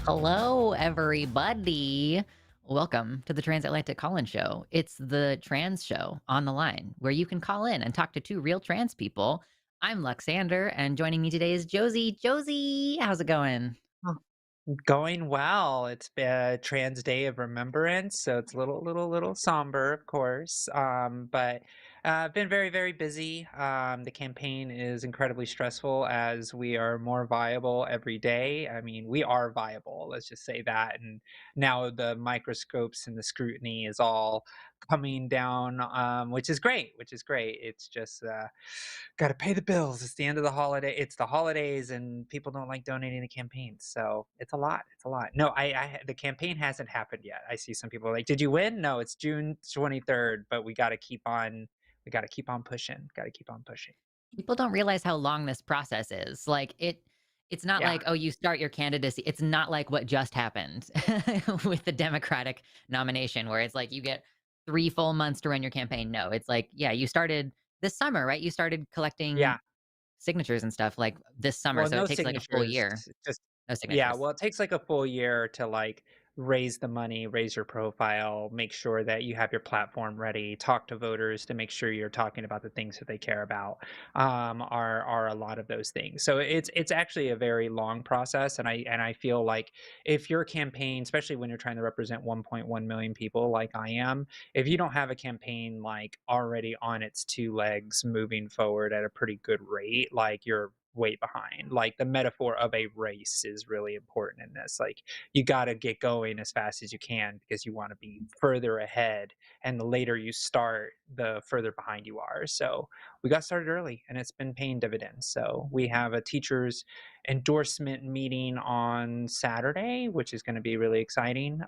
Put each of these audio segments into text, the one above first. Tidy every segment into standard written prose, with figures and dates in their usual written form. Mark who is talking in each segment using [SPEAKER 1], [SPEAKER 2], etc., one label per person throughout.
[SPEAKER 1] Hello, everybody. Welcome to the Transatlantic Call-In Show. It's the trans show on the line where you can call in and talk to two real trans people. I'm Luxander, and joining me today is Josie. Josie, how's it going?
[SPEAKER 2] Oh, going well. It's a Trans Day of Remembrance, so it's a little somber, of course. But been very, very busy. The campaign is incredibly stressful as we are more viable every day. I mean, we are viable. Let's just say that. And now the microscopes and the scrutiny is all coming down, which is great. Which is great. It's just got to pay the bills. It's the end of the holiday. It's the holidays, and people don't like donating to campaigns, so it's a lot. It's a lot. No, the campaign hasn't happened yet. I see some people are like, "Did you win?" No, it's June 23rd, but we got to keep on. We got to keep on pushing. Got to keep on pushing.
[SPEAKER 1] People don't realize how long this process is. It's not
[SPEAKER 2] Yeah,
[SPEAKER 1] like, oh, you start your candidacy. It's not like what just happened with the Democratic nomination, where it's like you get 3 full months to run your campaign. No, it's like, yeah, you started this summer, right? You started collecting
[SPEAKER 2] yeah.
[SPEAKER 1] signatures and stuff, like, this summer,
[SPEAKER 2] Well,
[SPEAKER 1] so it
[SPEAKER 2] no
[SPEAKER 1] takes, like, a full
[SPEAKER 2] signatures,
[SPEAKER 1] year.
[SPEAKER 2] just
[SPEAKER 1] No
[SPEAKER 2] yeah,
[SPEAKER 1] signatures.
[SPEAKER 2] well, it takes, like, a full year to, like, raise the money, raise your profile, make sure that you have your platform ready, talk to voters to make sure you're talking about the things that they care about, are a lot of those things. So it's actually a very long process, and I feel like if your campaign, especially when you're trying to represent 1.1 million people like I am, if you don't have a campaign, like, already on its 2 legs moving forward at a pretty good rate, like, you're way behind. Like, the metaphor of a race is really important in this. Like, you gotta get going as fast as you can because you wanna be further ahead, and the later you start, the further behind you are. So, we got started early, and it's been paying dividends. So, we have a teacher's endorsement meeting on Saturday, which is gonna be really exciting.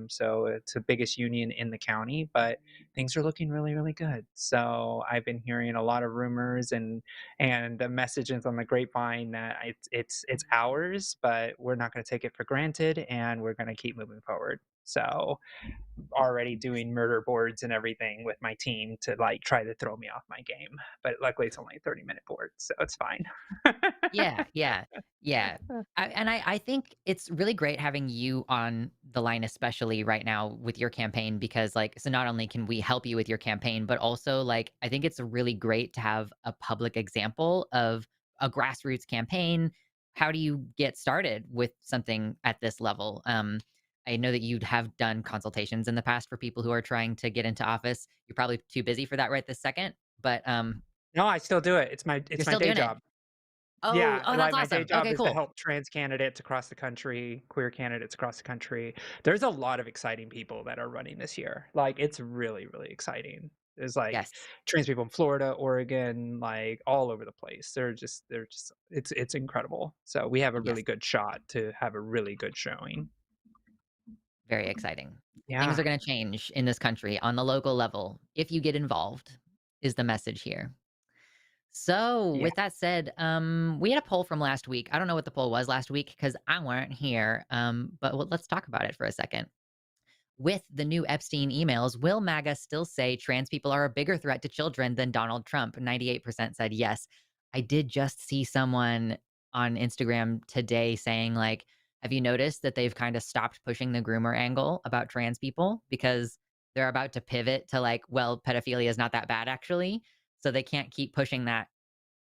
[SPEAKER 2] So it's the biggest union in the county, but things are looking really, really good. So, I've been hearing a lot of rumors and the messages on the grapevine that it's ours, but we're not going to take it for granted, and we're going to keep moving forward. So already doing murder boards and everything with my team to like try to throw me off my game, but luckily it's only a 30-minute board, so it's fine.
[SPEAKER 1] Yeah, yeah, yeah. I think it's really great having you on the line, especially right now with your campaign, because, like, so not only can we help you with your campaign, but also, like, I think it's really great to have a public example of a grassroots campaign. How do you get started with something at this level? I know that you have done consultations in the past for people who are trying to get into office. You're probably too busy for that right this second, but
[SPEAKER 2] No, I still do it.
[SPEAKER 1] you're
[SPEAKER 2] It's my
[SPEAKER 1] still
[SPEAKER 2] day
[SPEAKER 1] doing it.
[SPEAKER 2] job.
[SPEAKER 1] Oh,
[SPEAKER 2] Yeah,
[SPEAKER 1] oh, that's
[SPEAKER 2] like, my day
[SPEAKER 1] awesome.
[SPEAKER 2] job
[SPEAKER 1] Okay,
[SPEAKER 2] is to
[SPEAKER 1] cool.
[SPEAKER 2] help trans candidates across the country, queer candidates across the country. There's a lot of exciting people that are running this year. Like, it's really, really exciting. There's, like,
[SPEAKER 1] Yes.
[SPEAKER 2] trans people in Florida, Oregon, like, all over the place. They're just it's incredible. So, we have a
[SPEAKER 1] Yes.
[SPEAKER 2] really good shot to have a really good showing.
[SPEAKER 1] Very exciting. Things
[SPEAKER 2] Yeah,
[SPEAKER 1] are gonna change in this country on the local level if you get involved, is the message here. So,
[SPEAKER 2] yeah.
[SPEAKER 1] with that said, we had a poll from last week. I don't know what the poll was last week because I weren't here. But let's talk about it for a second. With the new Epstein emails, will MAGA still say trans people are a bigger threat to children than Donald Trump? 98% said yes. I did just see someone on Instagram today saying, like, have you noticed that they've kind of stopped pushing the groomer angle about trans people because they're about to pivot to, like, well, pedophilia is not that bad actually. So they can't keep pushing that.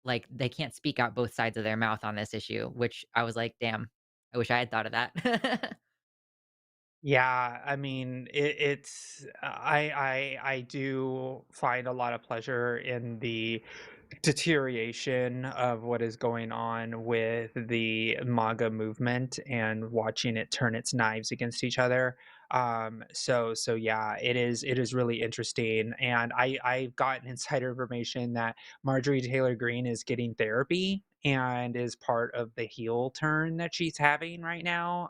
[SPEAKER 1] Like, they can't speak out both sides of their mouth on this issue, which I was like, damn, I wish I had thought of that.
[SPEAKER 2] Yeah, I mean, it's I do find a lot of pleasure in the deterioration of what is going on with the MAGA movement and watching it turn its knives against each other. So yeah, it is really interesting, and I've gotten insider information that Marjorie Taylor Greene is getting therapy and is part of the heel turn that she's having right now.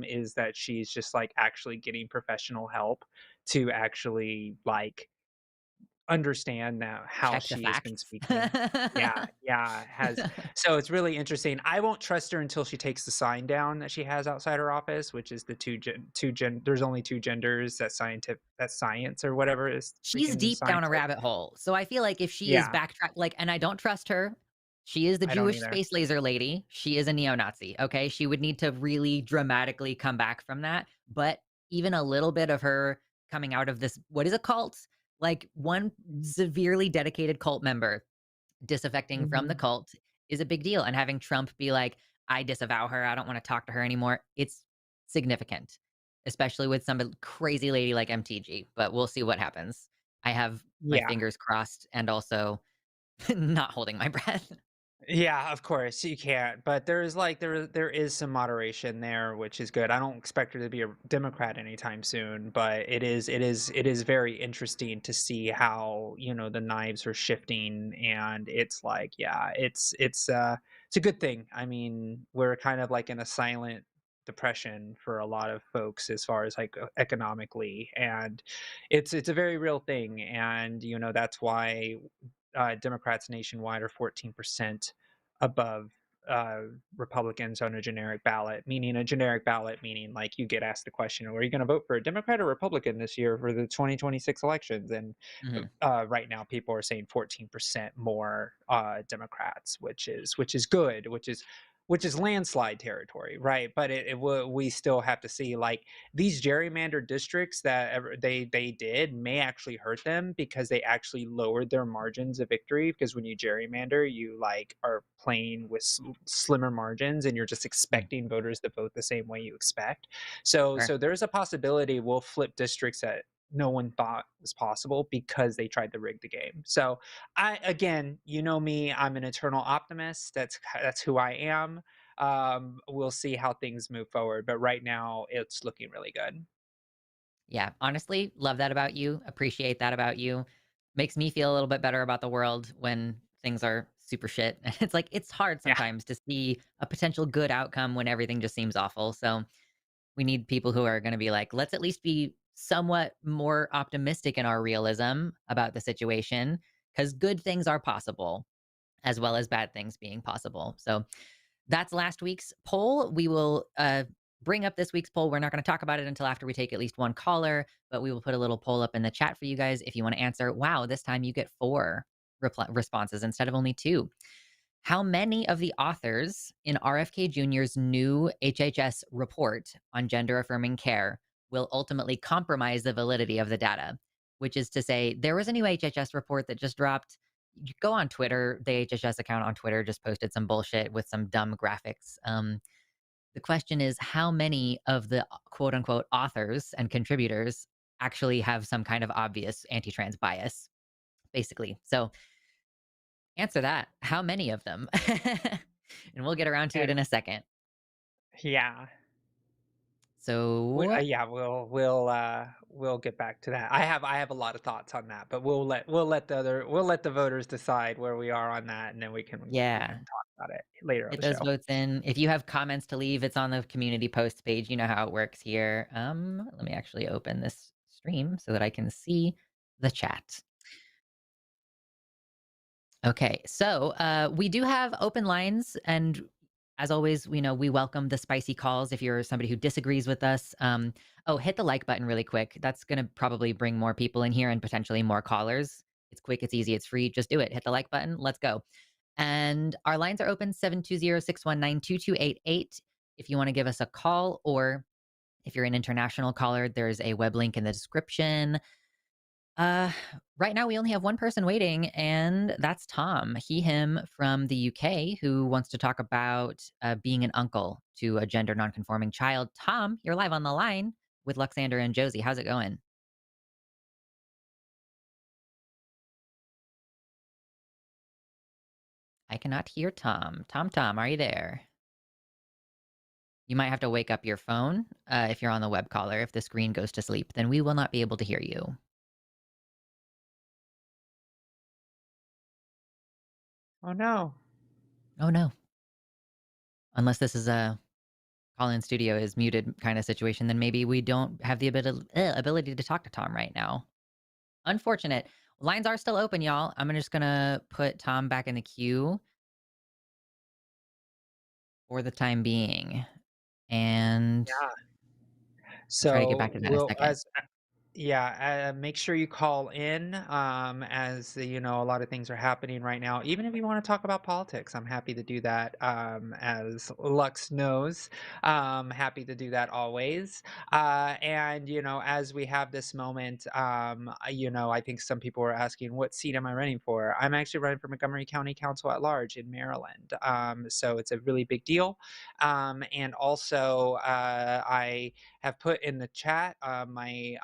[SPEAKER 2] Is that she's just like actually getting professional help to actually like understand that how
[SPEAKER 1] Check the
[SPEAKER 2] she has been
[SPEAKER 1] facts.
[SPEAKER 2] speaking. Yeah, yeah, has so it's really interesting. I won't trust her until she takes the sign down that she has outside her office, which is the two gen there's only 2 genders, that's science or whatever is
[SPEAKER 1] She's
[SPEAKER 2] freaking
[SPEAKER 1] deep down a
[SPEAKER 2] scientific.
[SPEAKER 1] rabbit hole. So I feel like if she is
[SPEAKER 2] Yeah,
[SPEAKER 1] backtrack, like, and I don't trust her, She is the
[SPEAKER 2] I don't
[SPEAKER 1] Jewish
[SPEAKER 2] either.
[SPEAKER 1] space laser lady. She is a neo-Nazi, okay? She would need to really dramatically come back from that, but even a little bit of her coming out of this what is a cult? Like, one severely dedicated cult member disaffecting from the
[SPEAKER 2] Mhm.
[SPEAKER 1] cult is a big deal, and having Trump be like, "I disavow her, I don't wanna talk to her anymore," it's significant, especially with some crazy lady like MTG, but we'll see what happens. I have my
[SPEAKER 2] Yeah.
[SPEAKER 1] fingers crossed and also not holding my breath.
[SPEAKER 2] Yeah, of course, you can't, but there's, like there is some moderation there, which is good. I don't expect her to be a Democrat anytime soon, but it is very interesting to see how, the knives are shifting, and it's like, yeah, it's a good thing. I mean, we're kind of, like, in a silent depression for a lot of folks as far as, like, economically, and it's a very real thing, and, that's why Democrats nationwide are 14% above Republicans on a generic ballot, meaning a generic ballot, meaning like you get asked the question, are you going to vote for a Democrat or Republican this year for the 2026 elections? And
[SPEAKER 1] Mhm.
[SPEAKER 2] right now, people are saying 14% more Democrats, which is good, which is landslide territory, right? But we still have to see, like, these gerrymandered districts that they did may actually hurt them because they actually lowered their margins of victory. Because when you gerrymander, you like are playing with slimmer margins, and you're just
[SPEAKER 1] Mm,
[SPEAKER 2] expecting voters to vote the same way you expect. So
[SPEAKER 1] sure.
[SPEAKER 2] so there's a possibility we'll flip districts that no one thought was possible because they tried to rig the game. So I again, me, I'm an eternal optimist. That's who I am. We'll see how things move forward, but right now it's looking really good.
[SPEAKER 1] Yeah, honestly, love that about you, appreciate that about you. Makes me feel a little bit better about the world when things are super shit. It's like, it's hard
[SPEAKER 2] Yeah.
[SPEAKER 1] sometimes to see a potential good outcome when everything just seems awful, so we need people who are gonna be like, "Let's at least be somewhat more optimistic in our realism about the situation, because good things are possible, as well as bad things being possible." So that's last week's poll. We will bring up this week's poll. We're not going to talk about it until after we take at least one caller, but we will put a little poll up in the chat for you guys if you want to answer. Wow, this time you get four responses instead of only two. How many of the authors in RFK Jr.'s new HHS report on gender affirming care will ultimately compromise the validity of the data? Which is to say, there was a new HHS report that just dropped. You go on Twitter, the HHS account on Twitter just posted some bullshit with some dumb graphics. The question is, how many of the quote unquote authors and contributors actually have some kind of obvious anti trans bias, basically? So answer that. How many of them? And we'll get around to it
[SPEAKER 2] And
[SPEAKER 1] in a second.
[SPEAKER 2] yeah.
[SPEAKER 1] So,
[SPEAKER 2] Yeah, we'll get back to that. I have a lot of thoughts on that, but we'll let the voters decide where we are on that, and then we can
[SPEAKER 1] yeah,
[SPEAKER 2] talk about it later on
[SPEAKER 1] get
[SPEAKER 2] the
[SPEAKER 1] those
[SPEAKER 2] show.
[SPEAKER 1] votes in. If you have comments to leave, it's on the community posts page. You know how it works here. Let me actually open this stream so that I can see the chat. Okay, so we do have open lines, and as always, we welcome the spicy calls if you're somebody who disagrees with us. Oh, hit the like button really quick. That's going to probably bring more people in here and potentially more callers. It's quick, it's easy, it's free. Just do it. Hit the like button. Let's go. And our lines are open 720-619-2288 if you want to give us a call, or if you're an international caller, there's a web link in the description. Uh, right now we only have one person waiting, and that's Tom. Him from the UK who wants to talk about being an uncle to a gender nonconforming child. Tom, you're live on the line with Luxander and Josie. How's it going? I cannot hear Tom. Tom, are you there? You might have to wake up your phone if you're on the web caller. If the screen goes to sleep, then we will not be able to hear you.
[SPEAKER 2] Oh no.
[SPEAKER 1] Oh no. Unless this is a call in studio is muted kind of situation, then maybe we don't have the ability to talk to Tom right now. Unfortunate. Lines are still open, y'all. I'm just gonna put Tom back in the queue for the time being, and
[SPEAKER 2] Yeah.
[SPEAKER 1] we'll try to get back
[SPEAKER 2] So
[SPEAKER 1] to that in a
[SPEAKER 2] we'll
[SPEAKER 1] second.
[SPEAKER 2] Yeah, make sure you call in, as a lot of things are happening right now. Even if you want to talk about politics, I'm happy to do that. As Lux knows, happy to do that always. And as we have this moment, I think some people are asking, what seat am I running for? I'm actually running for Montgomery County Council at Large in Maryland. So it's a really big deal. And also, I have put in the chat my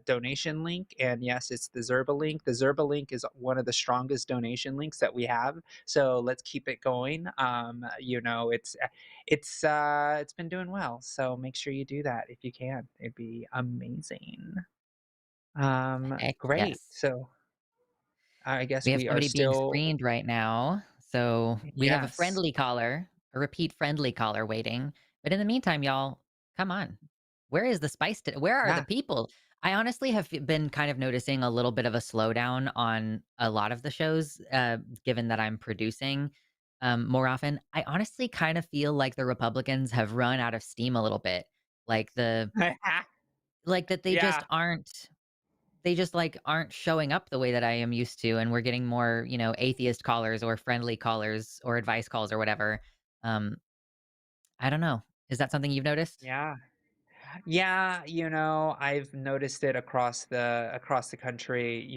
[SPEAKER 2] donation link. And yes, it's the Zerba link. The Zerba link is one of the strongest donation links that we have. So let's keep it going. It's been doing well. So make sure you do that if you can. It'd be amazing.
[SPEAKER 1] Heck
[SPEAKER 2] Great.
[SPEAKER 1] yes.
[SPEAKER 2] So I
[SPEAKER 1] We
[SPEAKER 2] guess
[SPEAKER 1] have
[SPEAKER 2] we are
[SPEAKER 1] somebody being
[SPEAKER 2] still.
[SPEAKER 1] screened right now. So we have a
[SPEAKER 2] Yes.
[SPEAKER 1] friendly caller, a repeat friendly caller waiting. But in the meantime, y'all, come on. Where is the spice? Where are the
[SPEAKER 2] Yeah.
[SPEAKER 1] people? I honestly have been kind of noticing a little bit of a slowdown on a lot of the shows, given that I'm producing more often. I honestly kind of feel like the Republicans have run out of steam a little bit. Like like that they just
[SPEAKER 2] Yeah.
[SPEAKER 1] aren't like, aren't showing up the way that I am used to, and we're getting more, atheist callers or friendly callers or advice calls or whatever. Um, I don't know. Is that something you've noticed?
[SPEAKER 2] Yeah. Yeah, I've noticed it across the country,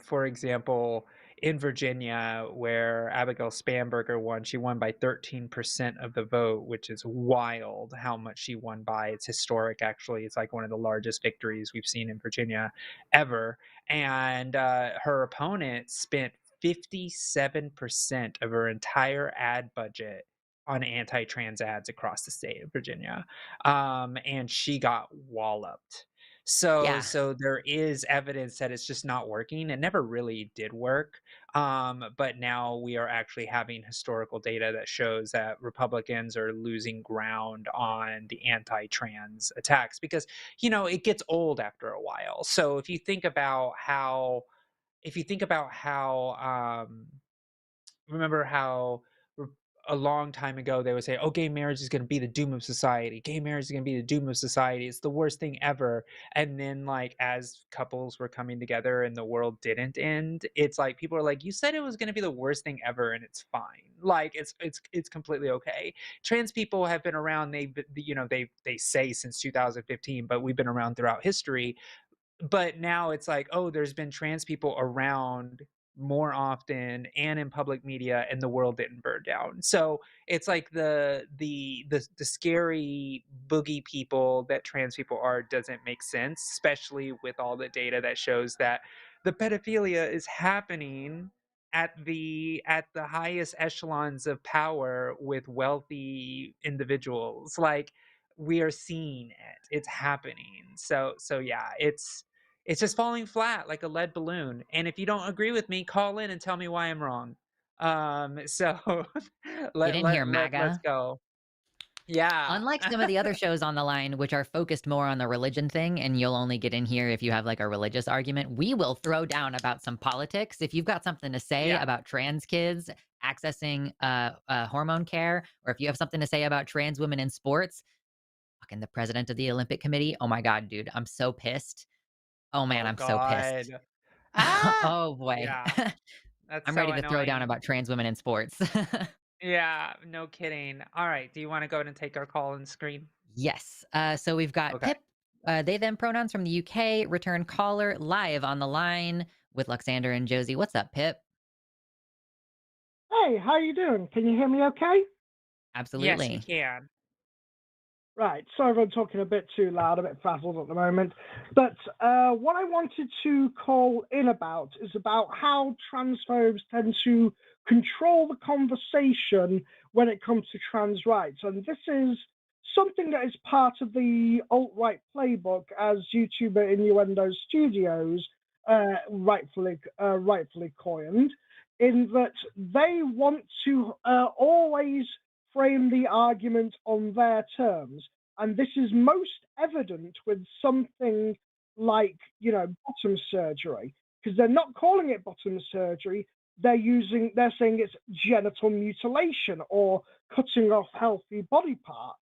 [SPEAKER 2] for example, in Virginia where Abigail Spanberger won, she won by 13% of the vote, which is wild how much she won by. It's historic actually. It's like one of the largest victories we've seen in Virginia ever. And her opponent spent 57% of her entire ad budget on anti-trans ads across the state of Virginia, and she got walloped. So
[SPEAKER 1] Yeah.
[SPEAKER 2] so there is evidence that it's just not working. It never really did work, but now we are actually having historical data that shows that Republicans are losing ground on the anti-trans attacks because it gets old after a while. So if you think about how remember how r- a long time ago they would say, "Oh, gay marriage is going to be the doom of society. Gay marriage is going to be the doom of society. It's the worst thing ever." And then, like, as couples were coming together and the world didn't end, it's like people are like, "You said it was going to be the worst thing ever, and it's fine. Like, it's completely okay." Trans people have been around. They say since 2015, but we've been around throughout history. But now it's like, oh, there's been trans people around more often and in public media, and the world didn't burn down. So it's like the scary boogie people that trans people are doesn't make sense, especially with all the data that shows that the pedophilia is happening at the highest echelons of power with wealthy individuals. Like, we are seeing it. It's happening. So yeah, it's just falling flat like a lead balloon. And if you don't agree with me, call in and tell me why I'm wrong. So
[SPEAKER 1] Get in here,
[SPEAKER 2] let's
[SPEAKER 1] MAGA.
[SPEAKER 2] go. Yeah.
[SPEAKER 1] Unlike some of the other shows on the line, which are focused more on the religion thing, and you'll only get in here if you have like a religious argument, we will throw down about some politics. If you've got something to say
[SPEAKER 2] Yeah.
[SPEAKER 1] about trans kids accessing hormone care, or if you have something to say about trans women in sports, fucking the president of the Olympic Committee. Oh my God, dude, I'm so pissed. Oh man,
[SPEAKER 2] Oh
[SPEAKER 1] I'm so pissed.
[SPEAKER 2] God. Ah.
[SPEAKER 1] Oh boy.
[SPEAKER 2] Yeah. That's
[SPEAKER 1] I'm
[SPEAKER 2] so
[SPEAKER 1] ready to throw down
[SPEAKER 2] annoying.
[SPEAKER 1] about trans women in sports.
[SPEAKER 2] Yeah, no kidding. All right. Do you want to go ahead and take our call and screen?
[SPEAKER 1] Yes. So we've got
[SPEAKER 2] Okay.
[SPEAKER 1] Pip, they them pronouns from the UK, return caller live on the line with Luxander and Josie. What's up, Pip?
[SPEAKER 3] Hey, how you doing? Can you hear me okay?
[SPEAKER 2] Yes, we
[SPEAKER 1] Absolutely.
[SPEAKER 2] can.
[SPEAKER 3] Right, sorry if I'm talking a bit too loud, a bit frazzled at the moment. But what I wanted to call in about is about how transphobes tend to control the conversation when it comes to trans rights. And this is something that is part of the alt-right playbook, as YouTuber Innuendo Studios rightfully coined, in that they want to always frame the argument on their terms. And this is most evident with something like, bottom surgery, because they're not calling it bottom surgery. They're saying it's genital mutilation or cutting off healthy body parts.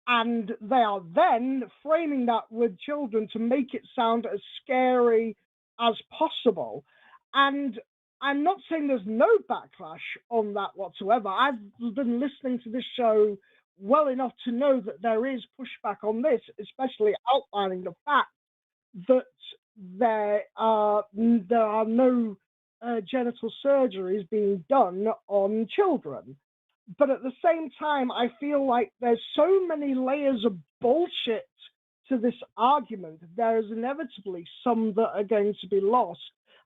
[SPEAKER 3] And they are then framing that with children to make it sound as scary as possible. And I'm not saying there's no backlash on that whatsoever. I've been listening to this show well enough to know that there is pushback on this, especially outlining the fact that there are no genital surgeries being done on children. But at the same time, I feel like there's so many layers of bullshit to this argument. There's inevitably some that are going to be lost,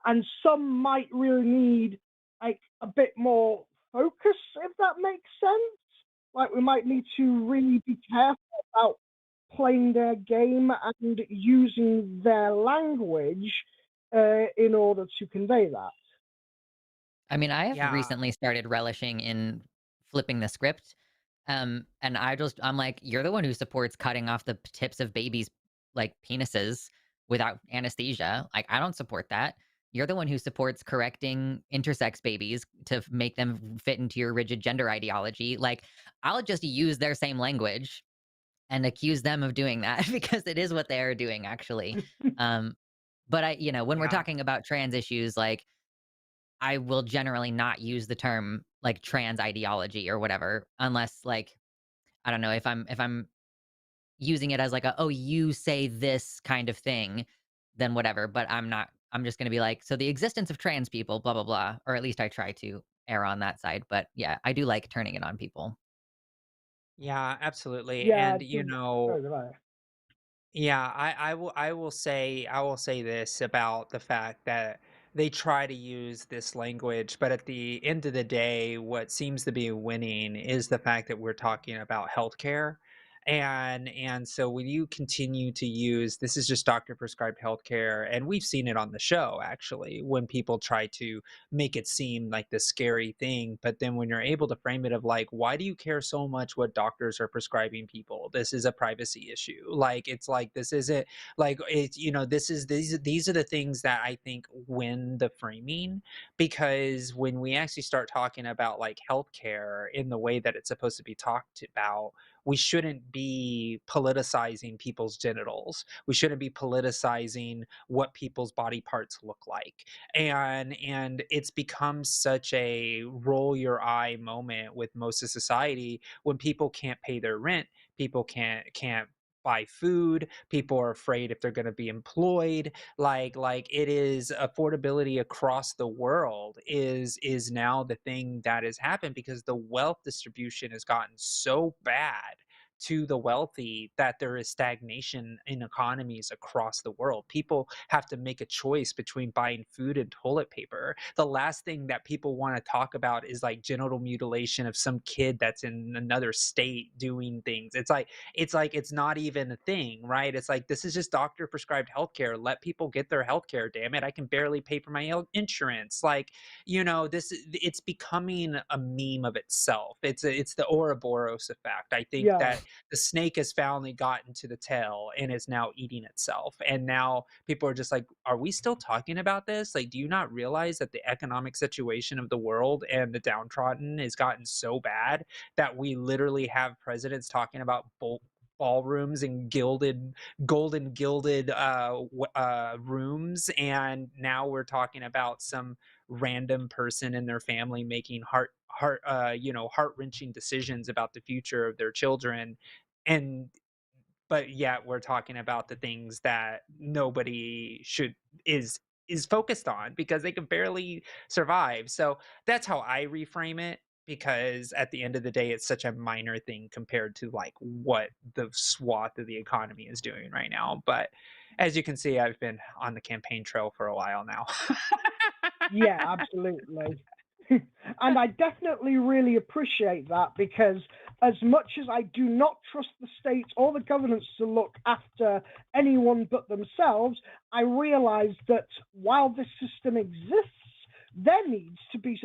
[SPEAKER 3] and some might really need like a bit more focus, if that makes sense. Like we might need to really be careful about playing their game and using their language in order to convey that.
[SPEAKER 1] I mean, I have
[SPEAKER 2] Yeah.
[SPEAKER 1] recently started relishing in flipping the script. And I'm like, you're the one who supports cutting off the tips of babies' like penises without anesthesia. Like, I don't support that. You're the one who supports correcting intersex babies to make them fit into your rigid gender ideology. Like, I'll just use their same language and accuse them of doing that because it is what they are doing, actually. Um, but when we're
[SPEAKER 2] Yeah.
[SPEAKER 1] talking about trans issues, like, I will generally not use the term like trans ideology or whatever unless like I don't know if I'm using it as like a oh you say this kind of thing then whatever, but I'm just going to be like so the existence of trans people blah blah blah, or at least I try to err on that side, but yeah, I do like turning it on people.
[SPEAKER 2] Yeah, absolutely.
[SPEAKER 3] Yeah,
[SPEAKER 2] And
[SPEAKER 3] so do I.
[SPEAKER 2] yeah, I will say this about the fact that they try to use this language, but at the end of the day, what seems to be winning is the fact that we're talking about healthcare. And so when you continue to use this is just doctor prescribed healthcare, and we've seen it on the show actually, when people try to make it seem like this scary thing, but then when you're able to frame it of like, why do you care so much what doctors are prescribing people? This is a privacy issue. Like it's like this isn't like it's this is these are the things that I think win the framing, because when we actually start talking about like healthcare in the way that it's supposed to be talked about, we shouldn't be politicizing people's genitals. We shouldn't be politicizing what people's body parts look like. And it's become such a roll your eye moment with most of society when people can't pay their rent, people can't buy food, people are afraid if they're going to be employed. Like it is affordability across the world is now the thing that has happened, because the wealth distribution has gotten so bad to the wealthy that there is stagnation in economies across the world. People have to make a choice between buying food and toilet paper. The last thing that people want to talk about is like genital mutilation of some kid that's in another state doing things. It's like it's not even a thing, right? It's like this is just doctor prescribed healthcare. Let people get their healthcare, damn it. I can barely pay for my insurance. Like, it's becoming a meme of itself. It's the Ouroboros effect. I think
[SPEAKER 3] Yeah,
[SPEAKER 2] that the snake has finally gotten to the tail and is now eating itself. And now people are just like, are we still talking about this? Like, do you not realize that the economic situation of the world and the downtrodden has gotten so bad that we literally have presidents talking about ballrooms and golden gilded rooms, and now we're talking about some random person and their family making heart-wrenching decisions about the future of their children. And but yet we're talking about the things that nobody should is focused on because they can barely survive. So that's how I reframe it, because at the end of the day it's such a minor thing compared to like what the swath of the economy is doing right now. But as you can see, I've been on the campaign trail for a while now.
[SPEAKER 3] yeah, absolutely. And I definitely really appreciate that, because as much as I do not trust the state or the governments to look after anyone but themselves, I realize that while this system exists, there needs to be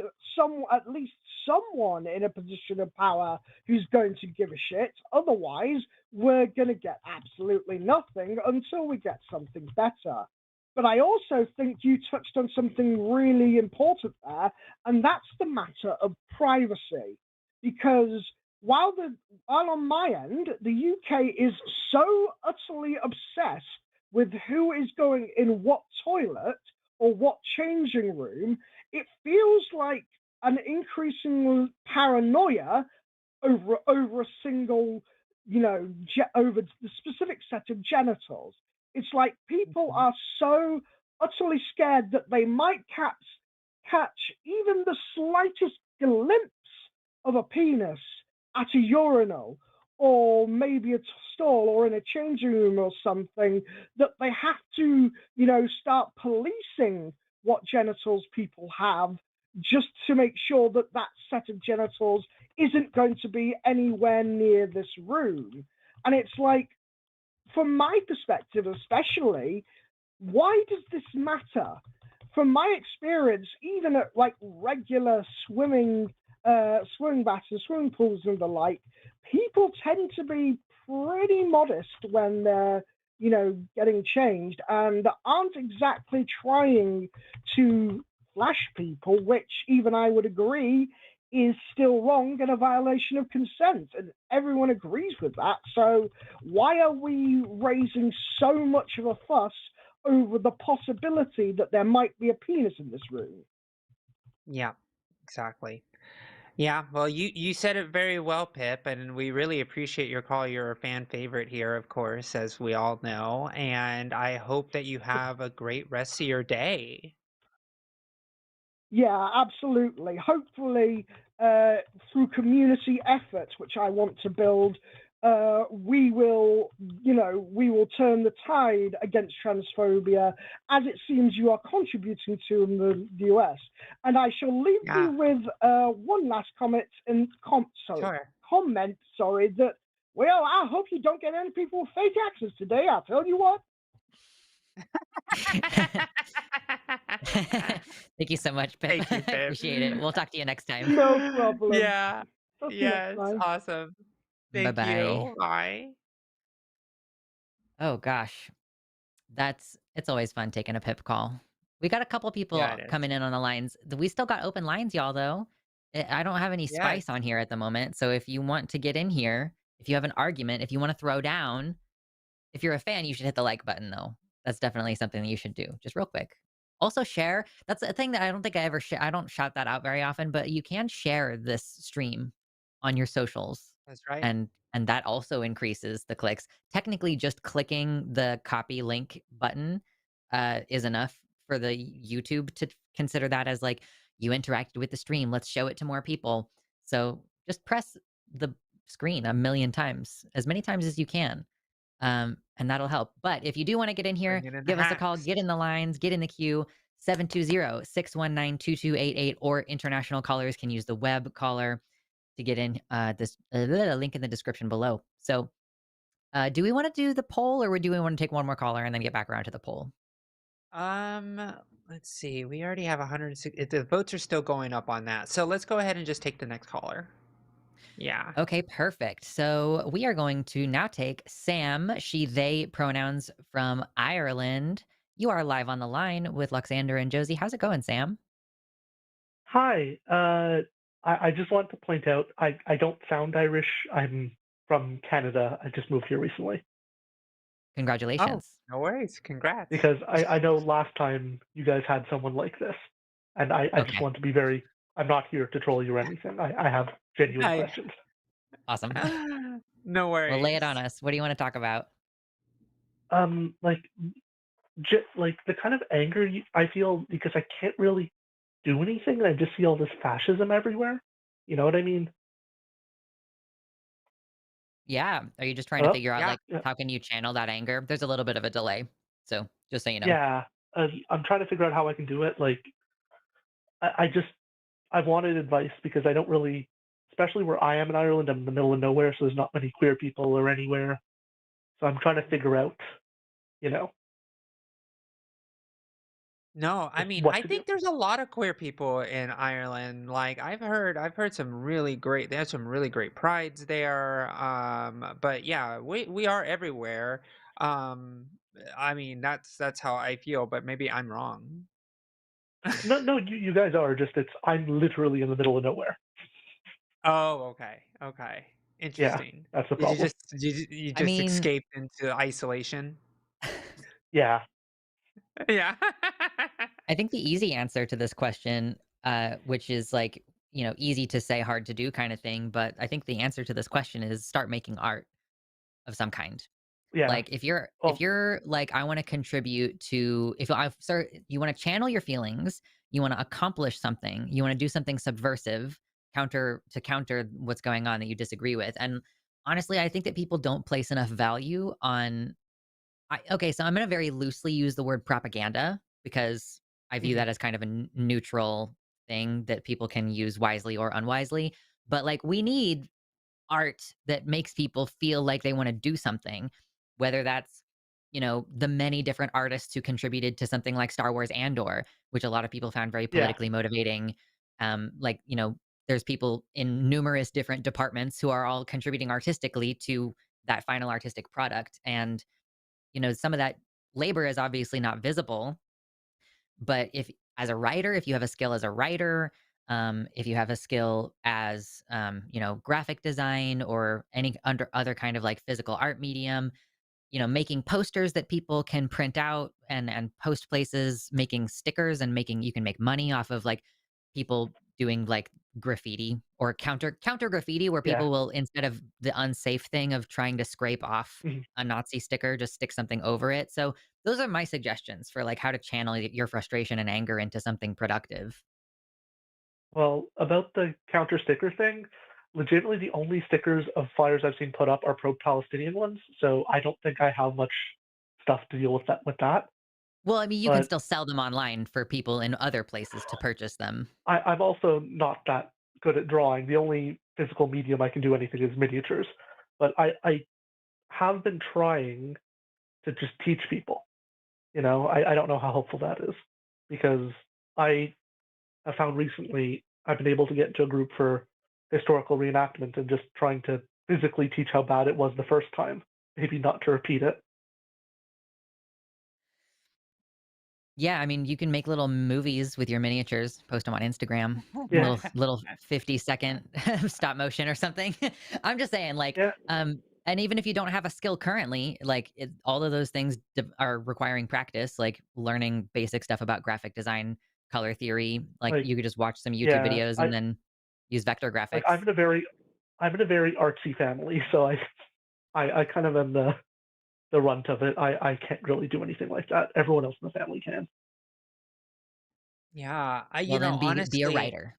[SPEAKER 3] at least someone in a position of power who's going to give a shit. Otherwise, we're going to get absolutely nothing until we get something better. But I also think you touched on something really important there, and that's the matter of privacy. Because while on my end, the UK is so utterly obsessed with who is going in what toilet or what changing room, it feels like an increasing paranoia over a single, over the specific set of genitals. It's like people
[SPEAKER 2] Mhm.
[SPEAKER 3] are so utterly scared that they might catch even the slightest glimpse of a penis at a urinal or maybe a stall or in a changing room or something, that they have to, start policing what genitals people have just to make sure that that set of genitals isn't going to be anywhere near this room. And it's like, from my perspective, especially, why does this matter? From my experience, even at like regular swimming baths and swimming pools and the like, people tend to be pretty modest when they're, getting changed and aren't exactly trying to flash people, which even I would agree is still wrong and a violation of consent. And everyone agrees with that. So why are we raising so much of a fuss over the possibility that there might be a penis in this room?
[SPEAKER 2] Yeah, exactly. Yeah, well, you said it very well, Pip, and we really appreciate your call. You're a fan favorite here, of course, as we all know, and I hope that you have a great rest of your day.
[SPEAKER 3] Yeah, absolutely. Hopefully, uh, through community effort, which I want to build, we will turn the tide against transphobia, as it seems you are contributing to in the US. And I shall leave you
[SPEAKER 2] Yeah,
[SPEAKER 3] with one last
[SPEAKER 2] sure.
[SPEAKER 3] comment. Sorry, that well, I hope you don't get any people with fake accents today. I'll tell you what.
[SPEAKER 1] Thank you so much, Pip.
[SPEAKER 2] Thank you,
[SPEAKER 1] I
[SPEAKER 2] Pip.
[SPEAKER 1] appreciate it. We'll talk to you next time.
[SPEAKER 3] No problem.
[SPEAKER 2] Yeah,
[SPEAKER 3] Talk to you next
[SPEAKER 2] yes,
[SPEAKER 3] time.
[SPEAKER 2] awesome.
[SPEAKER 1] Bye
[SPEAKER 2] Thank
[SPEAKER 1] bye.
[SPEAKER 2] you. Bye.
[SPEAKER 1] Oh gosh. It's always fun taking a Pip call. We got a couple
[SPEAKER 2] Yeah,
[SPEAKER 1] people
[SPEAKER 2] it is.
[SPEAKER 1] coming in on the lines. We still got open lines, y'all, though. I don't have any spice
[SPEAKER 2] Yes,
[SPEAKER 1] on here at the moment. So if you want to get in here, if you have an argument, if you want to throw down, if you're a fan, you should hit the like button, though. That's definitely something that you should do, just real quick. Also, share. That's a thing that I don't think I ever share. I don't shout that out very often, but you can share this stream on your socials,
[SPEAKER 2] that's right.
[SPEAKER 1] and that also increases the clicks. Technically, just clicking the copy link button is enough for the YouTube to consider that as like you interacted with the stream. Let's show it to more people. So just press the screen a million times, as many times as you can, and that'll help. But if you do want to get in here,
[SPEAKER 2] Bring it in the
[SPEAKER 1] give us a call,
[SPEAKER 2] hacks.
[SPEAKER 1] get in the lines, get in the queue. 720-619-2288, or international callers can use the web caller to get in. This link in the description below. So, do we want to do the poll, or do we want to take one more caller and then get back around to the poll?
[SPEAKER 2] Um, let's see. We already have 106. The votes are still going up on that. So let's go ahead and just take the next caller. Yeah.
[SPEAKER 1] Okay, perfect. So we are going to now take Sam, she, they pronouns from Ireland. You are live on the line with Luxander and Josie. How's it going, Sam?
[SPEAKER 4] Hi. I just want to point out I don't sound Irish. I'm from Canada. I just moved here recently
[SPEAKER 2] Oh,
[SPEAKER 1] Congratulations.
[SPEAKER 2] no worries. Congrats.
[SPEAKER 4] because I know last time you guys had someone like this, and I just
[SPEAKER 1] Okay,
[SPEAKER 4] want to be very. I'm not here to troll you or anything. I have genuine
[SPEAKER 2] Hi.
[SPEAKER 4] questions.
[SPEAKER 1] awesome.
[SPEAKER 2] No
[SPEAKER 1] Well, lay it on
[SPEAKER 2] worries.
[SPEAKER 1] us. What do you want to talk about?
[SPEAKER 4] Like like the kind of anger I feel because I can't really do anything, and I just see all this fascism everywhere. You know what I mean?
[SPEAKER 1] Yeah. Are you just trying to
[SPEAKER 4] Hello?
[SPEAKER 1] figure out,
[SPEAKER 2] Yeah.
[SPEAKER 1] like, how can you channel that anger? There's a little bit of a delay. So just so you know.
[SPEAKER 4] Yeah. I'm trying to figure out how I can do it. Like I just I've wanted advice because I don't really, especially where I am in Ireland, I'm in the middle of nowhere, so there's not many queer people or anywhere. So I'm trying to figure out, you know,
[SPEAKER 2] No, I
[SPEAKER 4] just
[SPEAKER 2] mean,
[SPEAKER 4] what
[SPEAKER 2] I
[SPEAKER 4] to do.
[SPEAKER 2] think there's a lot of queer people in Ireland. Like I've heard some really great, they have some really great prides there. But yeah, we are everywhere. Um, I mean, that's how I feel, but maybe I'm wrong.
[SPEAKER 4] No, no, you guys are just. It's I'm literally in the middle of nowhere.
[SPEAKER 2] Oh, okay, okay.
[SPEAKER 4] Yeah,
[SPEAKER 2] Interesting.
[SPEAKER 4] that's the
[SPEAKER 2] Did you
[SPEAKER 4] problem.
[SPEAKER 2] just you
[SPEAKER 1] I
[SPEAKER 2] just
[SPEAKER 1] mean,
[SPEAKER 2] escape into isolation?
[SPEAKER 4] Yeah,
[SPEAKER 2] Yeah.
[SPEAKER 1] I think the easy answer to this question, which is like, easy to say, hard to do kind of thing, but I think the answer to this question is start making art of some kind.
[SPEAKER 4] yeah.
[SPEAKER 1] Like if you're like, I want to contribute to, if I start, you want to channel your feelings, you want to accomplish something, you want to do something subversive, counter what's going on that you disagree with. And honestly, I think that people don't place enough value on. Okay, so I'm gonna very loosely use the word propaganda because I view
[SPEAKER 4] Mhm.
[SPEAKER 1] that as kind of a neutral thing that people can use wisely or unwisely. But like, we need art that makes people feel like they want to do something, whether that's, the many different artists who contributed to something like Star Wars Andor, which a lot of people found very
[SPEAKER 4] Yeah.
[SPEAKER 1] politically motivating. Like, there's people in numerous different departments who are all contributing artistically to that final artistic product. And some of that labor is obviously not visible, but if as a writer, if you have a skill as a writer, if you have a skill as graphic design or any under other kind of like physical art medium, making posters that people can print out and post places, making stickers and making you can make money off of like people doing like graffiti or counter graffiti where
[SPEAKER 4] Yeah.
[SPEAKER 1] people will, instead of the unsafe thing of trying to scrape off
[SPEAKER 4] Mhm.
[SPEAKER 1] a Nazi sticker, just stick something over it. So those are my suggestions for like how to channel your frustration and anger into something productive.
[SPEAKER 4] Well, about the counter sticker thing, legitimately the only stickers of flyers I've seen put up are pro-Palestinian ones, so I don't think I have much stuff to deal with that.
[SPEAKER 1] Well, I mean, you can
[SPEAKER 4] But
[SPEAKER 1] still sell them online for people in other places to purchase them.
[SPEAKER 4] I'm also not that good at drawing. The only physical medium I can do anything is miniatures. But I have been trying to just teach people. I don't know how helpful that is because I have found recently I've been able to get into a group for historical reenactment and just trying to physically teach how bad it was the first time, maybe not to repeat it.
[SPEAKER 1] Yeah, I mean, you can make little movies with your miniatures, post them on Instagram,
[SPEAKER 4] Yeah,
[SPEAKER 1] little 50-second stop motion or something. I'm just saying, like,
[SPEAKER 4] yeah,
[SPEAKER 1] and even if you don't have a skill currently, like, all of those things are requiring practice, like learning basic stuff about graphic design, color theory. Like,
[SPEAKER 4] like
[SPEAKER 1] you could just watch some YouTube
[SPEAKER 4] yeah.
[SPEAKER 1] videos and
[SPEAKER 4] I
[SPEAKER 1] then use vector
[SPEAKER 4] like
[SPEAKER 1] graphics.
[SPEAKER 4] I'm in a very artsy family, so I kind of am the runt of it. I can't really do anything like that. Everyone else in the family can.
[SPEAKER 2] Yeah,
[SPEAKER 1] Well, then be a
[SPEAKER 2] honestly,
[SPEAKER 1] writer.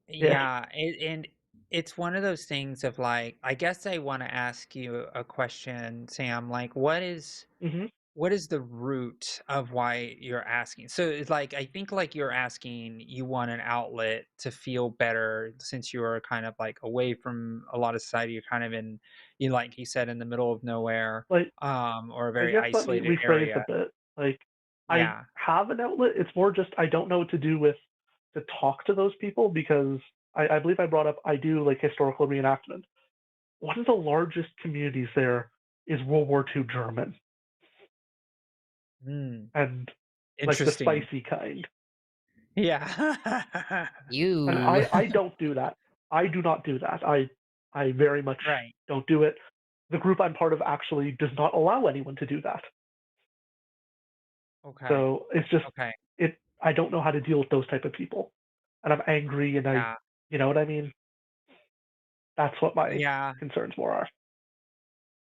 [SPEAKER 4] Yeah.
[SPEAKER 2] yeah, and it's one of those things of like, I guess I want to ask you a question, Sam. Like,
[SPEAKER 4] Hmm.
[SPEAKER 2] what is the root of why you're asking? So it's like, I think like you're asking, you want an outlet to feel better since you are kind of like away from a lot of society. You're kind of in, like you said, in the middle of nowhere,
[SPEAKER 4] Like
[SPEAKER 2] or a
[SPEAKER 4] I
[SPEAKER 2] very
[SPEAKER 4] guess let me
[SPEAKER 2] isolated
[SPEAKER 4] rephrase a
[SPEAKER 2] area.
[SPEAKER 4] bit. Like I
[SPEAKER 2] Yeah.
[SPEAKER 4] have an outlet. It's more just I don't know what to do with to talk to those people because I believe I brought up I do like historical reenactment. One of the largest communities there is World War II German
[SPEAKER 2] Hmm.
[SPEAKER 4] and like the
[SPEAKER 2] Interesting.
[SPEAKER 4] spicy kind.
[SPEAKER 2] Yeah.
[SPEAKER 4] And
[SPEAKER 1] You.
[SPEAKER 4] I don't do that. I do not do that. I very much
[SPEAKER 2] Right.
[SPEAKER 4] don't do it. The group I'm part of actually does not allow anyone to do that.
[SPEAKER 2] Okay.
[SPEAKER 4] So it's just
[SPEAKER 2] Okay.
[SPEAKER 4] it. I don't know how to deal with those type of people, and I'm angry, and
[SPEAKER 2] Yeah.
[SPEAKER 4] you know what I mean. That's what my
[SPEAKER 2] Yeah.
[SPEAKER 4] concerns more are.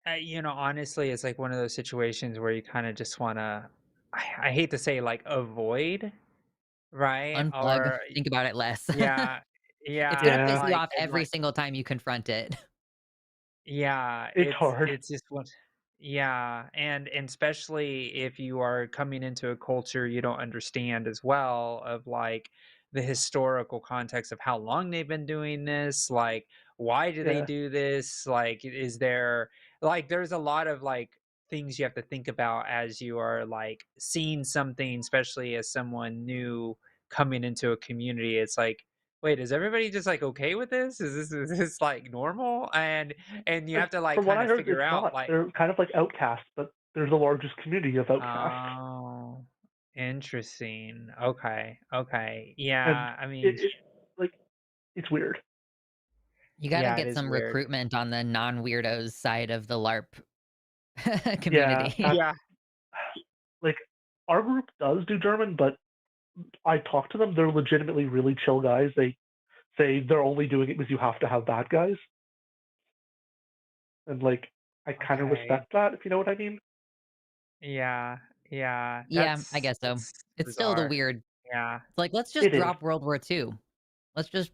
[SPEAKER 2] Honestly, it's like one of those situations where you kind of just want to, I hate to say like avoid, right?
[SPEAKER 1] Unplug,
[SPEAKER 2] Or,
[SPEAKER 1] think about it less.
[SPEAKER 2] yeah.
[SPEAKER 1] It's
[SPEAKER 2] Yeah.
[SPEAKER 1] gonna
[SPEAKER 2] And
[SPEAKER 1] piss
[SPEAKER 4] Yeah,
[SPEAKER 1] you
[SPEAKER 2] like,
[SPEAKER 1] off every single time you confront it.
[SPEAKER 2] yeah,
[SPEAKER 4] it's hard.
[SPEAKER 2] it's just what, yeah, and especially if you are coming into a culture you don't understand as well, of like the historical context of how long they've been doing this, like why do they
[SPEAKER 4] Yeah,
[SPEAKER 2] do this? Like, is there, like, there's a lot of like things you have to think about as you are like seeing something, especially as someone new coming into a community. It's like, wait, is everybody just like okay with this? Is this like normal? And you
[SPEAKER 4] like
[SPEAKER 2] have to like
[SPEAKER 4] from what
[SPEAKER 2] kind
[SPEAKER 4] I
[SPEAKER 2] of
[SPEAKER 4] heard,
[SPEAKER 2] figure
[SPEAKER 4] it's
[SPEAKER 2] out
[SPEAKER 4] not.
[SPEAKER 2] like,
[SPEAKER 4] They're kind of like outcasts, but there's the largest community of outcasts,
[SPEAKER 2] oh, interesting. Okay. Okay.
[SPEAKER 4] and
[SPEAKER 2] Yeah. I
[SPEAKER 4] it,
[SPEAKER 2] mean,
[SPEAKER 4] it like it's weird.
[SPEAKER 1] You gotta
[SPEAKER 2] Yeah, it
[SPEAKER 1] get
[SPEAKER 2] is
[SPEAKER 1] some
[SPEAKER 2] weird.
[SPEAKER 1] recruitment on the non-weirdos side of the LARP
[SPEAKER 4] Yeah,
[SPEAKER 1] community.
[SPEAKER 4] that's
[SPEAKER 2] Yeah.
[SPEAKER 4] like our group does do German, but I talk to them. They're legitimately really chill guys. They say they're only doing it because you have to have bad guys, and like I kind of
[SPEAKER 2] Okay.
[SPEAKER 4] respect that, if you know what I mean.
[SPEAKER 2] Yeah. Yeah.
[SPEAKER 1] Yeah, I guess so.
[SPEAKER 2] That's
[SPEAKER 1] It's still the
[SPEAKER 2] bizarre.
[SPEAKER 1] weird
[SPEAKER 2] Yeah.
[SPEAKER 1] it's like, let's just
[SPEAKER 4] It is.
[SPEAKER 1] drop World War II. Let's just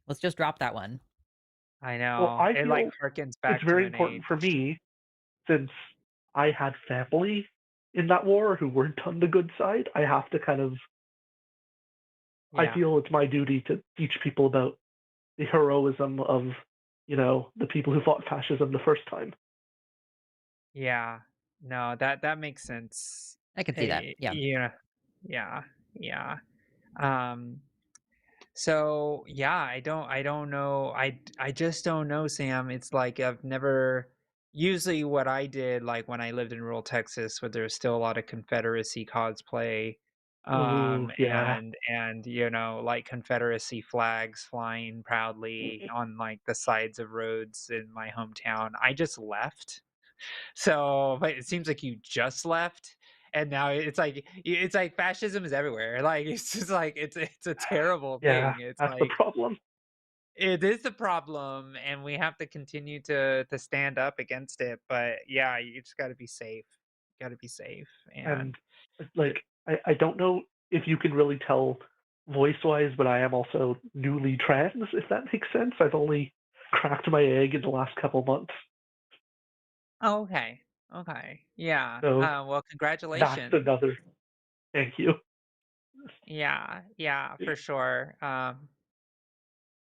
[SPEAKER 1] let's just drop that one.
[SPEAKER 2] I
[SPEAKER 4] Well,
[SPEAKER 2] know.
[SPEAKER 4] I
[SPEAKER 2] It like
[SPEAKER 4] feel
[SPEAKER 2] harkens
[SPEAKER 4] it's
[SPEAKER 2] back to
[SPEAKER 4] very
[SPEAKER 2] an
[SPEAKER 4] important for
[SPEAKER 2] age.
[SPEAKER 4] me since I had family in that war who weren't on the good side. I have to kind of I
[SPEAKER 2] Yeah.
[SPEAKER 4] feel it's my duty to teach people about the heroism of, the people who fought fascism the first time.
[SPEAKER 2] Yeah. No, that makes sense.
[SPEAKER 1] I could see that. Yeah.
[SPEAKER 2] Yeah. Yeah. Yeah. Um So, yeah, I don't know. I just don't know, Sam. It's like I've never usually what I did like when I lived in rural Texas where there's still a lot of Confederacy cosplay
[SPEAKER 4] Ooh, yeah.
[SPEAKER 2] and like Confederacy flags flying proudly on like the sides of roads in my hometown. I just left. So, but it seems like you just left, and now it's like fascism is everywhere. Like it's just like it's a terrible
[SPEAKER 4] Yeah,
[SPEAKER 2] thing. It's
[SPEAKER 4] that's the
[SPEAKER 2] like
[SPEAKER 4] problem.
[SPEAKER 2] it is a problem, and we have to continue to stand up against it. But yeah, you just got to be safe. Got to be safe,
[SPEAKER 4] And
[SPEAKER 2] and
[SPEAKER 4] like, I don't know if you can really tell voice wise, but I am also newly trans, if that makes sense. I've only cracked my egg in the last couple months.
[SPEAKER 2] oh, okay, okay, yeah.
[SPEAKER 4] So
[SPEAKER 2] Well,
[SPEAKER 4] that's
[SPEAKER 2] congratulations.
[SPEAKER 4] another thank you.
[SPEAKER 2] Yeah, yeah, for sure.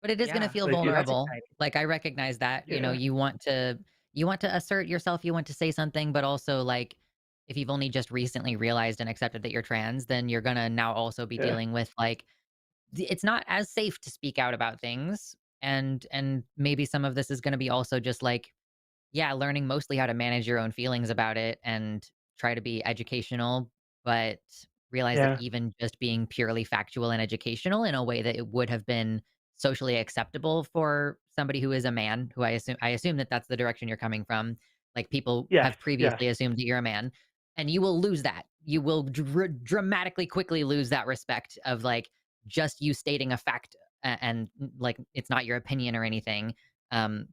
[SPEAKER 1] But it is gonna
[SPEAKER 2] Yeah,
[SPEAKER 1] feel
[SPEAKER 4] Like
[SPEAKER 2] well,
[SPEAKER 4] it's
[SPEAKER 2] that's
[SPEAKER 1] vulnerable.
[SPEAKER 2] exciting.
[SPEAKER 1] Like, I recognize that,
[SPEAKER 4] yeah,
[SPEAKER 1] you want to assert yourself, you want to say something, but also, like, if you've only just recently realized and accepted that you're trans, then you're gonna now also be
[SPEAKER 4] yeah,
[SPEAKER 1] dealing with, like, it's not as safe to speak out about things, and maybe some of this is gonna be also just, like, yeah, learning mostly how to manage your own feelings about it and try to be educational, but realize that
[SPEAKER 4] yeah,
[SPEAKER 1] even just being purely factual and educational in a way that it would have been socially acceptable for somebody who is a man, who I assume that that's the direction you're coming from. Like people
[SPEAKER 4] yes,
[SPEAKER 1] have
[SPEAKER 4] yes,
[SPEAKER 1] previously assumed that you're a man, and you will lose that. You will dramatically quickly lose that respect of like just you stating a fact and like it's not your opinion or anything. Um,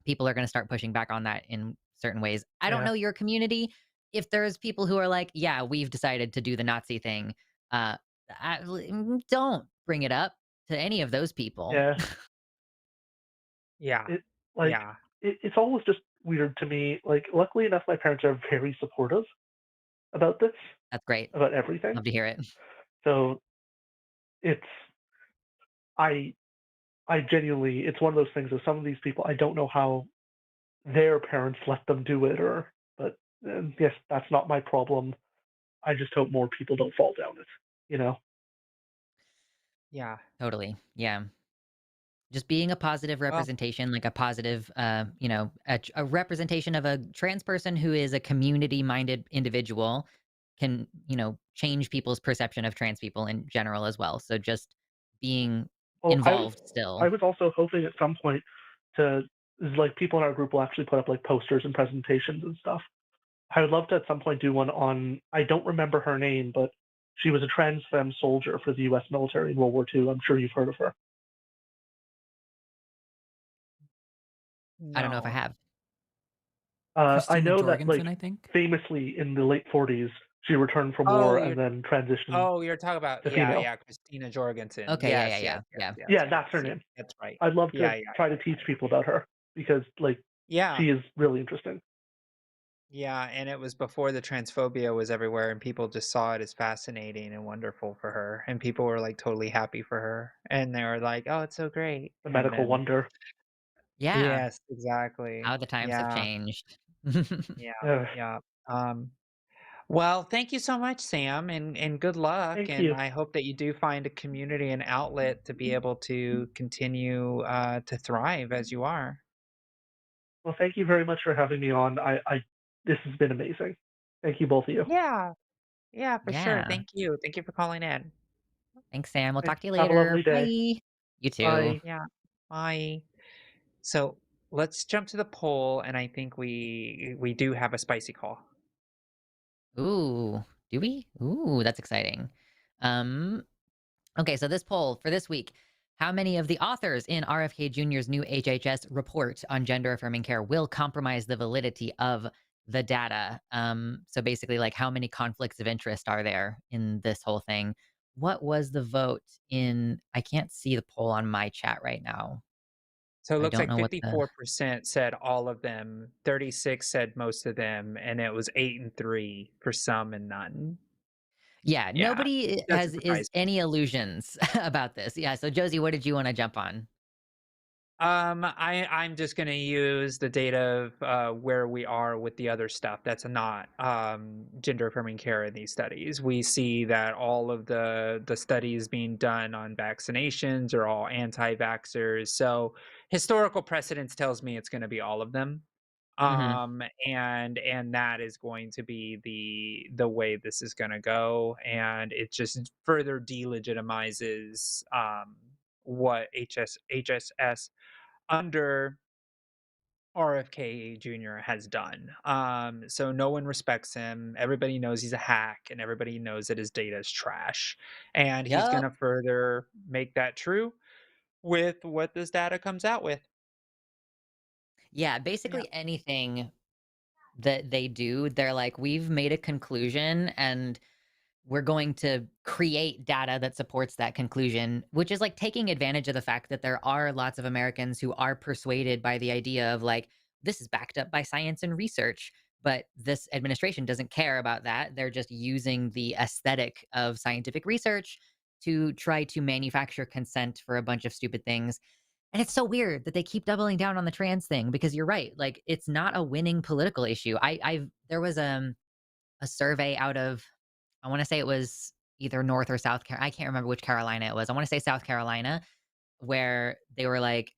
[SPEAKER 1] People are gonna start pushing back on that in certain ways. I don't
[SPEAKER 4] yeah,
[SPEAKER 1] know your community. If there's people who are like, "Yeah, we've decided to do the Nazi thing," uh, don't bring it up to any of those people.
[SPEAKER 4] yeah.
[SPEAKER 2] Yeah,
[SPEAKER 4] It like
[SPEAKER 2] yeah.
[SPEAKER 4] it's always just weird to me. Like, luckily enough, my parents are very supportive about this,
[SPEAKER 1] That's great.
[SPEAKER 4] about everything.
[SPEAKER 1] Love to hear it.
[SPEAKER 4] So it's I I genuinely it's one of those things of some of these people I don't know how their parents let them do it but yes, that's not my problem. I just hope more people don't fall down it, you know?
[SPEAKER 2] Yeah.
[SPEAKER 1] Totally. Yeah. Just being a positive
[SPEAKER 2] Well,
[SPEAKER 1] representation, like a positive, a representation of a trans person who is a community-minded individual can, change people's perception of trans people in general as well. So just being
[SPEAKER 4] Well,
[SPEAKER 1] involved
[SPEAKER 4] I
[SPEAKER 1] still.
[SPEAKER 4] was also hoping at some point to like people in our group will actually put up like posters and presentations and stuff. I would love to at some point do one on I don't remember her name, but she was a trans femme soldier for the US military in World War II. I'm sure you've heard of her.
[SPEAKER 1] I don't know if I
[SPEAKER 2] no.
[SPEAKER 1] have.
[SPEAKER 4] I
[SPEAKER 5] Christina
[SPEAKER 4] know that
[SPEAKER 5] Jorgensen,
[SPEAKER 4] like
[SPEAKER 5] I think.
[SPEAKER 4] famously in the late 40s she returned from war
[SPEAKER 2] Oh,
[SPEAKER 4] and then transitioned
[SPEAKER 2] you're talking about
[SPEAKER 4] to
[SPEAKER 2] yeah,
[SPEAKER 4] female.
[SPEAKER 2] yeah, Christina Jorgensen.
[SPEAKER 1] Okay, yeah, yeah,
[SPEAKER 2] Yes,
[SPEAKER 1] yeah,
[SPEAKER 2] yes,
[SPEAKER 1] yeah.
[SPEAKER 2] yes,
[SPEAKER 4] Yeah,
[SPEAKER 2] yes,
[SPEAKER 4] that's her
[SPEAKER 2] yes.
[SPEAKER 4] name.
[SPEAKER 2] That's right.
[SPEAKER 4] I'd love
[SPEAKER 2] Yeah,
[SPEAKER 4] to
[SPEAKER 2] yeah,
[SPEAKER 4] try to
[SPEAKER 2] yeah,
[SPEAKER 4] teach
[SPEAKER 2] yeah.
[SPEAKER 4] people about her because like
[SPEAKER 2] Yeah,
[SPEAKER 4] she is really interesting.
[SPEAKER 2] yeah, and it was before the transphobia was everywhere, and people just saw it as fascinating and wonderful for her, and people were like totally happy for her, and they were like, "Oh, it's so great."
[SPEAKER 4] The
[SPEAKER 2] And
[SPEAKER 4] medical
[SPEAKER 2] then,
[SPEAKER 4] wonder.
[SPEAKER 1] Yeah,
[SPEAKER 2] yes,
[SPEAKER 1] how
[SPEAKER 2] exactly.
[SPEAKER 1] the times have
[SPEAKER 2] Yeah,
[SPEAKER 1] changed.
[SPEAKER 2] yeah,
[SPEAKER 4] Uh,
[SPEAKER 2] yeah. Um, Well, thank you so much, Sam, and good luck.
[SPEAKER 4] Thank
[SPEAKER 2] And
[SPEAKER 4] you.
[SPEAKER 2] I hope that you do find a community and outlet to be able to continue to thrive as you are.
[SPEAKER 4] Well, thank you very much for having me on. I this has been amazing. Thank you both of you.
[SPEAKER 2] Yeah, yeah, for sure.
[SPEAKER 1] Yeah.
[SPEAKER 2] Thank you. Thank you for calling in.
[SPEAKER 1] Thanks, Sam. We'll
[SPEAKER 4] Thanks.
[SPEAKER 1] talk to you
[SPEAKER 4] Have a
[SPEAKER 1] later.
[SPEAKER 4] lovely day.
[SPEAKER 1] Bye. You too.
[SPEAKER 4] Bye.
[SPEAKER 2] Yeah. Bye. So let's jump to the poll, and I think we do have a spicy call.
[SPEAKER 1] Ooh, do we? Ooh, that's exciting. Um, okay, so this poll for this week: how many of the authors in RFK Jr.'s new HHS report on gender affirming care will compromise the validity of the data? So basically, like, how many conflicts of interest are there in this whole thing? What was the vote in? I can't see the poll on my chat right now.
[SPEAKER 2] So it
[SPEAKER 1] I
[SPEAKER 2] looks
[SPEAKER 1] don't
[SPEAKER 2] like
[SPEAKER 1] know what the.
[SPEAKER 2] 54% said all of them, 36 said most of them, and it was 8 and 3 for some and none.
[SPEAKER 1] Yeah,
[SPEAKER 2] Yeah,
[SPEAKER 1] nobody
[SPEAKER 2] doesn't
[SPEAKER 1] has
[SPEAKER 2] surprise
[SPEAKER 1] is
[SPEAKER 2] me.
[SPEAKER 1] any illusions about this. Yeah, so Josie, what did you wanna jump on?
[SPEAKER 2] I'm just gonna use the data of where we are with the other stuff that's not gender affirming care in these studies. We see that all of the studies being done on vaccinations are all anti-vaxxers. So historical precedence tells me it's going to be all of them.
[SPEAKER 1] Mhm.
[SPEAKER 2] And that is going to be the way this is going to go, and it just further delegitimizes what HSS under RFK Jr. has done. So no one respects him. Everybody knows he's a hack, and everybody knows that his data is trash. And he's going
[SPEAKER 1] Yup.
[SPEAKER 2] to further make that true with what this data comes out with.
[SPEAKER 1] Yeah,
[SPEAKER 2] Yeah.
[SPEAKER 1] basically anything that they do, they're like, "We've made a conclusion, and we're going to create data that supports that conclusion," which is like taking advantage of the fact that there are lots of Americans who are persuaded by the idea of like, this is backed up by science and research. But this administration doesn't care about that. They're just using the aesthetic of scientific research to try to manufacture consent for a bunch of stupid things. And it's so weird that they keep doubling down on the trans thing because you're right. Like, it's not a winning political issue. I've there was a survey out of, I wanna say it was either North or South Car I can't remember which Carolina it was. I wanna say South Carolina, where they were like,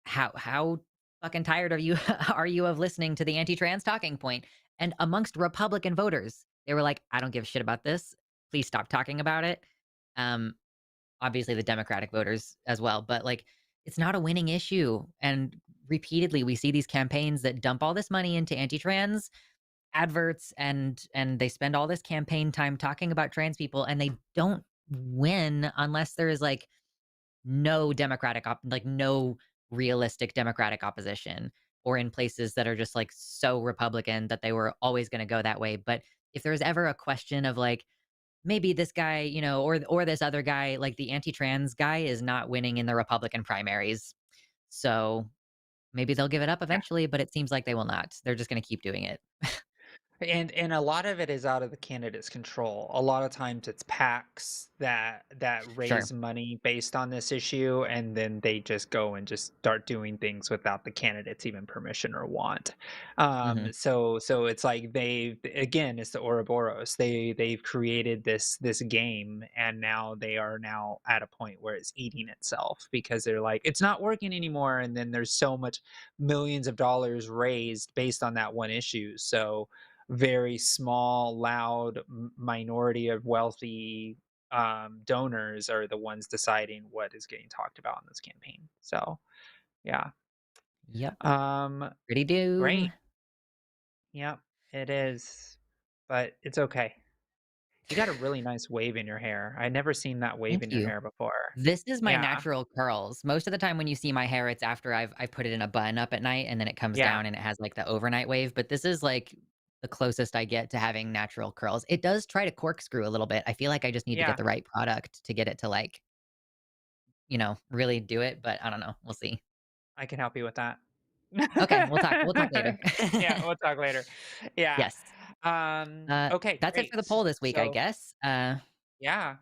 [SPEAKER 1] "How fucking tired are you are you of listening to the anti-trans talking point?" And amongst Republican voters, they were like, "I don't give a shit about this. Please stop talking about it." Um, Obviously the Democratic voters as well, but, like, it's not a winning issue, and repeatedly, we see these campaigns that dump all this money into anti-trans adverts, and they spend all this campaign time talking about trans people, and they don't win unless there is like no realistic democratic opposition, or in places that are just like so Republican that they were always going to go that way. But if there's ever a question of like, maybe this guy, or this other guy, like the anti-trans guy is not winning in the Republican primaries, so maybe they'll give it up eventually, but it seems like they will not. They're just going to keep doing it.
[SPEAKER 2] And a lot of it is out of the candidate's control. A lot of times it's PACs that
[SPEAKER 1] Sure.
[SPEAKER 2] raise money based on this issue, and then they just go and just start doing things without the candidate's even permission or want.
[SPEAKER 1] Hmm.
[SPEAKER 2] So it's like again, it's the Ouroboros. They've created this game, and now they are now at a point where it's eating itself because they're like, it's not working anymore, and then there's so much millions of dollars raised based on that one issue. So very small, loud minority of wealthy donors are the ones deciding what is getting talked about in this campaign. So, yeah.
[SPEAKER 1] Yep.
[SPEAKER 2] Um,
[SPEAKER 1] Pretty do.
[SPEAKER 2] Great. Yep, it is. But it's okay. You got a really nice wave in your hair. I never seen that wave
[SPEAKER 1] Thank
[SPEAKER 2] in your
[SPEAKER 1] you.
[SPEAKER 2] hair before.
[SPEAKER 1] This is my
[SPEAKER 2] Yeah.
[SPEAKER 1] natural curls. Most of the time when you see my hair, it's after I put it in a bun up at night, and then it comes
[SPEAKER 2] Yeah.
[SPEAKER 1] down and it has, like, the overnight wave, but this is, like, the closest I get to having natural curls. It does try to corkscrew a little bit. I feel like I just need to get
[SPEAKER 2] Yeah.
[SPEAKER 1] the right product to get it to, like, really do it, but I don't know. We'll see.
[SPEAKER 2] I can help you with that.
[SPEAKER 1] Okay, we'll talk later.
[SPEAKER 2] Yeah, we'll talk later. Yeah.
[SPEAKER 1] Yes.
[SPEAKER 2] Okay,
[SPEAKER 1] That's it for the
[SPEAKER 2] great.
[SPEAKER 1] poll this week, I
[SPEAKER 2] So,
[SPEAKER 1] guess.
[SPEAKER 2] yeah.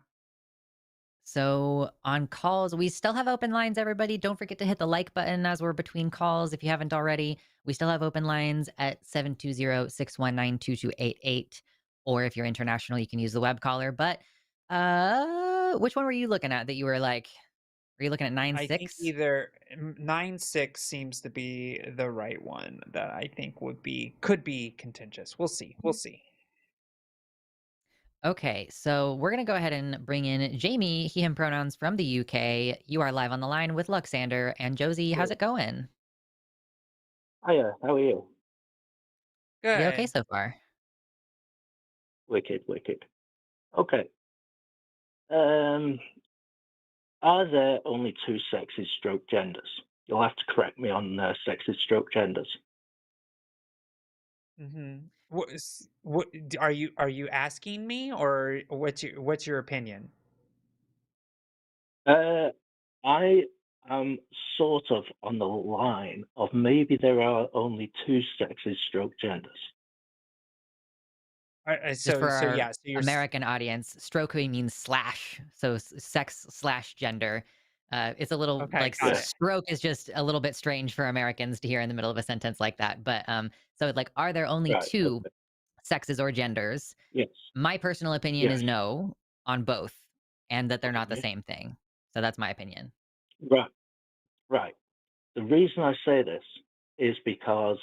[SPEAKER 1] So on calls, we still have open lines, everybody. Don't forget to hit the like button as we're between calls if you haven't already. We still have open lines at 720-619-2288. Or if you're international, you can use the web caller. But which one were you looking at that you were like, were you looking at nine
[SPEAKER 2] I think
[SPEAKER 1] six?
[SPEAKER 2] either 9-6 seems to be the right one that I think could be contentious. We'll see. We'll see.
[SPEAKER 1] Okay, so we're gonna go ahead and bring in Jamie, he him pronouns from the UK. You are live on the line with Luxander and Josie. How's
[SPEAKER 2] Cool.
[SPEAKER 1] it going?
[SPEAKER 5] Hiya, how are you?
[SPEAKER 1] Yeah, okay
[SPEAKER 2] Good.
[SPEAKER 1] so far.
[SPEAKER 5] Wicked, wicked. Okay. Um, are there only two sexes stroke genders? You'll have to correct me on sexes stroke genders.
[SPEAKER 2] Mhm. Are you asking me, or what's your opinion?
[SPEAKER 5] Uh, I am sort of on the line of maybe there are only two sexes stroke genders.
[SPEAKER 1] Just for
[SPEAKER 2] So
[SPEAKER 1] our
[SPEAKER 2] yeah, so
[SPEAKER 1] American audience, stroke means slash, so sex slash gender. It's a little
[SPEAKER 2] okay,
[SPEAKER 1] like
[SPEAKER 2] got
[SPEAKER 5] Yeah,
[SPEAKER 2] it.
[SPEAKER 1] stroke is just a little bit strange for Americans to hear in the middle of a sentence like that. But so like, are there only
[SPEAKER 5] right.
[SPEAKER 1] two
[SPEAKER 5] Okay.
[SPEAKER 1] sexes or genders?
[SPEAKER 5] Yes.
[SPEAKER 1] My personal opinion
[SPEAKER 5] Yes.
[SPEAKER 1] is no on both, and that they're not the
[SPEAKER 5] Okay.
[SPEAKER 1] same thing. So that's my opinion.
[SPEAKER 5] Right. Right. The reason I say this is because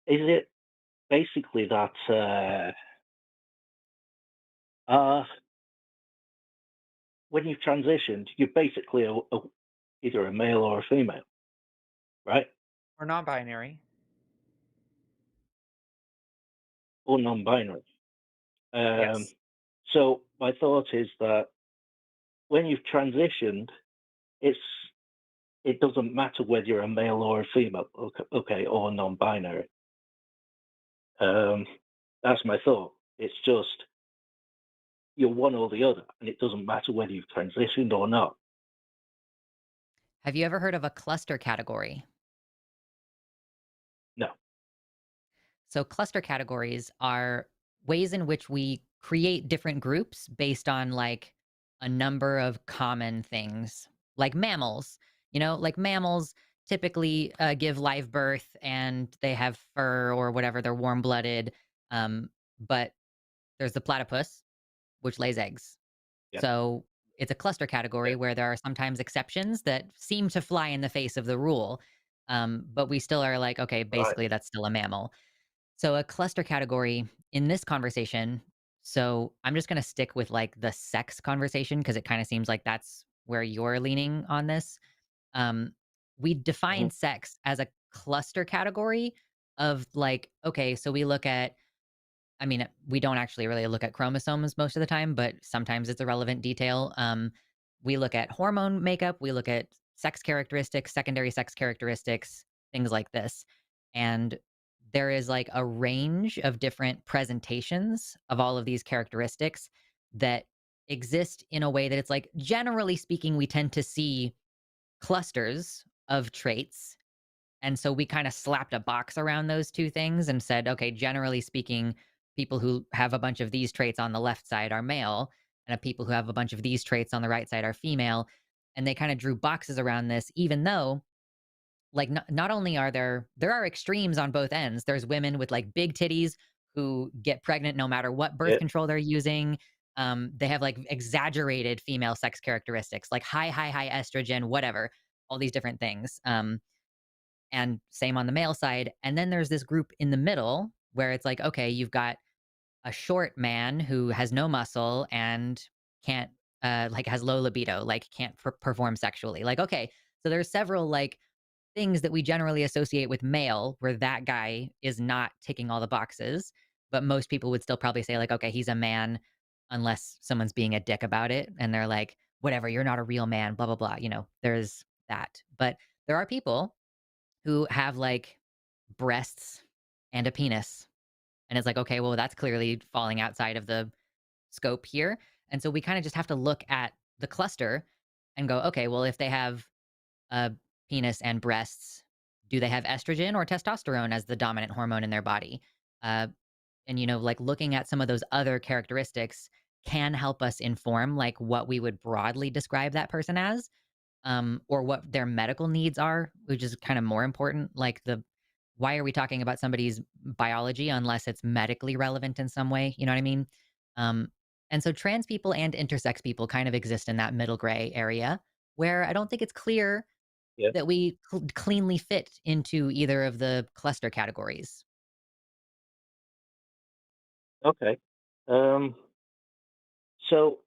[SPEAKER 5] is it basically that uh, when you've transitioned, you're basically either a male or a female, right?
[SPEAKER 2] We're non-binary.
[SPEAKER 5] Or non-binary. Um,
[SPEAKER 2] Yes.
[SPEAKER 5] so my thought is that when you've transitioned, it's it doesn't matter whether you're a male or a female, okay, or non-binary. Um, that's my thought. It's just you're one or the other, and it doesn't matter whether you've transitioned or not.
[SPEAKER 1] Have you ever heard of a cluster category?
[SPEAKER 5] No.
[SPEAKER 1] So, cluster categories are ways in which we create different groups based on like a number of common things, like mammals. Like mammals typically give live birth and they have fur or whatever, they're warm blooded. But there's the platypus, which lays eggs.
[SPEAKER 5] Yeah.
[SPEAKER 1] So, it's a cluster
[SPEAKER 5] Yeah.
[SPEAKER 1] category where there are sometimes exceptions that seem to fly in the face of the rule. But we still are like, okay,
[SPEAKER 5] Right.
[SPEAKER 1] basically, that's still a mammal. So a cluster category in this conversation, so I'm just gonna stick with like the sex conversation because it kind of seems like that's where you're leaning on this. Um, we
[SPEAKER 5] Mhm.
[SPEAKER 1] define sex as a cluster category of like, okay, so we look at, I mean, we don't actually really look at chromosomes most of the time, but sometimes it's a relevant detail. We look at hormone makeup, we look at sex characteristics, secondary sex characteristics, things like this. And there is like a range of different presentations of all of these characteristics that exist in a way that it's like, generally speaking, we tend to see clusters of traits, and so we kinda slapped a box around those 2 things and said, "Okay, generally speaking, people who have a bunch of these traits on the left side are male, and people who have a bunch of these traits on the right side are female." And they kinda drew boxes around this even though, like, not only are there are extremes on both ends. There's women with, like, big titties who get pregnant no matter what birth
[SPEAKER 5] Yeah.
[SPEAKER 1] control they're using. They have, like, exaggerated female sex characteristics, like high, high, high estrogen, whatever, all these different things. And same on the male side. And then there's this group in the middle where it's like, okay, you've got a short man who has no muscle and can't, like, has low libido, like, can't perform sexually. Like, okay, so there's several, like, things that we generally associate with male where that guy is not ticking all the boxes. But most people would still probably say, like, okay, he's a man unless someone's being a dick about it. And they're like, whatever, you're not a real man, blah, blah, blah. There's that. But there are people who have, like, breasts and a penis, and it's like, "Okay, well, that's clearly falling outside of the scope here." And so we kinda just have to look at the cluster and go, "Okay, well, if they have a penis and breasts, do they have estrogen or testosterone as the dominant hormone in their body?" Uh, and, like, looking at some of those other characteristics can help us inform, like, what we would broadly describe that person as, or what their medical needs are, which is kind of more important. Like why are we talking about somebody's biology unless it's medically relevant in some way? You know what I mean? Um, and so trans people and intersex people kind of exist in that middle gray area where I don't think it's clear
[SPEAKER 5] Yeah.
[SPEAKER 1] that we cleanly fit into either of the cluster categories.
[SPEAKER 5] Okay. Um, so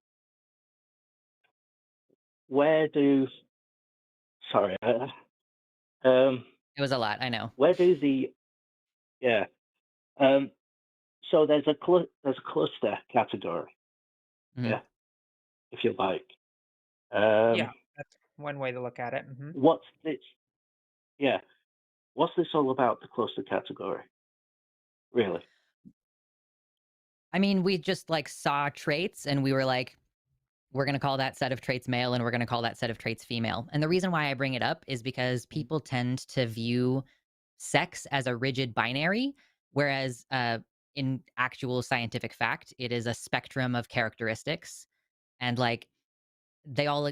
[SPEAKER 5] where do sorry, um,
[SPEAKER 1] It was a lot, I know.
[SPEAKER 5] where do the yeah. Um, so there's a cluster category,
[SPEAKER 1] Mhm.
[SPEAKER 5] yeah, if you like.
[SPEAKER 2] Yeah,
[SPEAKER 5] Um,
[SPEAKER 2] that's one way to look at it. Mhm.
[SPEAKER 5] what's this? Yeah, what's this all about? The cluster category, really?
[SPEAKER 1] I mean, we just, like, saw traits and we were like, "We're gonna call that set of traits male, and we're gonna call that set of traits female." And the reason why I bring it up is because
[SPEAKER 5] Mhm.
[SPEAKER 1] people tend to view sex as a rigid binary, whereas, in actual scientific fact, it is a spectrum of characteristics, and, like, they all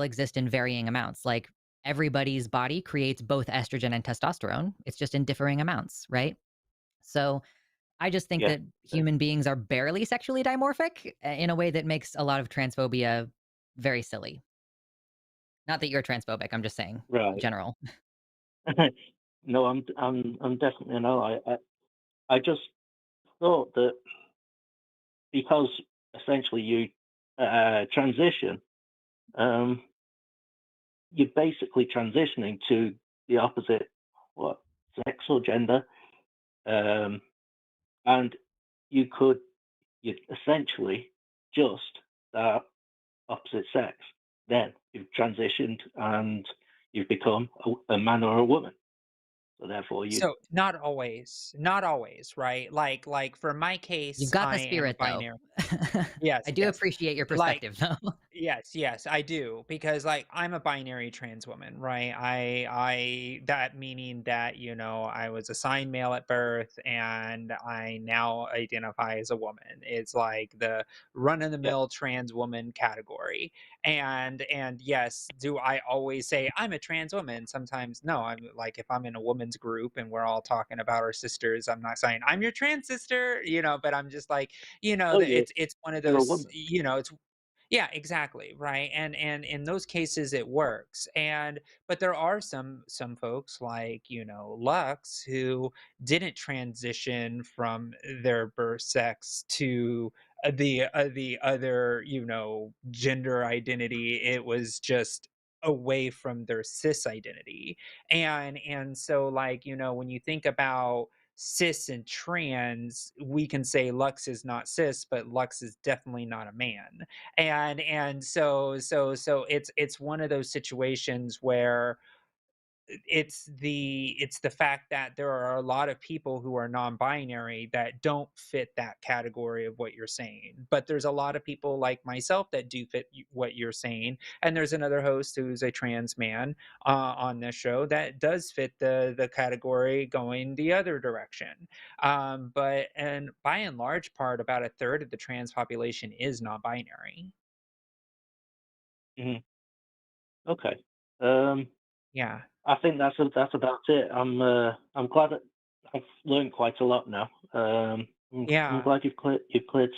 [SPEAKER 1] exist in varying amounts. Like, everybody's body creates both estrogen and testosterone, it's just in differing amounts, right? So, I just think
[SPEAKER 5] Yeah.
[SPEAKER 1] that
[SPEAKER 5] Okay.
[SPEAKER 1] human beings are barely sexually dimorphic, in a way that makes a lot of transphobia very silly. Not that you're transphobic, I'm just saying,
[SPEAKER 5] Right.
[SPEAKER 1] general.
[SPEAKER 5] No, I'm definitely no. I just thought that because essentially you transition, um, you're basically transitioning to the opposite, what, sex or gender, um, and you could you essentially just that opposite sex. Then you've transitioned and you've become a man or a woman. So therefore, you.
[SPEAKER 2] So, not always, right? Like, for my
[SPEAKER 1] You've
[SPEAKER 2] case,
[SPEAKER 1] got
[SPEAKER 2] I
[SPEAKER 1] the
[SPEAKER 2] am a
[SPEAKER 1] spirit, though.
[SPEAKER 2] binary. Yes,
[SPEAKER 1] I do
[SPEAKER 2] yes.
[SPEAKER 1] appreciate your
[SPEAKER 2] Like,
[SPEAKER 1] perspective, though.
[SPEAKER 2] yes, yes, I do, because, like, I'm a binary trans woman, right? I that meaning that, I was assigned male at birth and I now identify as a woman. It's like the
[SPEAKER 5] Yeah.
[SPEAKER 2] run-of-the-mill trans woman category. And yes, do I always say I'm a trans woman? Sometimes no. I'm like, if I'm in a woman's group and we're all talking about our sisters, I'm not saying I'm your trans sister, but I'm just like,
[SPEAKER 5] Oh,
[SPEAKER 2] that it's one of
[SPEAKER 5] you're a
[SPEAKER 2] those,
[SPEAKER 5] woman.
[SPEAKER 2] it's yeah, exactly, right, and in those cases, it works, but there are some folks like, Lux, who didn't transition from their birth sex to, the other, gender identity. It was just away from their cis identity, and so, like, when you think about cis and trans, we can say Lux is not cis, but Lux is definitely not a man, and so it's one of those situations where it's the fact that there are a lot of people who are non-binary that don't fit that category of what you're saying, but there's a lot of people like myself that do fit what you're saying, and there's another host who's a trans man on this show that does fit the category going the other direction. But and by and large part, about a third of the trans population is non-binary.
[SPEAKER 5] Mhm. Okay. Um,
[SPEAKER 2] Yeah.
[SPEAKER 5] I think that's about it. I'm glad that I've learned quite a lot now. I'm
[SPEAKER 2] Yeah.
[SPEAKER 5] glad you've cleared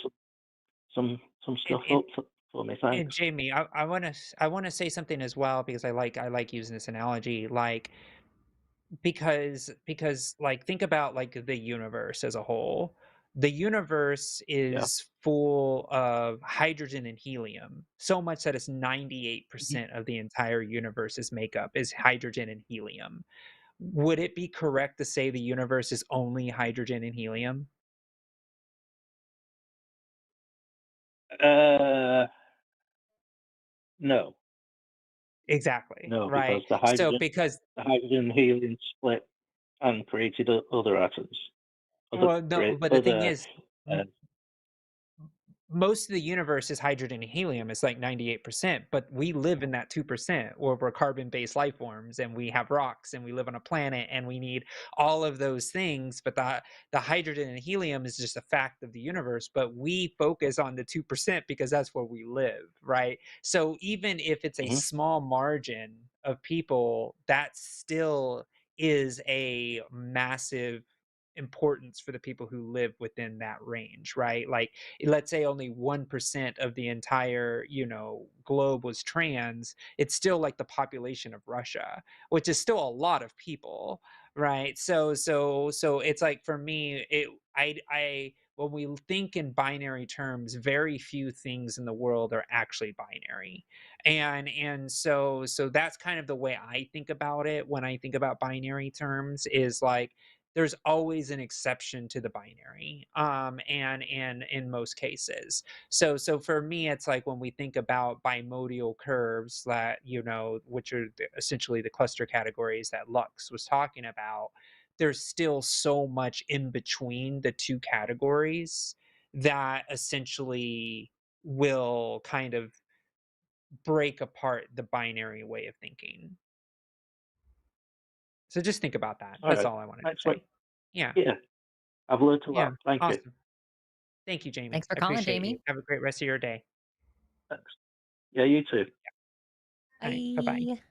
[SPEAKER 5] some
[SPEAKER 2] And
[SPEAKER 5] stuff
[SPEAKER 2] and
[SPEAKER 5] up for me.
[SPEAKER 2] and
[SPEAKER 5] Thanks.
[SPEAKER 2] Jamie, I wanna say something as well, because I like using this analogy, like, because, like, think about, like, the universe as a whole. The universe
[SPEAKER 5] Yeah.
[SPEAKER 2] is full of hydrogen and helium, so much that it's
[SPEAKER 5] Mhm.
[SPEAKER 2] 98% of the entire universe's makeup is hydrogen and helium. Would it be correct to say the universe is only hydrogen and helium?
[SPEAKER 5] Uh, no,
[SPEAKER 2] Exactly,
[SPEAKER 5] no, because
[SPEAKER 2] right? So because
[SPEAKER 5] the hydrogen and helium split and created other atoms, other
[SPEAKER 2] well, no,
[SPEAKER 5] great
[SPEAKER 2] but the thing
[SPEAKER 5] other.
[SPEAKER 2] is,
[SPEAKER 5] Uh,
[SPEAKER 2] most of the universe is hydrogen and helium. It's like 98%, but we live in that 2% where we're carbon-based life forms and we have rocks and we live on a planet and we need all of those things. But the hydrogen and helium is just a fact of the universe, but we focus on the 2% because that's where we live, right? So even if it's a
[SPEAKER 5] mhm,
[SPEAKER 2] small margin of people, that still is a massive importance for the people who live within that range, right? Like, let's say only 1% of the entire, globe was trans, it's still like the population of Russia, which is still a lot of people, right? So it's like, for me, I when we think in binary terms, very few things in the world are actually binary. And so that's kind of the way I think about it when I think about binary terms, is like there's always an exception to the binary, and in most cases. So for me, it's like when we think about bimodal curves, that, which are essentially the cluster categories that Lux was talking about, there's still so much in between the two categories that essentially will kind of break apart the binary way of thinking. So just think about that.
[SPEAKER 5] All
[SPEAKER 2] That's
[SPEAKER 5] right.
[SPEAKER 2] all I wanted to
[SPEAKER 5] Excellent.
[SPEAKER 2] say. Yeah.
[SPEAKER 5] Yeah, I've learned a
[SPEAKER 2] Yeah.
[SPEAKER 5] lot. Thank you.
[SPEAKER 2] Awesome. Thank you, Jamie.
[SPEAKER 1] Thanks for
[SPEAKER 2] I
[SPEAKER 1] calling,
[SPEAKER 2] appreciate you.
[SPEAKER 1] Jamie.
[SPEAKER 2] Have a great rest of your day.
[SPEAKER 5] Thanks. Yeah, you too.
[SPEAKER 2] All right. Bye-bye.
[SPEAKER 1] Bye.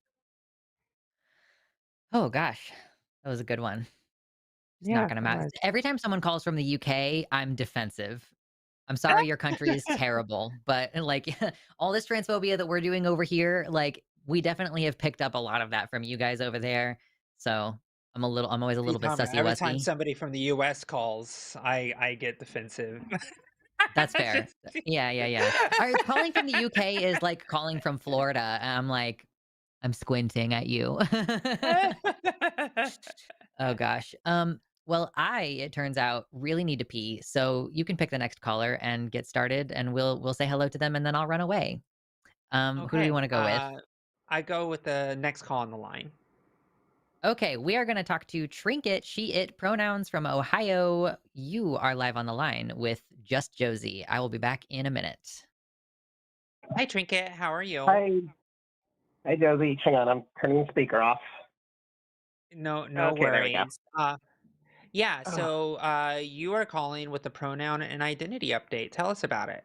[SPEAKER 1] Oh gosh, that was a good one. Just
[SPEAKER 2] Yeah,
[SPEAKER 1] knocking 'em
[SPEAKER 2] it
[SPEAKER 1] out.
[SPEAKER 2] was.
[SPEAKER 1] Every time someone calls from the UK, I'm defensive. I'm sorry your country is terrible, but, like, all this transphobia that we're doing over here, like, we definitely have picked up a lot of that from you guys over there. So, I'm always a little bit
[SPEAKER 2] Every time
[SPEAKER 1] sussy-wussy.
[SPEAKER 2] somebody from the US calls, I get defensive.
[SPEAKER 1] That's fair.
[SPEAKER 2] Just
[SPEAKER 1] Yeah, yeah, yeah. Calling from the UK is like calling from Florida, and I'm like, I'm squinting at you. Oh gosh. Well, it turns out, really need to pee. So you can pick the next caller and get started, and we'll say hello to them, and then I'll run away. Who do we
[SPEAKER 2] Okay,
[SPEAKER 1] want to go with?
[SPEAKER 2] I go with the next call on the line.
[SPEAKER 1] Okay, we are going to talk to Trinket, she, it pronouns from Ohio. You are live on the line with just Josie. I will be back in a minute.
[SPEAKER 2] Hi, Trinket. How are you?
[SPEAKER 6] Hi, hi, Josie. Hang on, I'm turning the speaker off.
[SPEAKER 2] No
[SPEAKER 6] Okay, there we go.
[SPEAKER 2] worries. Yeah,
[SPEAKER 6] Oh,
[SPEAKER 2] so you are calling with the pronoun and identity update. Tell us about it.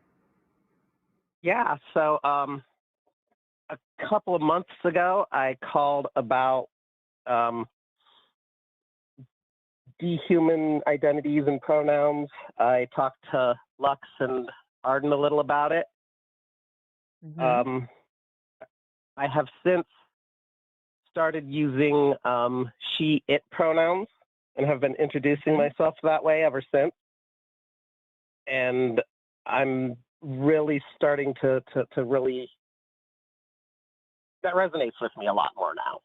[SPEAKER 6] yeah. So, a couple of months ago, I called about um, dehuman identities and pronouns. I talked to Lux and Arden a little about it.
[SPEAKER 2] Mm-hmm.
[SPEAKER 6] Um, I have since started using she, it pronouns and have been introducing
[SPEAKER 2] Mm-hmm.
[SPEAKER 6] myself that way ever since. And I'm really starting to really, that resonates with me a lot more now.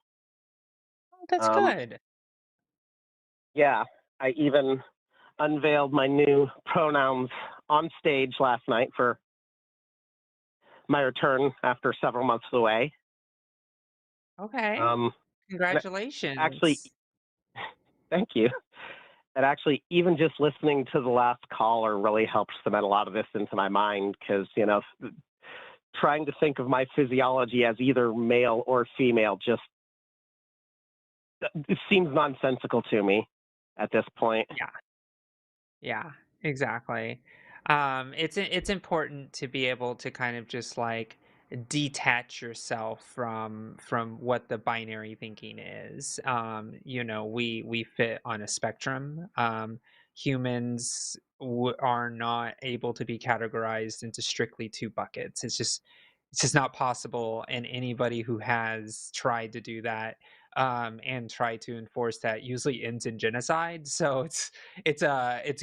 [SPEAKER 2] Oh, that's
[SPEAKER 6] Um,
[SPEAKER 2] good.
[SPEAKER 6] yeah, I even unveiled my new pronouns on stage last night for my return after several months away.
[SPEAKER 2] Okay.
[SPEAKER 6] Um, and actually,
[SPEAKER 2] Congratulations.
[SPEAKER 6] thank you. And actually, even just listening to the last caller really helped cement a lot of this into my mind, because, trying to think of my physiology as either male or female just it seems nonsensical to me at this point.
[SPEAKER 2] Yeah. Yeah, exactly. It's important to be able to kind of just like detach yourself from what the binary thinking is. We fit on a spectrum. Humans are not able to be categorized into strictly two buckets. It's just not possible, and anybody who has tried to do that, and try to enforce that, usually ends in genocide. So it's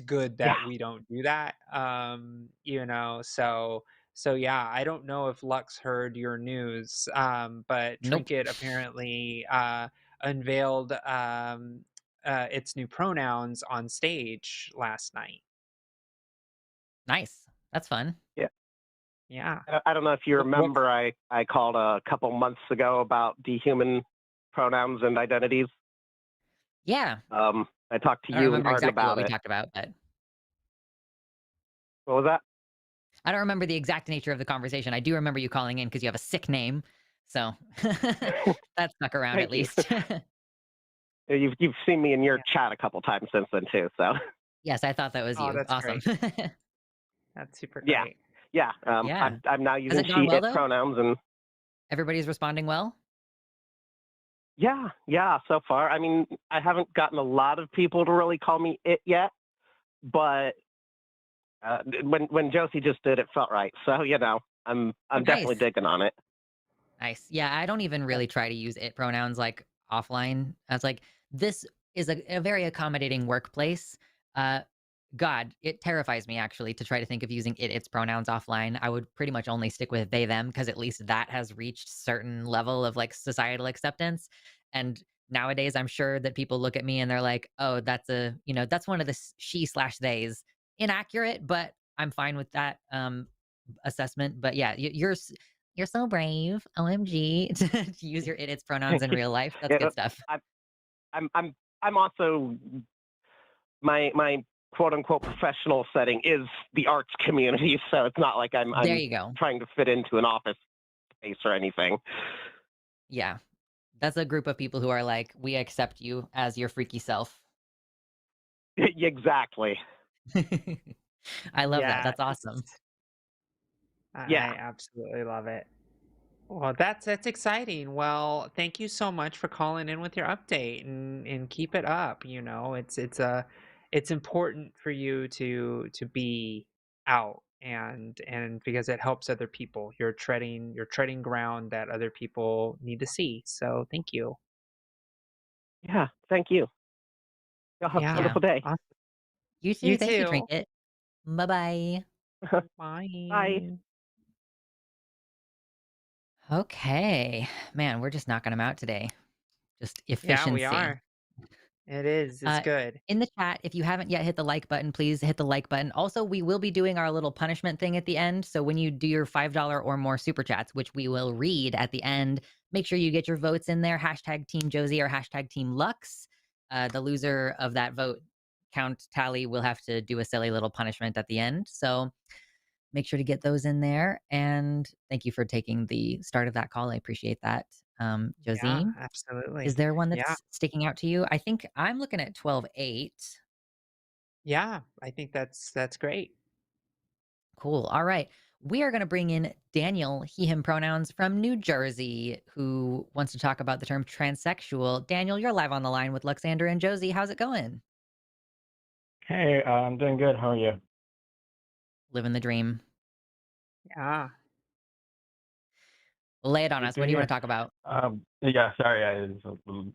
[SPEAKER 2] good
[SPEAKER 6] Yeah.
[SPEAKER 2] that we don't do that. So yeah, I don't know if Lux heard your news, but
[SPEAKER 1] Nope.
[SPEAKER 2] Trinket apparently unveiled its new pronouns on stage last night.
[SPEAKER 1] Nice. That's fun.
[SPEAKER 6] Yeah.
[SPEAKER 2] Yeah.
[SPEAKER 6] I don't know if you
[SPEAKER 2] What?
[SPEAKER 6] remember, I called a couple months ago about dehuman pronouns and identities.
[SPEAKER 1] Yeah.
[SPEAKER 6] I talked to
[SPEAKER 1] I don't
[SPEAKER 6] you and
[SPEAKER 1] remember
[SPEAKER 6] Arden
[SPEAKER 1] exactly what
[SPEAKER 6] about
[SPEAKER 1] we
[SPEAKER 6] it.
[SPEAKER 1] talked about, but
[SPEAKER 6] What was that?
[SPEAKER 1] I don't remember the exact nature of the conversation. I do remember you calling in because you have a sick name. So that stuck around at
[SPEAKER 6] Thank you.
[SPEAKER 1] least.
[SPEAKER 6] You've seen me in your
[SPEAKER 2] Yeah.
[SPEAKER 6] chat a couple times since then too. So
[SPEAKER 1] Yes, I thought that was
[SPEAKER 2] Oh,
[SPEAKER 1] you.
[SPEAKER 2] that's
[SPEAKER 1] Awesome.
[SPEAKER 2] great. That's super
[SPEAKER 6] yeah,
[SPEAKER 2] great.
[SPEAKER 6] yeah.
[SPEAKER 1] Yeah.
[SPEAKER 6] I'm now
[SPEAKER 1] Has
[SPEAKER 6] using
[SPEAKER 1] it gone
[SPEAKER 6] she
[SPEAKER 1] well
[SPEAKER 6] it
[SPEAKER 1] though?
[SPEAKER 6] pronouns, and
[SPEAKER 1] Everybody's responding well?
[SPEAKER 6] yeah. So far, I mean, I haven't gotten a lot of people to really call me it yet, but when Josie just did, it felt right. So
[SPEAKER 1] Oh,
[SPEAKER 6] I'm definitely
[SPEAKER 1] nice.
[SPEAKER 6] digging on it.
[SPEAKER 1] Nice. Yeah, I don't even really try to use it pronouns like offline. I was like, this is a very accommodating workplace. Uh, God, it terrifies me actually to try to think of using its pronouns offline. I would pretty much only stick with they, them, because at least that has reached certain level of like societal acceptance. And nowadays, I'm sure that people look at me and they're like, oh, that's that's one of the she slash theys. Inaccurate, but I'm fine with that assessment. But yeah, you're so brave. OMG to use your its pronouns in real life. That's
[SPEAKER 6] Yeah,
[SPEAKER 1] good stuff.
[SPEAKER 6] I, I'm also my quote unquote professional setting is the arts community, so it's not like
[SPEAKER 1] There
[SPEAKER 6] I'm
[SPEAKER 1] you go.
[SPEAKER 6] trying to fit into an office space or anything.
[SPEAKER 1] Yeah. That's a group of people who are like, we accept you as your freaky self.
[SPEAKER 6] Exactly.
[SPEAKER 1] I love that.
[SPEAKER 2] Yeah,
[SPEAKER 1] That's awesome.
[SPEAKER 6] Yeah.
[SPEAKER 2] I absolutely love it. Well, that's exciting. Well, thank you so much for calling in with your update and keep it up. It's important for you to be out and because it helps other people. You're treading ground that other people need to see. So thank you.
[SPEAKER 6] Yeah. Thank you. Y'all have a
[SPEAKER 2] Yeah.
[SPEAKER 1] Yeah.
[SPEAKER 6] wonderful day.
[SPEAKER 2] Awesome.
[SPEAKER 1] You
[SPEAKER 2] You
[SPEAKER 1] too. Thank you,
[SPEAKER 2] too.
[SPEAKER 1] Trinket. Bye bye.
[SPEAKER 6] Bye.
[SPEAKER 2] Bye.
[SPEAKER 1] Okay. Man, we're just knocking them out today. Just
[SPEAKER 2] Yeah, we
[SPEAKER 1] efficiency.
[SPEAKER 2] are. It is. It's
[SPEAKER 1] Uh,
[SPEAKER 2] good.
[SPEAKER 1] in the chat, if you haven't yet hit the like button, please hit the like button. Also, we will be doing our little punishment thing at the end. So when you do your $5 or more super chats, which we will read at the end, make sure you get your votes in there. Hashtag Team Josie or hashtag Team Lux. The loser of that vote count tally will have to do a silly little punishment at the end. So make sure to get those in there. And thank you for taking the start of that call. I appreciate that.
[SPEAKER 2] Yeah,
[SPEAKER 1] Josie, is
[SPEAKER 2] absolutely.
[SPEAKER 1] there one
[SPEAKER 2] Yeah.
[SPEAKER 1] that's sticking out to you? I think I'm looking at 12:8.
[SPEAKER 2] Yeah, I think that's great.
[SPEAKER 1] Cool. All right. We are going to bring in Daniel, he, him pronouns from New Jersey, who wants to talk about the term transsexual. Daniel, you're live on the line with Luxander and Josie. How's it going?
[SPEAKER 7] Hey, I'm doing good. How are you?
[SPEAKER 1] Living the dream.
[SPEAKER 2] Yeah.
[SPEAKER 1] Lay it on
[SPEAKER 7] Good
[SPEAKER 1] us.
[SPEAKER 7] to
[SPEAKER 1] What do you want
[SPEAKER 7] hear.
[SPEAKER 1] to talk about?
[SPEAKER 7] Yeah, sorry, I was a little,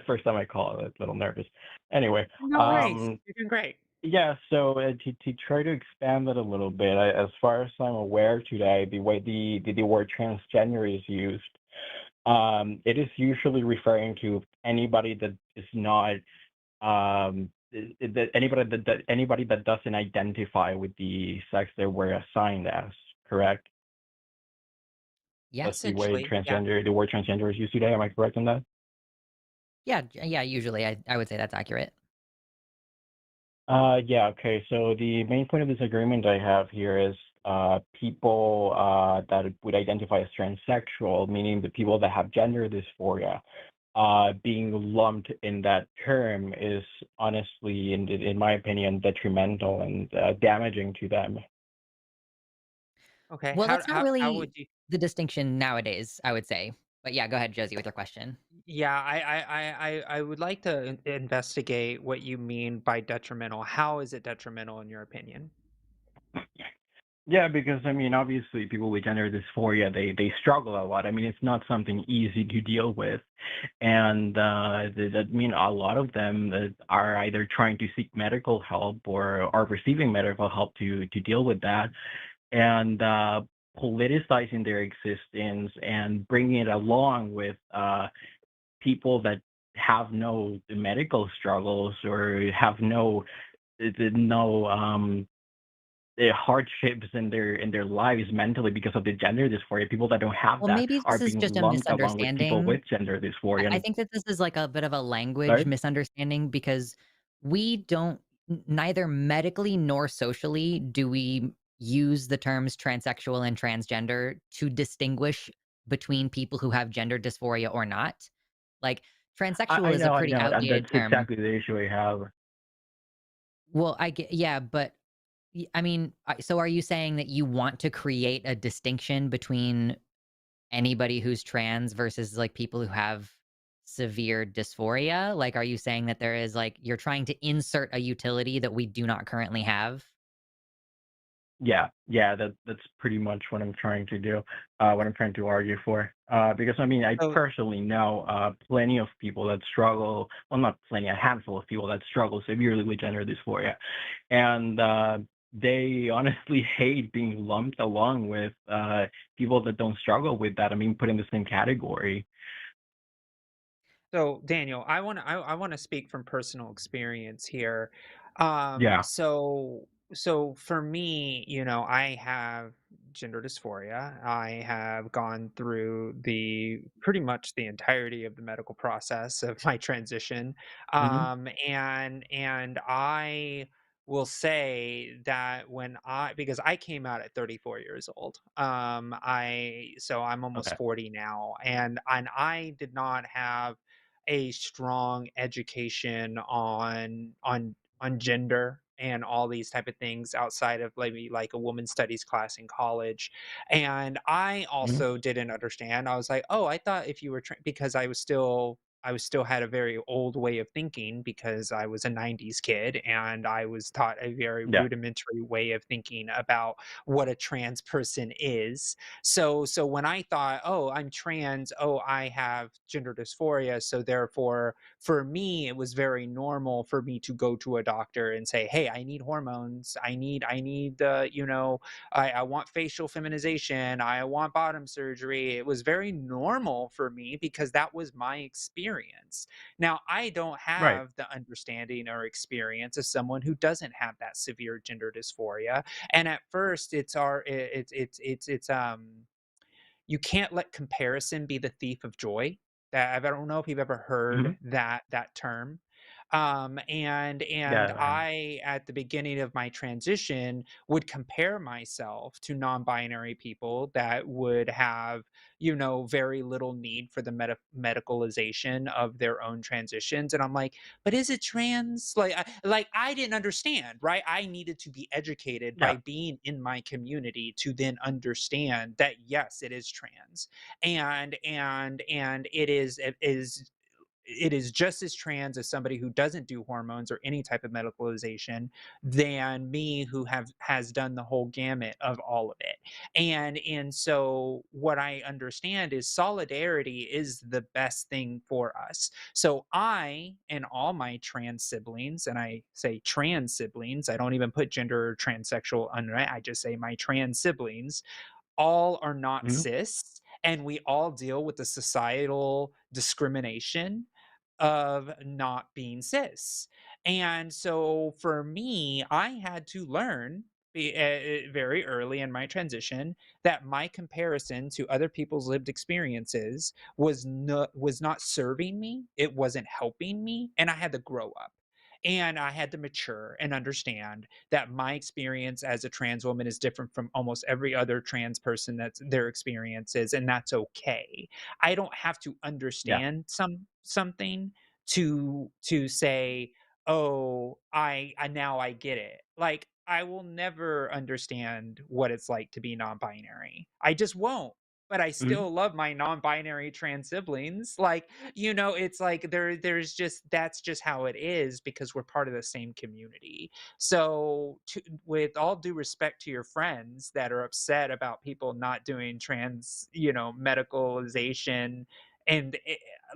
[SPEAKER 7] first time I call, I was a little nervous. Anyway,
[SPEAKER 2] No worries. You're doing great.
[SPEAKER 7] yeah, so to try to expand it a little bit, as far as I'm aware today, the way the word transgender is used, it is usually referring to anybody that is not anybody that doesn't identify with the sex they were assigned as, correct?
[SPEAKER 1] Yeah.
[SPEAKER 7] That's the way
[SPEAKER 2] Essentially, yeah.
[SPEAKER 7] the word transgender is used today. Am I correct in that?
[SPEAKER 1] Yeah. Yeah. Usually I would say that's accurate.
[SPEAKER 7] Yeah, okay. So the main point of this agreement I have here is people that would identify as transsexual, meaning the people that have gender dysphoria, being lumped in that term is honestly, in my opinion, detrimental and damaging to them.
[SPEAKER 2] Okay.
[SPEAKER 1] Well,
[SPEAKER 2] How
[SPEAKER 1] that's not
[SPEAKER 2] how how
[SPEAKER 1] really
[SPEAKER 2] would you
[SPEAKER 1] the distinction nowadays, I would say. But yeah, go ahead, Josie, with your question.
[SPEAKER 2] Yeah, I would like to investigate what you mean by detrimental. How is it detrimental in your opinion?
[SPEAKER 7] Yeah, because I mean, obviously, people with gender dysphoria they struggle a lot. I mean, it's not something easy to deal with, and that mean a lot of them are either trying to seek medical help or are receiving medical help to deal with that, and politicizing their existence and bringing it along with people that have no medical struggles or have no hardships in their lives mentally because of the gender dysphoria. People that don't have
[SPEAKER 1] Well,
[SPEAKER 7] that
[SPEAKER 1] maybe
[SPEAKER 7] are
[SPEAKER 1] this is
[SPEAKER 7] being
[SPEAKER 1] just a
[SPEAKER 7] lumped along with people
[SPEAKER 1] misunderstanding.
[SPEAKER 7] with gender dysphoria.
[SPEAKER 1] I
[SPEAKER 7] And
[SPEAKER 1] think that this is like a bit of a language
[SPEAKER 7] sorry,
[SPEAKER 1] misunderstanding because we don't neither medically nor socially do we use the terms transsexual and transgender to distinguish between people who have gender dysphoria or not. Like transsexual is a
[SPEAKER 7] I
[SPEAKER 1] pretty
[SPEAKER 7] know, and
[SPEAKER 1] outdated
[SPEAKER 7] that's
[SPEAKER 1] term.
[SPEAKER 7] exactly the issue I have.
[SPEAKER 1] Well, I get yeah, but I mean, so are you saying that you want to create a distinction between anybody who's trans versus, like, people who have severe dysphoria? Like, are you saying that there is, like you're trying to insert a utility that we do not currently have?
[SPEAKER 7] Yeah, that's pretty much what I'm trying to do, what I'm trying to argue for. Because I mean, I
[SPEAKER 2] So
[SPEAKER 7] personally know plenty of people that struggle. Well, not plenty, a handful of people that struggle severely with gender dysphoria, and they honestly hate being lumped along with people that don't struggle with that. I mean, put in the same category.
[SPEAKER 2] So Daniel, I want to speak from personal experience here.
[SPEAKER 7] Yeah.
[SPEAKER 2] So for me, I have gender dysphoria. I have gone through the pretty much the entirety of the medical process of my transition.
[SPEAKER 7] Hmm.
[SPEAKER 2] And I will say that because I came out at 34 years old. I'm almost
[SPEAKER 7] Okay.
[SPEAKER 2] 40 now, and I did not have a strong education on gender and all these type of things outside of maybe like a women's studies class in college. And I
[SPEAKER 7] Hmm.
[SPEAKER 2] also didn't understand. I was like, oh, I thought if you were because I was still had a very old way of thinking because I was a 90s kid, and I was taught a very
[SPEAKER 7] Yeah.
[SPEAKER 2] rudimentary way of thinking about what a trans person is. So when I thought, "Oh, I'm trans. Oh, I have gender dysphoria." So therefore, for me, it was very normal for me to go to a doctor and say, "Hey, I need hormones. I need I want facial feminization. I want bottom surgery." It was very normal for me because that was my experience. Now, I don't
[SPEAKER 7] Right.
[SPEAKER 2] have the understanding or experience of someone who doesn't have that severe gender dysphoria. And at first, you can't let comparison be the thief of joy. That I don't know if you've ever
[SPEAKER 7] Hmm.
[SPEAKER 2] heard that term. And
[SPEAKER 7] Yeah.
[SPEAKER 2] I, at the beginning of my transition, would compare myself to non-binary people that would have, very little need for the medicalization of their own transitions. And I'm like, but is it trans? Like I didn't understand, right? I needed to be educated by
[SPEAKER 7] Yeah.
[SPEAKER 2] being in my community to then understand that yes, it is trans, and it is just as trans as somebody who doesn't do hormones or any type of medicalization than me who has done the whole gamut of all of it. And so what I understand is solidarity is the best thing for us. So I and all my trans siblings, and I say trans siblings, I don't even put gender or transsexual under it, I just say my trans siblings, all are not
[SPEAKER 7] Hmm.
[SPEAKER 2] cis, and we all deal with the societal discrimination of not being cis. And so for me, I had to learn very early in my transition that my comparison to other people's lived experiences was not serving me. It wasn't helping me, and I had to grow up. And I had to mature and understand that my experience as a trans woman is different from almost every other trans person that's their experience is, and that's okay. I don't have to
[SPEAKER 7] Yeah.
[SPEAKER 2] understand something to say, "Oh, I now I get it." Like, I will never understand what it's like to be non-binary. I just won't. But I
[SPEAKER 7] Hmm.
[SPEAKER 2] still love my non-binary trans siblings. It's like there's just that's just how it is because we're part of the same community. So, with all due respect to your friends that are upset about people not doing trans, medicalization, and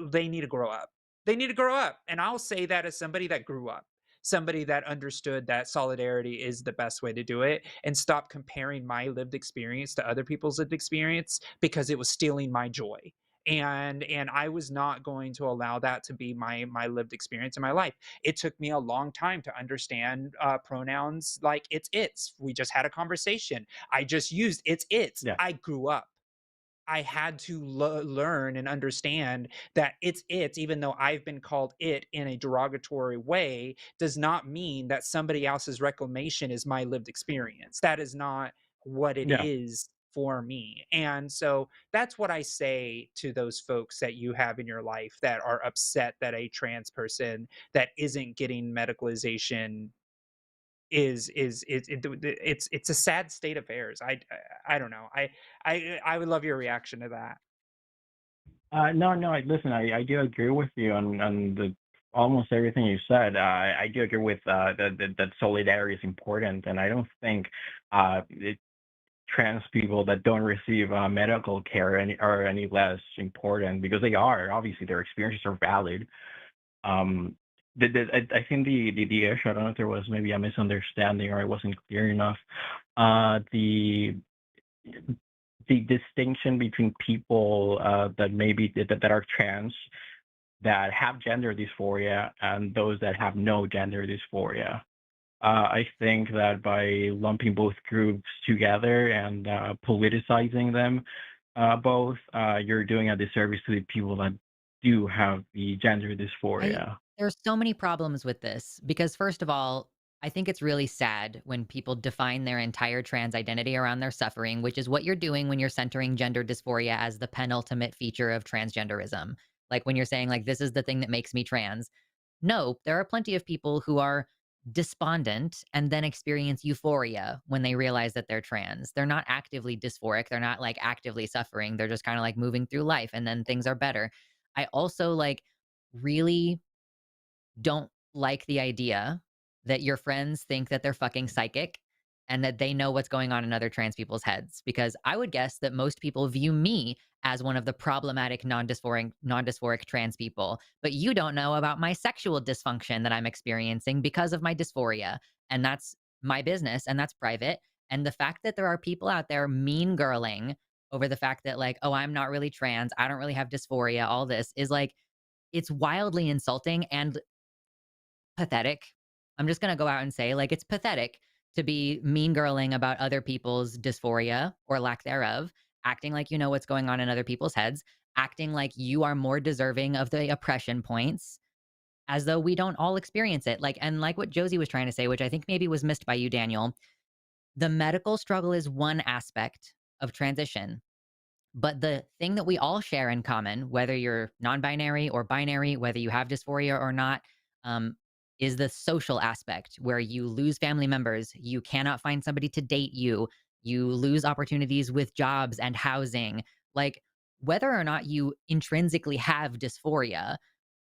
[SPEAKER 2] they need to grow up. They need to grow up. And I'll say that as somebody that grew up, somebody that understood that solidarity is the best way to do it, and stop comparing my lived experience to other people's lived experience because it was stealing my joy. And I was not going to allow that to be my lived experience in my life. It took me a long time to understand pronouns like it's. We just had a conversation. I just used it's.
[SPEAKER 7] Yeah.
[SPEAKER 2] I grew up. I had to learn and understand that it's even though I've been called it in a derogatory way, does not mean that somebody else's reclamation is my lived experience. That is not what it
[SPEAKER 7] Yeah.
[SPEAKER 2] is for me. And so that's what I say to those folks that you have in your life that are upset that a trans person that isn't getting medicalization it's a sad state of affairs. I don't know. I would love your reaction to that.
[SPEAKER 7] No, no. Listen, I do agree with you on the almost everything you said. I do agree with that solidarity is important, and I don't think trans people that don't receive medical care are any less important, because they are. Obviously, their experiences are valid. Um, I think the issue, I don't know if there was maybe a misunderstanding or it wasn't clear enough. The distinction between people that maybe that are trans, that have gender dysphoria, and those that have no gender dysphoria. I think that by lumping both groups together and politicizing them both, you're doing a disservice to the people that do have the gender
[SPEAKER 1] I
[SPEAKER 7] dysphoria.
[SPEAKER 1] There's so many problems with this because first of all, I think it's really sad when people define their entire trans identity around their suffering, which is what you're doing when you're centering gender dysphoria as the penultimate feature of transgenderism. Like when you're saying like this is the thing that makes me trans. No, there are plenty of people who are despondent and then experience euphoria when they realize that they're trans. They're not actively dysphoric, they're not like actively suffering. They're just kind of like moving through life and then things are better. I also like really don't like the idea that your friends think that they're fucking psychic and that they know what's going on in other trans people's heads, because I would guess that most people view me as one of the problematic non-dysphoric trans people, but you don't know about my sexual dysfunction that I'm experiencing because of my dysphoria, and that's my business and that's private. And the fact that there are people out there mean girling over the fact that like, oh, I'm not really trans, I don't really have dysphoria, all this is like, it's wildly insulting and pathetic. I'm just gonna go out and say, like, it's pathetic to be mean girling about other people's dysphoria or lack thereof, acting like you know what's going on in other people's heads, acting like you are more deserving of the oppression points, as though we don't all experience it. Like, and like what Josie was trying to say, which I think maybe was missed by you, Daniel, the medical struggle is one aspect of transition. But the thing that we all share in common, whether you're non binary or binary, whether you have dysphoria or not, um, is the social aspect where you lose family members, you cannot find somebody to date you, you lose opportunities with jobs and housing. Like, whether or not you intrinsically have dysphoria,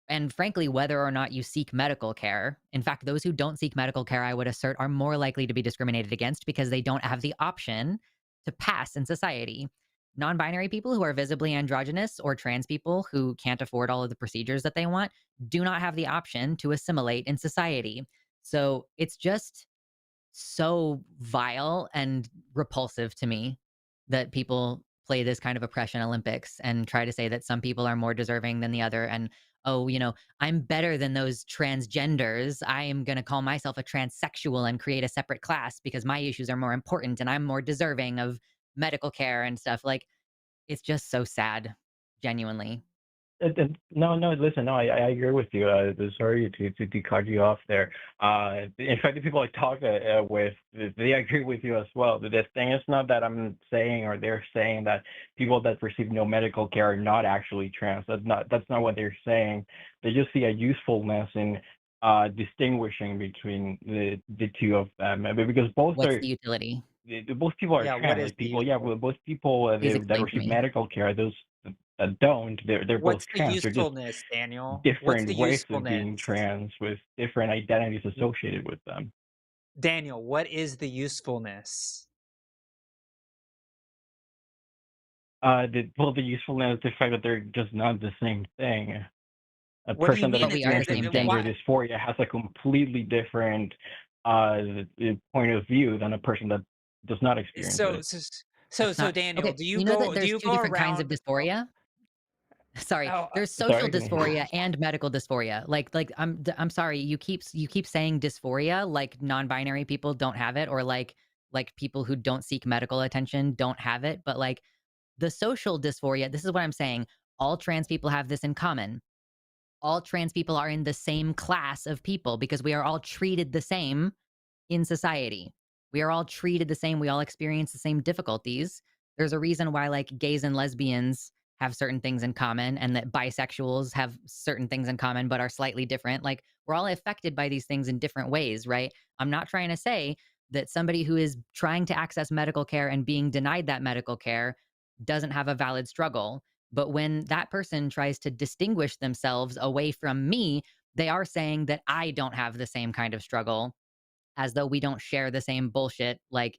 [SPEAKER 1] and frankly, whether or not you seek medical care. In fact, those who don't seek medical care, I would assert, are more likely to be discriminated against because they don't have the option to pass in society. Non binary people who are visibly androgynous or trans people who can't afford all of the procedures that they want do not have the option to assimilate in society. So it's just so vile and repulsive to me that people play this kind of oppression Olympics and try to say that some people are more deserving than the other. And, oh, you know, I'm better than those transgenders. I am going to call myself a transsexual and create a separate class because my issues are more important and I'm more deserving of medical care and stuff. Like, it's just so sad, genuinely.
[SPEAKER 7] No, no, listen, no, I agree with you. Sorry to cut you off there. In fact, the people I talk with, they agree with you as well. The thing is not that I'm saying or they're saying that people that receive no medical care are not actually trans. That's not what they're saying. They just see a usefulness in distinguishing between the two of them, because both
[SPEAKER 1] What's
[SPEAKER 7] are
[SPEAKER 1] the utility?
[SPEAKER 7] both people are
[SPEAKER 2] Yeah, what
[SPEAKER 7] trans.
[SPEAKER 2] is
[SPEAKER 7] Like
[SPEAKER 2] the
[SPEAKER 7] people, yeah,
[SPEAKER 2] useful?
[SPEAKER 7] well, both people
[SPEAKER 1] Please
[SPEAKER 7] that
[SPEAKER 1] explain to
[SPEAKER 7] receive
[SPEAKER 1] me.
[SPEAKER 7] medical care, those that don't, they're both
[SPEAKER 2] What's the
[SPEAKER 7] trans. They're just
[SPEAKER 2] usefulness, Daniel? What's
[SPEAKER 7] different
[SPEAKER 2] the
[SPEAKER 7] ways of
[SPEAKER 2] usefulness?
[SPEAKER 7] being trans with different identities associated with them.
[SPEAKER 2] Daniel, what is the usefulness?
[SPEAKER 7] The usefulness, the fact that they're just not the same thing. A
[SPEAKER 2] What do you
[SPEAKER 7] person that
[SPEAKER 2] mean
[SPEAKER 1] But we are the
[SPEAKER 7] experiences
[SPEAKER 1] same
[SPEAKER 7] gender
[SPEAKER 1] thing.
[SPEAKER 2] why?
[SPEAKER 7] dysphoria has a completely different uh, point of view than a person that does not experience
[SPEAKER 2] So
[SPEAKER 7] it.
[SPEAKER 2] so
[SPEAKER 1] That's
[SPEAKER 2] so
[SPEAKER 1] not
[SPEAKER 2] Daniel,
[SPEAKER 1] okay. You know that
[SPEAKER 2] do
[SPEAKER 1] there's
[SPEAKER 2] you
[SPEAKER 1] two
[SPEAKER 2] go
[SPEAKER 1] different kinds of
[SPEAKER 2] around
[SPEAKER 1] dysphoria? Sorry,
[SPEAKER 2] oh,
[SPEAKER 1] there's social
[SPEAKER 7] Sorry, can you?
[SPEAKER 1] dysphoria and medical dysphoria. Like I'm sorry, you keep saying dysphoria like non-binary people don't have it, or like people who don't seek medical attention don't have it, but like the social dysphoria, this is what I'm saying. All trans people have this in common. All trans people are in the same class of people because we are all treated the same in society. We are all treated the same. We all experience the same difficulties. There's a reason why like gays and lesbians have certain things in common and that bisexuals have certain things in common but are slightly different. Like we're all affected by these things in different ways, right? I'm not trying to say that somebody who is trying to access medical care and being denied that medical care doesn't have a valid struggle. But when that person tries to distinguish themselves away from me they are saying that I don't have the same kind of struggle, as though we don't share the same bullshit, like,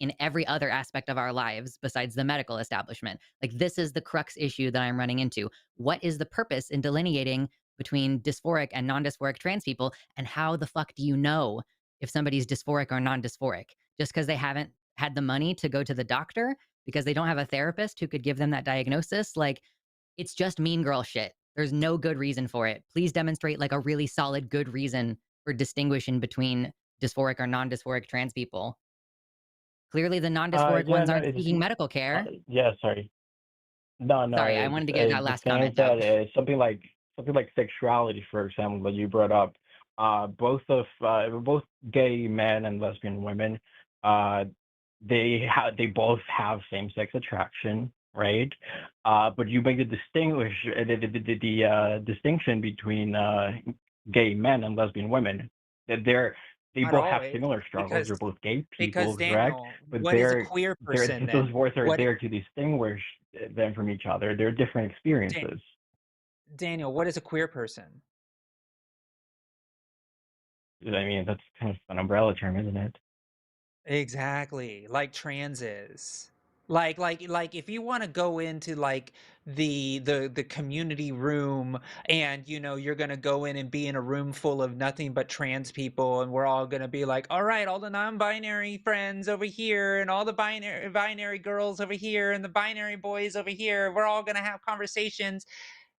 [SPEAKER 1] in every other aspect of our lives besides the medical establishment. Like, this is the crux issue that I'm running into. What is the purpose in delineating between dysphoric and non-dysphoric trans people, and how the fuck do you know if somebody's dysphoric or non-dysphoric? Just because they haven't had the money to go to the doctor, because they don't have a therapist who could give them that diagnosis? Like, it's just mean girl shit. There's no good reason for it. Please demonstrate, like, a really solid good reason for distinguishing between dysphoric or non-dysphoric trans people. Clearly, the non-dysphoric
[SPEAKER 7] Yeah,
[SPEAKER 1] ones
[SPEAKER 7] no,
[SPEAKER 1] aren't
[SPEAKER 7] it's
[SPEAKER 1] seeking medical
[SPEAKER 7] uh,
[SPEAKER 1] care.
[SPEAKER 7] yeah, sorry. No, no,
[SPEAKER 1] Sorry, I wanted to get that
[SPEAKER 7] the
[SPEAKER 1] last
[SPEAKER 7] thing is
[SPEAKER 1] comment
[SPEAKER 7] that
[SPEAKER 1] out.
[SPEAKER 7] something like sexuality, for example, that you brought up. Both gay men and lesbian women, uh, they both have same sex attraction, right? But you make the distinction between gay men and lesbian women. That they
[SPEAKER 2] Not
[SPEAKER 7] both have
[SPEAKER 2] always,
[SPEAKER 7] similar struggles.
[SPEAKER 2] because
[SPEAKER 7] They're both gay
[SPEAKER 2] because
[SPEAKER 7] people, correct?
[SPEAKER 2] Daniel,
[SPEAKER 7] But
[SPEAKER 2] what is a queer
[SPEAKER 7] they're
[SPEAKER 2] person
[SPEAKER 7] those
[SPEAKER 2] then?
[SPEAKER 7] words are
[SPEAKER 2] What
[SPEAKER 7] there to distinguish them from each other. They're different
[SPEAKER 2] Dan,
[SPEAKER 7] experiences.
[SPEAKER 2] Daniel, what is a queer person?
[SPEAKER 7] I mean, that's kind of an umbrella term, isn't it?
[SPEAKER 2] Exactly, like trans is. Like if you want to go into like the community room, and you're going to go in and be in a room full of nothing but trans people, and we're all going to be like, all right, all the non-binary friends over here, and all the binary girls over here, and the binary boys over here, we're all going to have conversations.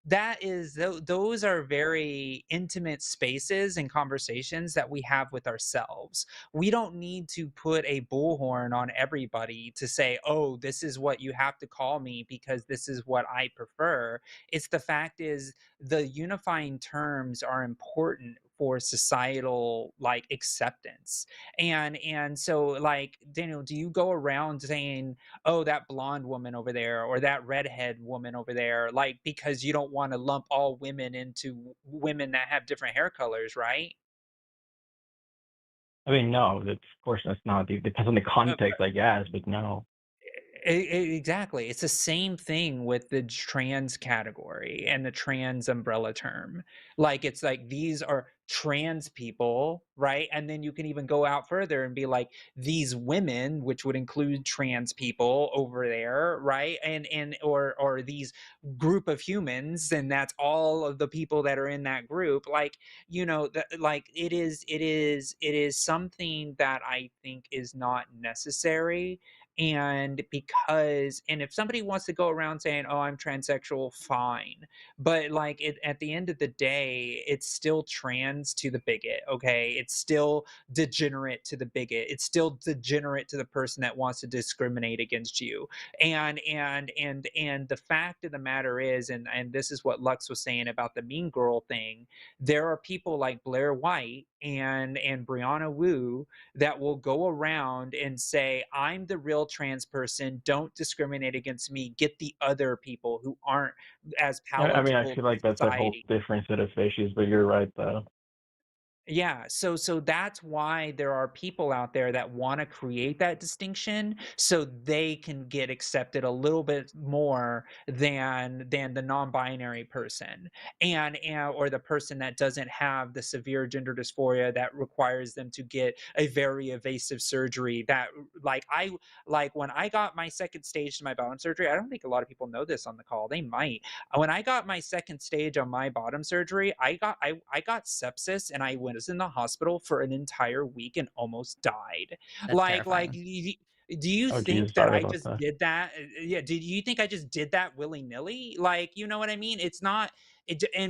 [SPEAKER 2] Those are very intimate spaces and conversations that we have with ourselves. We don't need to put a bullhorn on everybody to say, oh, this is what you have to call me because this is what I prefer. It's the fact is, the unifying terms are important for societal like acceptance. And so, like, Daniel, do you go around saying, oh, that blonde woman over there, or that redhead woman over there, like, because you don't want to lump all women into women that have different hair colors, right?
[SPEAKER 7] I mean, no, that's, of course that's not. It depends on the context, I guess, but no.
[SPEAKER 2] Exactly. It's the same thing with the trans category and the trans umbrella term. Like, it's like these are trans people, right? And then you can even go out further and be like, these women, which would include trans people over there, right? Or these group of humans, and that's all of the people that are in that group. Like, like, it is something that I think is not necessary. And if somebody wants to go around saying, oh, I'm transsexual, fine, but like, at the end of the day, it's still trans to the bigot. Okay, it's still degenerate to the bigot. It's still degenerate to the person that wants to discriminate against you. And the fact of the matter is, and this is what Lux was saying about the mean girl thing, there are people like Blair White and Brianna Wu that will go around and say, I'm the real trans person. Don't discriminate against me. Get the other people who aren't as
[SPEAKER 7] I mean, I
[SPEAKER 2] palatable
[SPEAKER 7] feel
[SPEAKER 2] to
[SPEAKER 7] like that's a whole
[SPEAKER 2] society.
[SPEAKER 7] different set of issues, but you're right, though.
[SPEAKER 2] Yeah, so that's why there are people out there that want to create that distinction so they can get accepted a little bit more than the non-binary person, and or the person that doesn't have the severe gender dysphoria that requires them to get a very evasive surgery. That, like when I got my second stage to my bottom surgery, I don't think a lot of people know this on the call. They might. When I got my second stage on my bottom surgery, I got sepsis, and I was in the hospital for an entire week and almost died.
[SPEAKER 1] That's
[SPEAKER 2] Like,
[SPEAKER 1] terrifying.
[SPEAKER 2] do you
[SPEAKER 7] Oh, Jesus,
[SPEAKER 2] think that
[SPEAKER 7] sorry
[SPEAKER 2] I
[SPEAKER 7] about
[SPEAKER 2] just
[SPEAKER 7] that.
[SPEAKER 2] did that? Yeah, did you think I just did that willy-nilly? Like, you know what I mean? It's not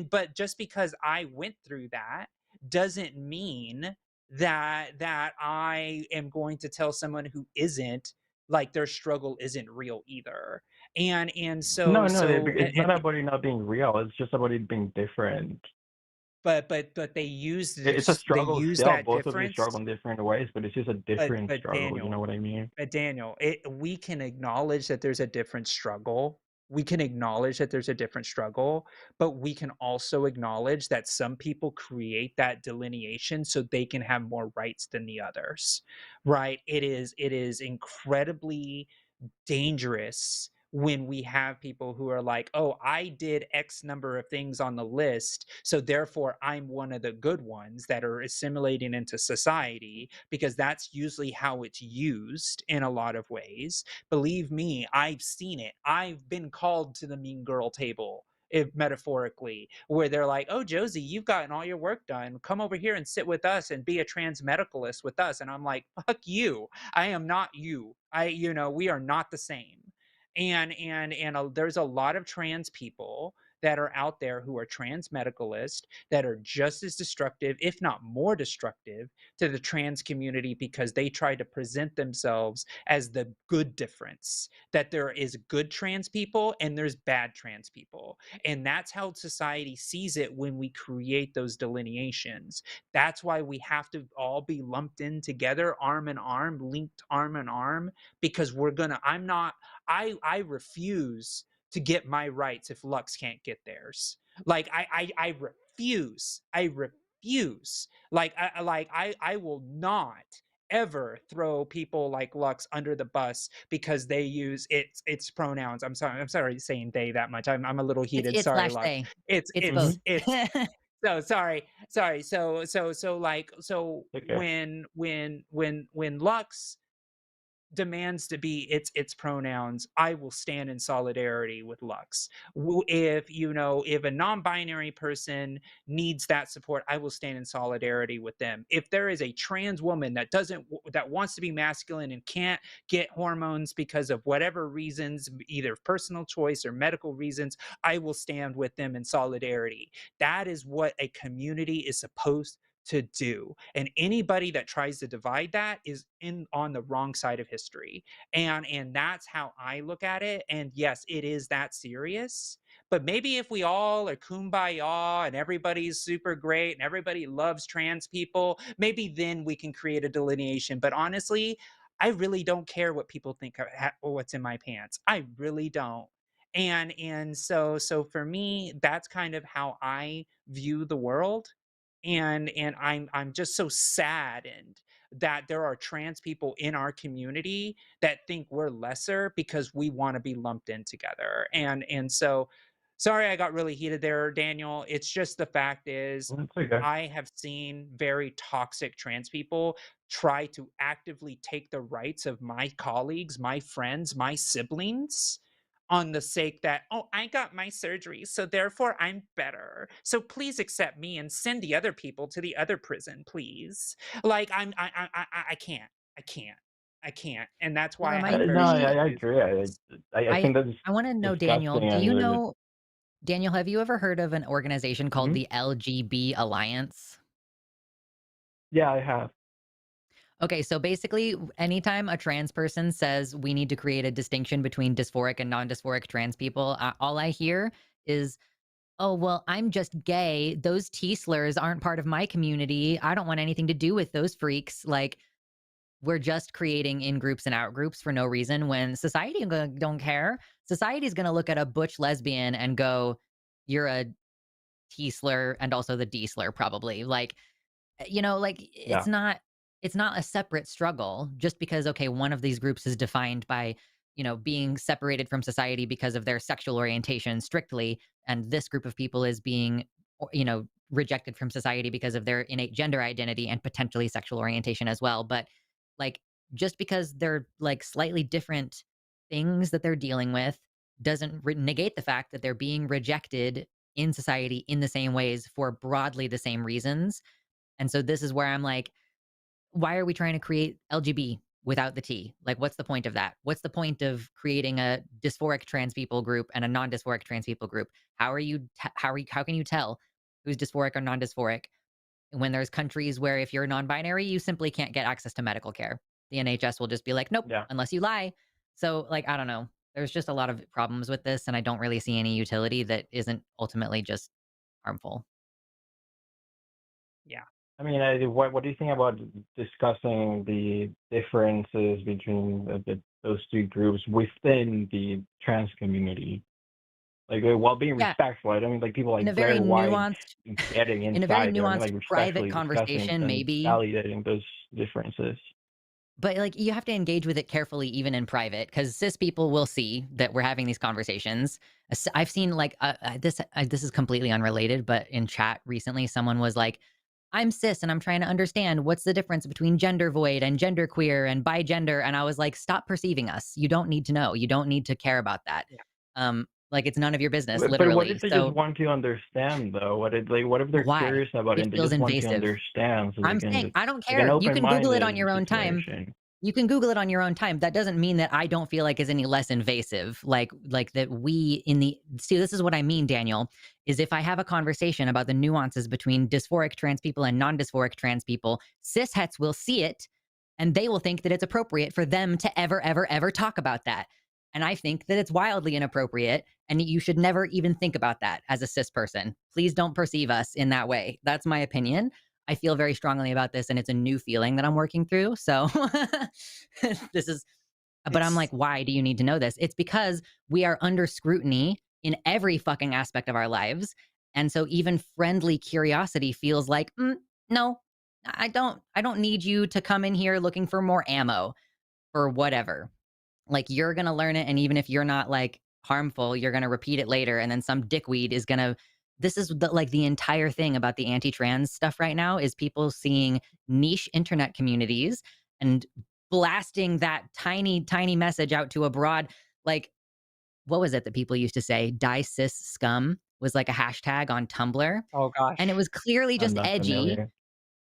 [SPEAKER 2] but just because I went through that doesn't mean that I am going to tell someone who isn't, like, their struggle isn't real either. And
[SPEAKER 7] No,
[SPEAKER 2] so
[SPEAKER 7] no,
[SPEAKER 2] so
[SPEAKER 7] it's not about it not being real. It's just about it being different.
[SPEAKER 2] but they use
[SPEAKER 7] It's a
[SPEAKER 2] this they
[SPEAKER 7] struggle
[SPEAKER 2] use
[SPEAKER 7] still.
[SPEAKER 2] that
[SPEAKER 7] Both of you struggle
[SPEAKER 2] difference.
[SPEAKER 7] in different ways, but it's just a
[SPEAKER 2] but
[SPEAKER 7] different
[SPEAKER 2] but
[SPEAKER 7] struggle. You know
[SPEAKER 2] Daniel,
[SPEAKER 7] what I mean?
[SPEAKER 2] we can acknowledge that there's a different struggle. We can acknowledge that there's a different struggle, but we can also acknowledge that some people create that delineation so they can have more rights than the others. Right? It is incredibly dangerous when we have people who are like, oh, I did X number of things on the list, so therefore I'm one of the good ones that are assimilating into society, because that's usually how it's used in a lot of ways. Believe me, I've seen it. I've been called to the mean girl table, if metaphorically, where they're like, oh, Josie, you've gotten all your work done, come over here and sit with us and be a trans medicalist with us. And I'm like, fuck you, I am not you. We are not the same. And there's a lot of trans people that are out there who are trans medicalists that are just as destructive, if not more destructive, to the trans community, because they try to present themselves as the good difference, that there is good trans people and there's bad trans people. And that's how society sees it when we create those delineations. That's why we have to all be lumped in together, arm in arm, linked arm in arm, because I refuse to get my rights if Lux can't get theirs. Like I refuse. I refuse. I will not ever throw people like Lux under the bus because they use its pronouns. I'm sorry saying they that much. I'm a little heated.
[SPEAKER 1] It's
[SPEAKER 2] Sorry,
[SPEAKER 1] slash
[SPEAKER 2] Lux.
[SPEAKER 1] they.
[SPEAKER 2] It's
[SPEAKER 1] It's
[SPEAKER 2] it's
[SPEAKER 1] both.
[SPEAKER 7] Mhm.
[SPEAKER 2] it's so sorry. Sorry. So
[SPEAKER 7] Okay.
[SPEAKER 2] when Lux demands to be its pronouns, I will stand in solidarity with Lux. If a non-binary person needs that support, I will stand in solidarity with them. If there is a trans woman that wants to be masculine and can't get hormones because of whatever reasons, either personal choice or medical reasons, I will stand with them in solidarity. That is what a community is supposed to do. And anybody that tries to divide that is on the wrong side of history. And that's how I look at it. And yes, it is that serious. But maybe if we all are kumbaya and everybody's super great and everybody loves trans people, maybe then we can create a delineation. But honestly, I really don't care what people think or what's in my pants. I really don't. And so for me, that's kind of how I view the world. And I'm just so saddened that there are trans people in our community that think we're lesser because we want to be lumped in together. And so sorry I got really heated there, Daniel. It's just the fact is,
[SPEAKER 7] That's okay.
[SPEAKER 2] I have seen very toxic trans people try to actively take the rights of my colleagues, my friends, my siblings, on the sake that, oh, I got my surgery, so therefore I'm better. So please accept me and send the other people to the other prison, please. Like I can't. I can't. I can't. And that's
[SPEAKER 1] Well,
[SPEAKER 2] why I have
[SPEAKER 1] remind
[SPEAKER 7] No,
[SPEAKER 2] very
[SPEAKER 1] me.
[SPEAKER 2] strong
[SPEAKER 7] I
[SPEAKER 2] views
[SPEAKER 7] agree.
[SPEAKER 2] about this.
[SPEAKER 7] I
[SPEAKER 1] I
[SPEAKER 7] think that's
[SPEAKER 1] I want to know, Daniel.
[SPEAKER 7] disgusting,
[SPEAKER 1] Do
[SPEAKER 7] and
[SPEAKER 1] you know, Daniel? Have you ever heard of an organization called
[SPEAKER 7] Mhm.
[SPEAKER 1] the LGB Alliance?
[SPEAKER 7] Yeah, I have.
[SPEAKER 1] Okay, so basically, anytime a trans person says we need to create a distinction between dysphoric and non-dysphoric trans people, all I hear is, "Oh, well, I'm just gay. Those T-slurs aren't part of my community. I don't want anything to do with those freaks." Like, we're just creating in groups and out groups for no reason when society don't care. Society's gonna look at a butch lesbian and go, "You're a T-slur and also the D-slur, probably." Like, like
[SPEAKER 7] Yeah.
[SPEAKER 1] it's not a separate struggle just because, okay, one of these groups is defined by, being separated from society because of their sexual orientation strictly, and this group of people is being, rejected from society because of their innate gender identity and potentially sexual orientation as well. But like, just because they're like slightly different things that they're dealing with doesn't negate the fact that they're being rejected in society in the same ways for broadly the same reasons. And so this is where I'm like, why are we trying to create LGB without the T? Like, what's the point of that? What's the point of creating a dysphoric trans people group and a non-dysphoric trans people group? How can you tell who's dysphoric or non-dysphoric when there's countries where if you're non-binary, you simply can't get access to medical care? The NHS will just be like, nope,
[SPEAKER 7] Yeah.
[SPEAKER 1] unless you lie. So, like, I don't know. There's just a lot of problems with this, and I don't really see any utility that isn't ultimately just harmful.
[SPEAKER 2] Yeah.
[SPEAKER 7] I mean, what do you think about discussing the differences between those two groups within the trans community? Like, while being
[SPEAKER 1] Yeah,
[SPEAKER 7] respectful, I don't mean like people
[SPEAKER 1] in
[SPEAKER 7] like
[SPEAKER 1] a very
[SPEAKER 7] Bray White
[SPEAKER 1] nuanced
[SPEAKER 7] getting
[SPEAKER 1] in a very
[SPEAKER 7] inside there. I mean
[SPEAKER 1] nuanced
[SPEAKER 7] like
[SPEAKER 1] private
[SPEAKER 7] respectfully discussing
[SPEAKER 1] conversation,
[SPEAKER 7] and
[SPEAKER 1] maybe.
[SPEAKER 7] validating those differences.
[SPEAKER 1] but, like, you have to engage with it carefully even in private, because cis people will see that we're having these conversations. I've seen, like, this is completely unrelated, but in chat recently, someone was like, "I'm cis, and I'm trying to understand what's the difference between gender void and genderqueer and bigender," and I was like, "Stop perceiving us. You don't need to know. You don't need to care about that."
[SPEAKER 2] Yeah.
[SPEAKER 1] Like, it's none of your business,
[SPEAKER 7] But what
[SPEAKER 1] literally.
[SPEAKER 7] if they just
[SPEAKER 1] So
[SPEAKER 7] want to understand, though? What if they're
[SPEAKER 1] why?
[SPEAKER 7] curious about it
[SPEAKER 1] It
[SPEAKER 7] and they
[SPEAKER 1] feels
[SPEAKER 7] just want to
[SPEAKER 1] invasive.
[SPEAKER 7] understand so they
[SPEAKER 1] I'm
[SPEAKER 7] can
[SPEAKER 1] saying,
[SPEAKER 7] just
[SPEAKER 1] I don't
[SPEAKER 7] like an
[SPEAKER 1] care. You can Google it on
[SPEAKER 7] open-minded
[SPEAKER 1] your own time.
[SPEAKER 7] situation?
[SPEAKER 1] You can Google it on your own time. That doesn't mean that I don't feel like it's any less invasive. Like that we in the see, this is what I mean, Daniel, is if I have a conversation about the nuances between dysphoric trans people and non-dysphoric trans people, cishets will see it and they will think that it's appropriate for them to ever, ever, ever talk about that. And I think that it's wildly inappropriate and you should never even think about that as a cis person. Please don't perceive us in that way. That's my opinion. I feel very strongly about this and it's a new feeling that I'm working through. So this is, but I'm like,
[SPEAKER 2] It's
[SPEAKER 1] why do you need to know this? It's because we are under scrutiny in every fucking aspect of our lives. And so even friendly curiosity feels like, no, I don't need you to come in here looking for more ammo or whatever. Like you're gonna learn it, and even if you're not like harmful, you're gonna repeat it later, and then some dickweed is gonna. This is like the entire thing about the anti-trans stuff right now is people seeing niche internet communities and blasting that tiny, tiny message out to a broad. Like, what was it that people used to say? Die cis scum was like a hashtag on Tumblr,
[SPEAKER 2] oh
[SPEAKER 1] and it
[SPEAKER 2] gosh.
[SPEAKER 1] was clearly
[SPEAKER 7] I'm
[SPEAKER 1] just
[SPEAKER 7] not
[SPEAKER 1] edgy.
[SPEAKER 7] familiar.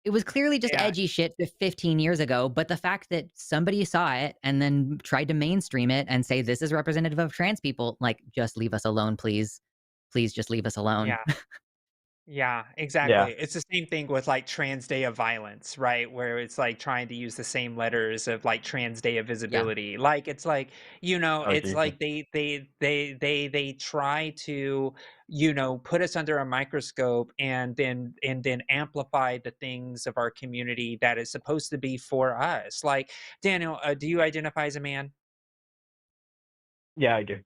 [SPEAKER 1] It was clearly just
[SPEAKER 2] Yeah.
[SPEAKER 1] edgy shit 15 years ago, but the fact that somebody saw it and then tried to mainstream it and say this is representative of trans people, like, just leave us alone, please. Please just leave us alone.
[SPEAKER 2] Yeah. Yeah,
[SPEAKER 7] Yeah.
[SPEAKER 2] exactly. It's the same thing with like Trans Day of Violence, right? Where it's like trying to use the same letters of like Trans Day of
[SPEAKER 1] Yeah.
[SPEAKER 2] Visibility. Like it's like,
[SPEAKER 7] Oh,
[SPEAKER 2] it's
[SPEAKER 7] Jesus.
[SPEAKER 2] like they try to, put us under a microscope and then amplify the things of our community that is supposed to be for us. Like Daniel, do you identify as a man?
[SPEAKER 7] Yeah, I do.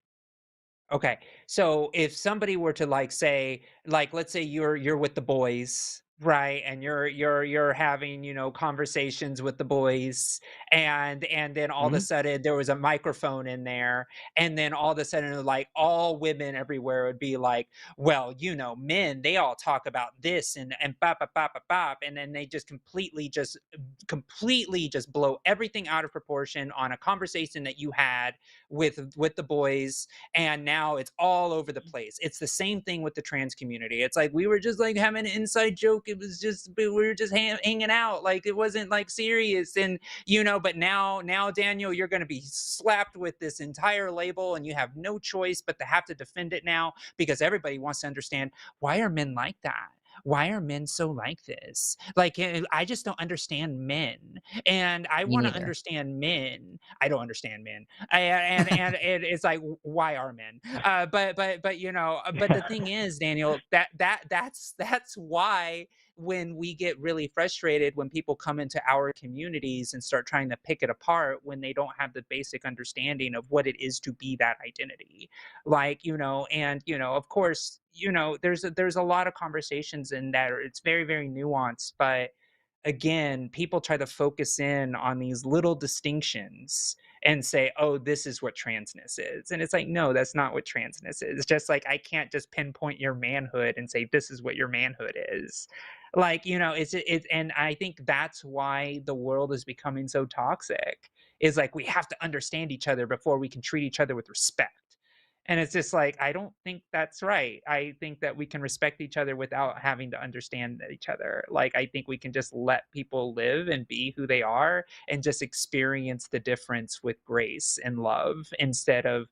[SPEAKER 2] Okay. So if somebody were to like say, like let's say you're with the boys, right? And you're having, conversations with the boys and then all of a
[SPEAKER 7] Mhm.
[SPEAKER 2] sudden there was a microphone in there and then all of a sudden like all women everywhere would be like, well, men, they all talk about this and bop bop bop bop bop and then they just completely just blow everything out of proportion on a conversation that you had with the boys and now it's all over the place. It's the same thing with the trans community. It's like we were just like having an inside joke. It was just we were just hanging out. Like it wasn't like serious. And but now Daniel, you're going to be slapped with this entire label, and you have no choice but to have to defend it now because everybody wants to understand why are men like that. Why are men so like this? Like, I just don't understand men. And I
[SPEAKER 1] Me
[SPEAKER 2] want to
[SPEAKER 1] neither.
[SPEAKER 2] understand men. I don't understand men and it's like why are men but the
[SPEAKER 7] Yeah.
[SPEAKER 2] thing is Daniel that's why when we get really frustrated when people come into our communities and start trying to pick it apart when they don't have the basic understanding of what it is to be that identity like and of course there's a lot of conversations in that it's very very nuanced but again, people try to focus in on these little distinctions and say, oh, this is what transness is. And it's like, no, that's not what transness is. It's just like, I can't just pinpoint your manhood and say, this is what your manhood is. Like, and I think that's why the world is becoming so toxic is like, we have to understand each other before we can treat each other with respect. And it's just like, I don't think that's right. I think that we can respect each other without having to understand each other. Like, I think we can just let people live and be who they are and just experience the difference with grace and love instead of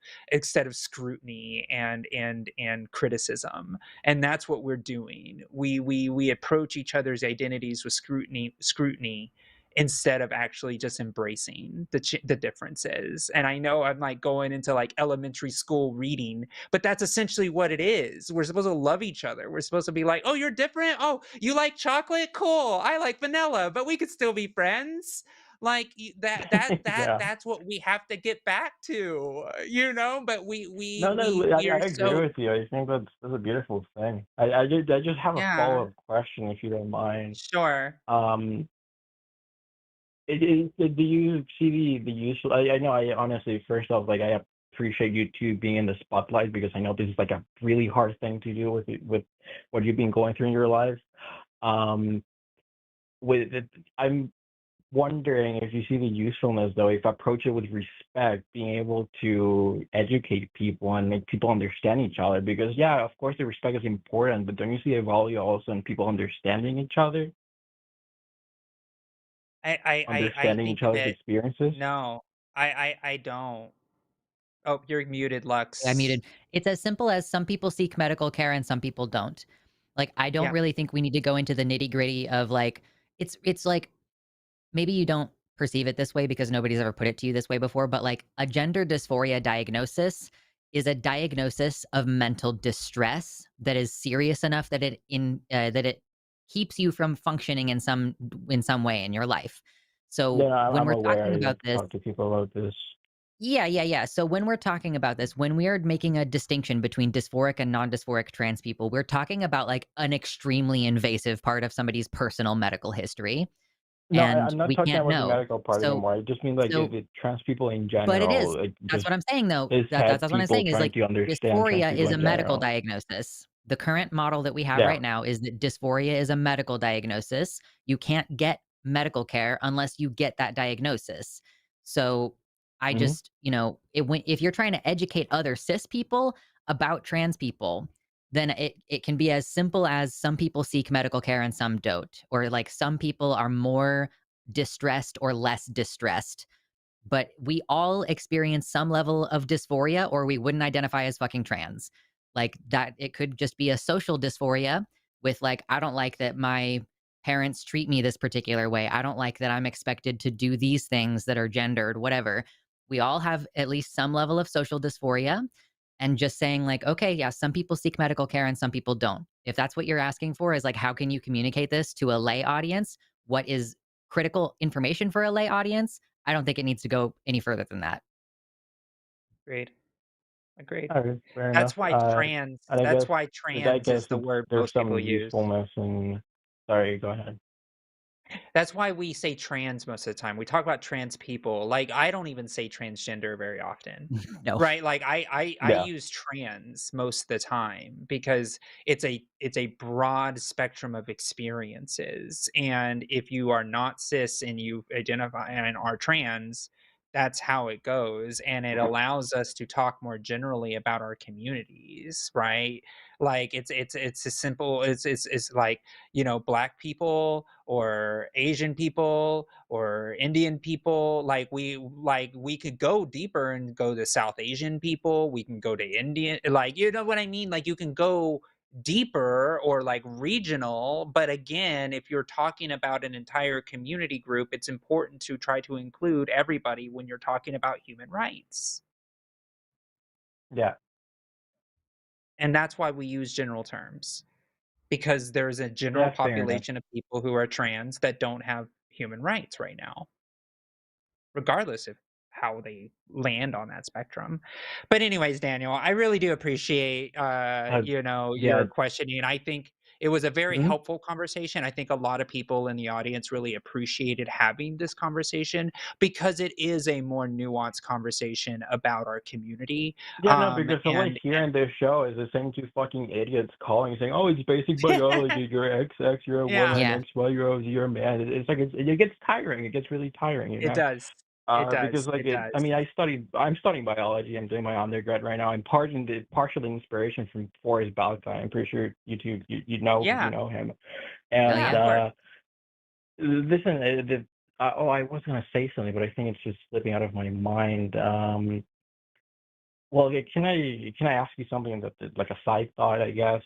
[SPEAKER 2] scrutiny and criticism. And that's what we're doing. We approach each other's identities with scrutiny instead of actually just embracing the differences. And I know I'm like going into like elementary school reading, but that's essentially what it is. We're supposed to love each other. We're supposed to be like, "Oh, you're different? Oh, you like chocolate? Cool. I like vanilla, but we could still be friends." Like
[SPEAKER 7] Yeah.
[SPEAKER 2] that's what we have to get back to, but we we
[SPEAKER 7] No, no,
[SPEAKER 2] we
[SPEAKER 7] I
[SPEAKER 2] we're
[SPEAKER 7] agree
[SPEAKER 2] so
[SPEAKER 7] with you. I think that's a beautiful thing. I just have a
[SPEAKER 2] yeah,
[SPEAKER 7] follow-up question, if you don't mind.
[SPEAKER 2] sure.
[SPEAKER 7] Um, Do you see the useful? I know. I honestly, first off, like I appreciate you two being in the spotlight because I know this is like a really hard thing to do with what you've been going through in your life. Um, with it, I'm wondering if you see the usefulness though, if approach it with respect, being able to educate people and make people understand each other. Because yeah, of course, the respect is important, but don't you see a value also in people understanding each other,
[SPEAKER 2] I
[SPEAKER 7] understanding
[SPEAKER 2] think
[SPEAKER 7] each other's
[SPEAKER 2] that
[SPEAKER 7] experiences?
[SPEAKER 2] no, I don't. Oh, you're muted,
[SPEAKER 1] I
[SPEAKER 2] Lux.
[SPEAKER 1] muted. It's as simple as some people seek medical care and some people don't. Like, I don't
[SPEAKER 2] Yeah.
[SPEAKER 1] really think we need to go into the nitty-gritty of, like it's like maybe you don't perceive it this way because nobody's ever put it to you this way before, but, like, a gender dysphoria diagnosis is a diagnosis of mental distress that is serious enough that that it keeps you from functioning in some way in your life. So,
[SPEAKER 7] Yeah,
[SPEAKER 1] when
[SPEAKER 7] I'm
[SPEAKER 1] we're
[SPEAKER 7] aware.
[SPEAKER 1] talking
[SPEAKER 7] I
[SPEAKER 1] about
[SPEAKER 7] like to
[SPEAKER 1] this
[SPEAKER 7] talk to people about this.
[SPEAKER 1] yeah, yeah, yeah. So when we're talking about this, when we are making a distinction between dysphoric and non-dysphoric trans people, we're talking about like an extremely invasive part of somebody's personal medical history,
[SPEAKER 7] No,
[SPEAKER 1] and
[SPEAKER 7] I'm not
[SPEAKER 1] we
[SPEAKER 7] talking
[SPEAKER 1] can't
[SPEAKER 7] about the
[SPEAKER 1] know.
[SPEAKER 7] medical part
[SPEAKER 1] So,
[SPEAKER 7] anymore. I just mean like
[SPEAKER 1] so,
[SPEAKER 7] the trans people in
[SPEAKER 1] but it is.
[SPEAKER 7] general, like
[SPEAKER 1] That's
[SPEAKER 7] just
[SPEAKER 1] what I'm saying, though.
[SPEAKER 7] cis-het
[SPEAKER 1] That's what I'm
[SPEAKER 7] people
[SPEAKER 1] saying is
[SPEAKER 7] trying
[SPEAKER 1] like
[SPEAKER 7] to understand trans
[SPEAKER 1] dysphoria
[SPEAKER 7] people
[SPEAKER 1] is a
[SPEAKER 7] in
[SPEAKER 1] medical
[SPEAKER 7] general.
[SPEAKER 1] diagnosis. The current model that we have
[SPEAKER 7] Yeah.
[SPEAKER 1] right now is that dysphoria is a medical diagnosis. You can't get medical care unless you get that diagnosis. So I
[SPEAKER 7] Hmm.
[SPEAKER 1] just, if you're trying to educate other cis people about trans people, then it can be as simple as some people seek medical care and some don't, or like some people are more distressed or less distressed, but we all experience some level of dysphoria or we wouldn't identify as fucking trans. Like that, it could just be a social dysphoria with like, I don't like that my parents treat me this particular way. I don't like that I'm expected to do these things that are gendered, whatever. We all have at least some level of social dysphoria. And just saying, like, okay, yeah, some people seek medical care and some people don't. If that's what you're asking for, is like, how can you communicate this to a lay audience? What is critical information for a lay audience? I don't think it needs to go any further than that.
[SPEAKER 2] Agreed. Agreed.
[SPEAKER 7] All right, fair enough.
[SPEAKER 2] That's why trans
[SPEAKER 7] And
[SPEAKER 2] that's why trans is the word
[SPEAKER 7] there's
[SPEAKER 2] most
[SPEAKER 7] some
[SPEAKER 2] people use.
[SPEAKER 7] usefulness in. Sorry, go ahead.
[SPEAKER 2] That's why we say trans most of the time. We talk about trans people. Like, I don't even say transgender very often.
[SPEAKER 1] No.
[SPEAKER 2] Right? Like, I
[SPEAKER 7] Yeah.
[SPEAKER 2] use trans most of the time because it's a broad spectrum of experiences, and if you are not cis and you identify and are trans, that's how it goes, and it allows us to talk more generally about our communities, right? Like, it's as simple it's like, Black people or Asian people or Indian people. Like we could go deeper and go to South Asian people. We can go to Indian, like, you know what I mean? Like, you can go deeper or like regional, but again, if you're talking about an entire community group, it's important to try to include everybody when you're talking about human rights.
[SPEAKER 7] Yeah.
[SPEAKER 2] And that's why we use general terms, because there's a general
[SPEAKER 7] Yeah, fair enough.
[SPEAKER 2] population of people who are trans that don't have human rights right now, regardless of how they land on that spectrum. But anyways, Daniel, I really do appreciate
[SPEAKER 7] Uh,
[SPEAKER 2] your
[SPEAKER 7] yeah.
[SPEAKER 2] questioning. I think it was a very
[SPEAKER 7] Mhm.
[SPEAKER 2] helpful conversation. I think a lot of people in the audience really appreciated having this conversation because it is a more nuanced conversation about our community.
[SPEAKER 7] Yeah, no, because all I
[SPEAKER 2] And
[SPEAKER 7] hear in this show is the same two fucking idiots calling saying, "Oh, it's basic biology. You're XX, you're a
[SPEAKER 2] yeah,
[SPEAKER 7] woman,
[SPEAKER 1] Yeah.
[SPEAKER 7] XY, you're a man." It's like it gets tiring. It gets really tiring,
[SPEAKER 2] it does. It
[SPEAKER 7] Because
[SPEAKER 2] does.
[SPEAKER 7] like
[SPEAKER 2] It
[SPEAKER 7] I
[SPEAKER 2] does.
[SPEAKER 7] mean, I'm studying biology. I'm doing my undergrad right now. I'm partially inspiration from Forrest Balka. I'm pretty sure you
[SPEAKER 2] Yeah.
[SPEAKER 7] know him.
[SPEAKER 1] Hell
[SPEAKER 2] Yeah,
[SPEAKER 7] And
[SPEAKER 2] of
[SPEAKER 1] yeah.
[SPEAKER 2] course.
[SPEAKER 7] listen, I was gonna say something, but I think it's just slipping out of my mind. Well, yeah, can I ask you something that like a side thought, I guess?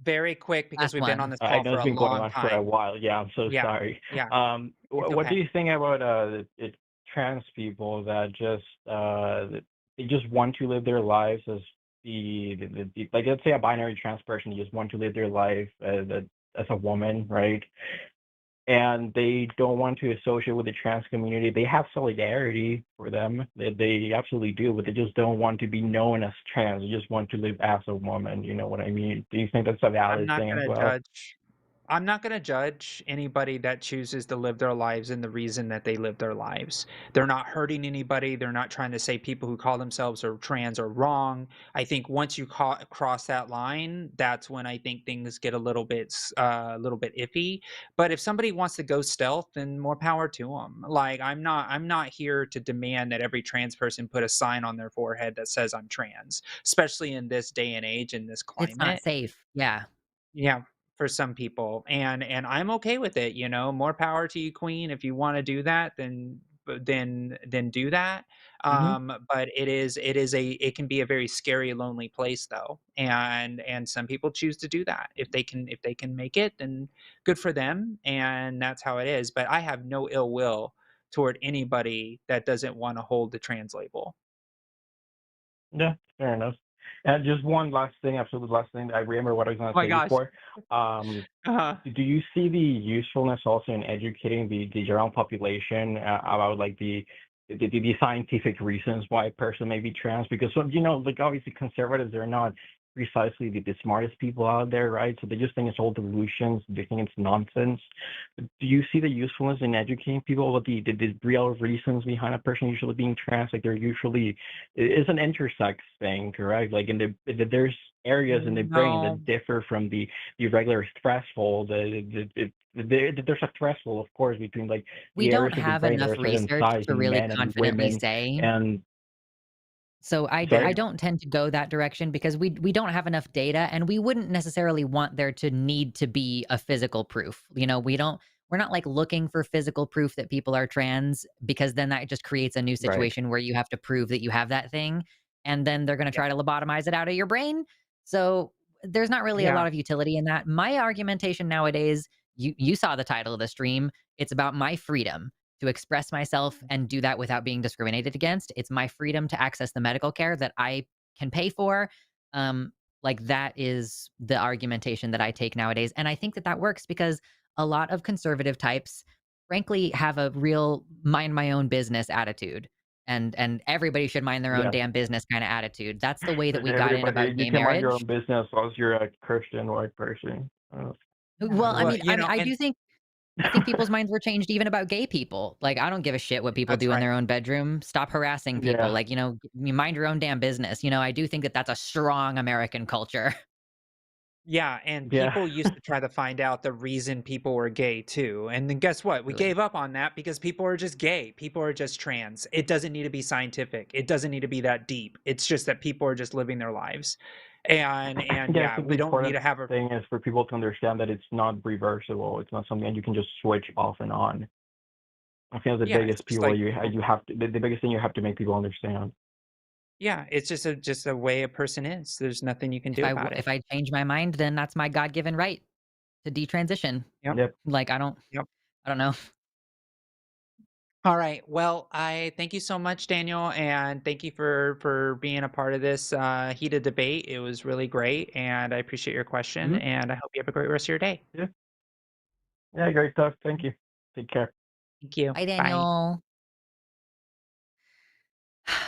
[SPEAKER 2] Very quick because
[SPEAKER 1] Last
[SPEAKER 2] we've been on
[SPEAKER 1] one.
[SPEAKER 2] this
[SPEAKER 7] I
[SPEAKER 2] call
[SPEAKER 7] know
[SPEAKER 2] for
[SPEAKER 7] it's
[SPEAKER 2] a
[SPEAKER 7] been going
[SPEAKER 2] long
[SPEAKER 7] on for a
[SPEAKER 2] time.
[SPEAKER 7] while. Yeah, I'm so
[SPEAKER 2] Yeah.
[SPEAKER 7] sorry.
[SPEAKER 2] Yeah. It's
[SPEAKER 7] What do
[SPEAKER 2] okay.
[SPEAKER 7] you think about trans people that they just want to live their lives as like let's say a binary trans person just want to live their life as a woman, right? And they don't want to associate with the trans community. They have solidarity for them. They absolutely do, but they just don't want to be known as trans. They just want to live as a woman. You know what I mean? Do you think that's a
[SPEAKER 2] I'm
[SPEAKER 7] valid
[SPEAKER 2] not
[SPEAKER 7] thing as
[SPEAKER 2] gonna
[SPEAKER 7] well?
[SPEAKER 2] judge. I'm not gonna judge anybody that chooses to live their lives and the reason that they live their lives. They're not hurting anybody. They're not trying to say people who call themselves or trans are wrong. I think once you cross that line, that's when I think things get a little bit iffy. But if somebody wants to go stealth, then more power to them. Like I'm not here to demand that every trans person put a sign on their forehead that says I'm trans, especially in this day and age in this
[SPEAKER 1] It's not
[SPEAKER 2] climate.
[SPEAKER 1] safe. Yeah.
[SPEAKER 2] Yeah, for some people, and I'm okay with it, you know, more power to you, queen. If you wanna do that, then do that.
[SPEAKER 7] Hmm.
[SPEAKER 2] But it can be a very scary, lonely place though, and some people choose to do that. If they can make it, then good for them, and that's how it is, but I have no ill will toward anybody that doesn't wanna hold the trans label.
[SPEAKER 7] Yeah, fair enough. And just one last thing, absolute last thing. I remember what I was going
[SPEAKER 2] Oh
[SPEAKER 7] to
[SPEAKER 2] my
[SPEAKER 7] say
[SPEAKER 2] gosh.
[SPEAKER 7] before. Um,
[SPEAKER 2] Uh-huh.
[SPEAKER 7] do you see the usefulness also in educating the general population about like the scientific reasons why a person may be trans? Because like obviously conservatives are not precisely the smartest people out there, right? So they just think it's all delusions. They think it's nonsense. Do you see the usefulness in educating people about the real reasons behind a person usually being trans? Like they're usually it's an intersex thing, correct? Like there's areas in the brain
[SPEAKER 2] No.
[SPEAKER 7] that differ from the regular threshold. There's a threshold, of course, between like
[SPEAKER 1] We
[SPEAKER 7] the
[SPEAKER 1] don't
[SPEAKER 7] areas of the
[SPEAKER 1] have
[SPEAKER 7] brain that
[SPEAKER 1] enough
[SPEAKER 7] are certain
[SPEAKER 1] research
[SPEAKER 7] size
[SPEAKER 1] to
[SPEAKER 7] in
[SPEAKER 1] really
[SPEAKER 7] men and
[SPEAKER 1] confidently
[SPEAKER 7] women.
[SPEAKER 1] say.
[SPEAKER 7] And
[SPEAKER 1] So I
[SPEAKER 7] sorry,
[SPEAKER 1] don't tend to go that direction because we don't have enough data, and we wouldn't necessarily want there to need to be a physical proof. We're not like looking for physical proof that people are trans, because then that just creates a new
[SPEAKER 7] right,
[SPEAKER 1] situation where you have to prove that you have that thing, and then they're going to
[SPEAKER 2] Yeah.
[SPEAKER 1] try to lobotomize it out of your brain. So there's not really a
[SPEAKER 2] Yeah.
[SPEAKER 1] lot of utility in that. My argumentation nowadays, you saw the title of the stream. It's about my freedom to express myself and do that without being discriminated against. It's my freedom to access the medical care that I can pay for. Um, like that is the argumentation that I take nowadays, and I think that that works because a lot of conservative types, frankly, have a real mind my own business attitude, and everybody should mind their own
[SPEAKER 7] yeah.
[SPEAKER 1] damn business kind of attitude. That's the way that
[SPEAKER 7] Like
[SPEAKER 1] we got in
[SPEAKER 7] everybody,
[SPEAKER 1] about
[SPEAKER 7] you
[SPEAKER 1] gay
[SPEAKER 7] can mind your
[SPEAKER 1] marriage.
[SPEAKER 7] own business as long as you're a Christian white person.
[SPEAKER 1] Well,
[SPEAKER 2] Well,
[SPEAKER 1] I
[SPEAKER 2] you
[SPEAKER 1] mean,
[SPEAKER 2] know, and
[SPEAKER 1] I think people's minds were changed even about gay people. Like, I don't give a shit what people
[SPEAKER 2] that's
[SPEAKER 1] do in
[SPEAKER 2] right.
[SPEAKER 1] their own bedroom. Stop harassing people.
[SPEAKER 7] Yeah,
[SPEAKER 1] Like, you mind your own damn business. I do think that that's a strong American culture.
[SPEAKER 2] Yeah, and
[SPEAKER 7] yeah.
[SPEAKER 2] people used to try to find out the reason people were gay too. And then guess what? We
[SPEAKER 1] Really.
[SPEAKER 2] gave up on that because people are just gay. People are just trans. It doesn't need to be scientific. It doesn't need to be that deep. It's just that people are just living their lives. And
[SPEAKER 7] Yeah, I
[SPEAKER 2] yeah,
[SPEAKER 7] think the
[SPEAKER 2] we don't need
[SPEAKER 7] important
[SPEAKER 2] to have a
[SPEAKER 7] thing is for people to understand that it's not reversible. It's not something that you can just switch off and on. I think that's the
[SPEAKER 2] yeah, it's
[SPEAKER 7] biggest
[SPEAKER 2] just
[SPEAKER 7] people
[SPEAKER 2] like
[SPEAKER 7] you have to the biggest thing you have to make people understand.
[SPEAKER 2] yeah, it's just a way a person is. There's nothing you can do about it.
[SPEAKER 1] If I change my mind, then that's my God-given right to detransition.
[SPEAKER 2] Yep.
[SPEAKER 7] Yep.
[SPEAKER 1] Like,
[SPEAKER 2] Yep.
[SPEAKER 1] I don't know.
[SPEAKER 2] All right. Well, I thank you so much, Daniel, and thank you for being a part of this heated debate. It was really great, and I appreciate your question.
[SPEAKER 7] Hmm.
[SPEAKER 2] And I hope you have a great rest of your day.
[SPEAKER 7] Yeah. Yeah. Great talk. Thank you. Take care.
[SPEAKER 2] Thank you.
[SPEAKER 1] Bye,
[SPEAKER 2] Bye.
[SPEAKER 1] Daniel.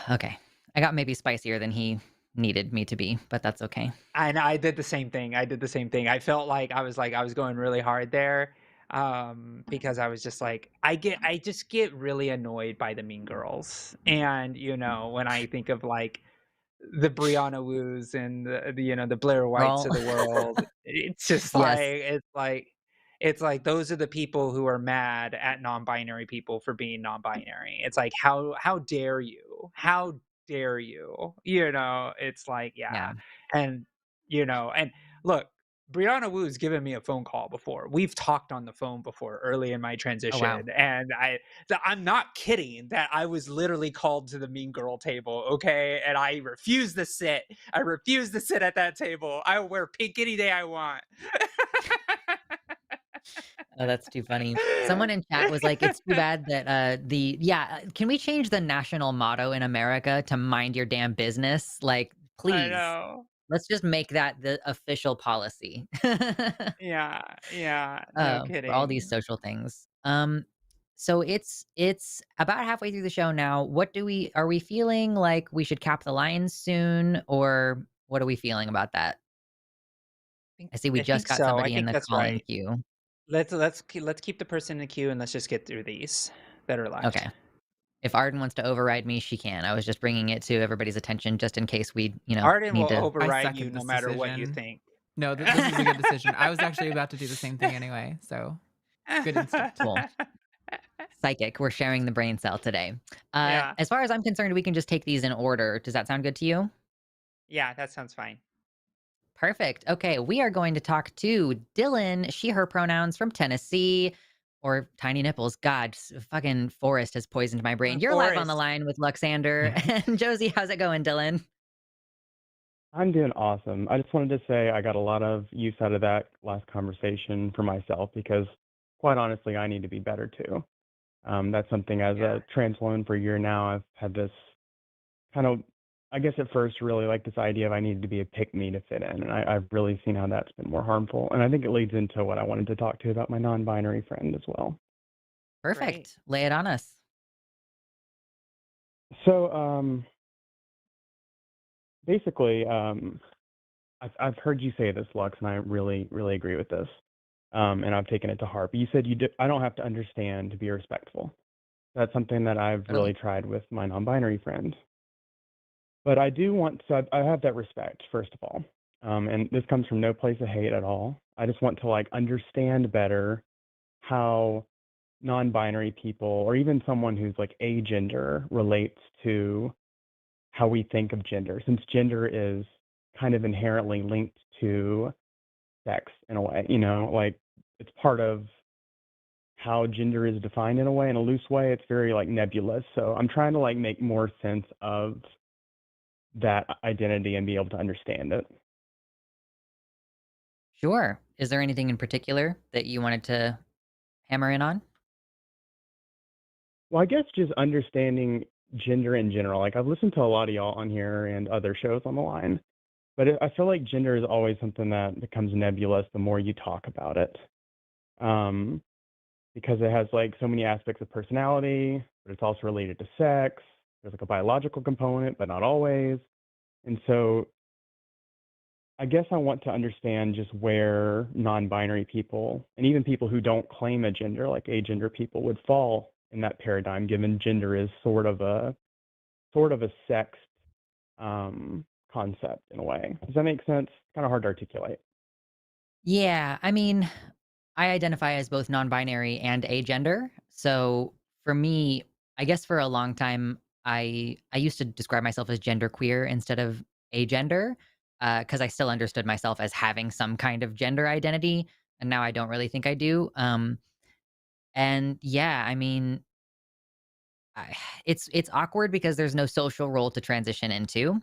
[SPEAKER 1] Okay. I got maybe spicier than he needed me to be, but that's okay.
[SPEAKER 2] And I did the same thing. I did the same thing. I felt like I was going really hard there, because I was just like I just get really annoyed by the mean girls, and when I think of like the Brianna Woos and the Blair Whites
[SPEAKER 1] Girl.
[SPEAKER 2] of the world. It's just
[SPEAKER 1] Yes.
[SPEAKER 2] it's like those are the people who are mad at non-binary people for being non-binary. It's like how dare you? How dare you? It's like yeah.
[SPEAKER 1] Yeah.
[SPEAKER 2] And and look, Brianna Woo's given me a phone call before. We've talked on the phone before early in my
[SPEAKER 1] Oh, wow.
[SPEAKER 2] transition, and I'm not kidding that I was literally called to the mean girl table, okay? And I refuse to sit. I refuse to sit at that table. I will wear pink any day I want.
[SPEAKER 1] Oh, that's too funny. Someone in chat was like, "It's too bad that, can we change the national motto in America to 'Mind your damn business'? Like,
[SPEAKER 2] I
[SPEAKER 1] please.
[SPEAKER 2] know.
[SPEAKER 1] Let's just make that the official policy."
[SPEAKER 2] Yeah, yeah, no
[SPEAKER 1] For all these
[SPEAKER 2] kidding.
[SPEAKER 1] social things. So it's about halfway through the show now. Are we feeling like we should cap the lines soon, or what are we feeling about that? I see we
[SPEAKER 2] I
[SPEAKER 1] just
[SPEAKER 2] think
[SPEAKER 1] got
[SPEAKER 2] so. I
[SPEAKER 1] somebody in
[SPEAKER 2] think
[SPEAKER 1] the
[SPEAKER 2] that's
[SPEAKER 1] calling
[SPEAKER 2] right.
[SPEAKER 1] queue.
[SPEAKER 2] let's keep the person in the queue and let's just get through these that are left.
[SPEAKER 1] Okay. If Arden wants to override me, she can. I was just bringing it to everybody's attention just in case we,
[SPEAKER 2] Arden
[SPEAKER 1] need
[SPEAKER 2] will
[SPEAKER 1] to.
[SPEAKER 8] I
[SPEAKER 2] override you
[SPEAKER 8] second
[SPEAKER 2] no
[SPEAKER 8] this
[SPEAKER 2] matter what you
[SPEAKER 8] decision.
[SPEAKER 2] think.
[SPEAKER 8] No, this is a good decision. I was actually about to do the same thing anyway, so good instinct.
[SPEAKER 1] Cool. Psychic. We're sharing the brain cell today.
[SPEAKER 2] Yeah.
[SPEAKER 1] As far as I'm concerned, we can just take these in order. Does that sound good to you?
[SPEAKER 2] Yeah, that sounds fine.
[SPEAKER 1] Perfect. Okay, we are going to talk to Dylan, she, her pronouns from Tennessee, or Tiny Nipples. God, fucking Forest has poisoned my brain. You're live on the
[SPEAKER 2] Forrest.
[SPEAKER 1] line with Luxander and Josie. How's it going, Dylan?
[SPEAKER 7] I'm doing awesome. I just wanted to say I got a lot of use out of that last conversation for myself because, quite honestly, I need to be better too. That's something as
[SPEAKER 2] Yeah.
[SPEAKER 7] a trans woman for a year now, I've had this kind of, I guess at first, really like this idea of I needed to be a pick me to fit in. And I've really seen how that's been more harmful. And I think it leads into what I wanted to talk to about my non binary friend as well.
[SPEAKER 1] Perfect.
[SPEAKER 2] Great.
[SPEAKER 1] Lay it on us.
[SPEAKER 7] So, basically, I've heard you say this, Lux, and I really, really agree with this. And I've taken it to heart. But you said I don't have to understand to be respectful. That's something that I've really
[SPEAKER 1] Totally.
[SPEAKER 7] tried with my non-binary friend. But I do want to. I have that respect, first of all, and this comes from no place of hate at all. I just want to like understand better how non-binary people, or even someone who's like agender, relates to how we think of gender, since gender is kind of inherently linked to sex in a way, like it's part of how gender is defined in a way. In a loose way, it's very like nebulous. So I'm trying to like make more sense of that identity and be able to understand it.
[SPEAKER 1] Sure. Is there anything in particular that you wanted to hammer in on?
[SPEAKER 7] Well, I guess just understanding gender in general. Like I've listened to a lot of y'all on here and other shows on the line, but I feel like gender is always something that becomes nebulous the more you talk about it. Um, because it has like so many aspects of personality, but it's also related to sex. There's like a biological component, but not always. And so I guess I want to understand just where non-binary people and even people who don't claim a gender, like agender people, would fall in that paradigm, given gender is sort of a sex concept in a way. Does that make sense? Kind of hard to articulate.
[SPEAKER 1] Yeah, I mean, I identify as both non-binary and agender. So for me, I guess for a long time, I used to describe myself as genderqueer instead of agender, because I still understood myself as having some kind of gender identity, and now I don't really think I do. And yeah, I mean, I, it's awkward because there's no social role to transition into.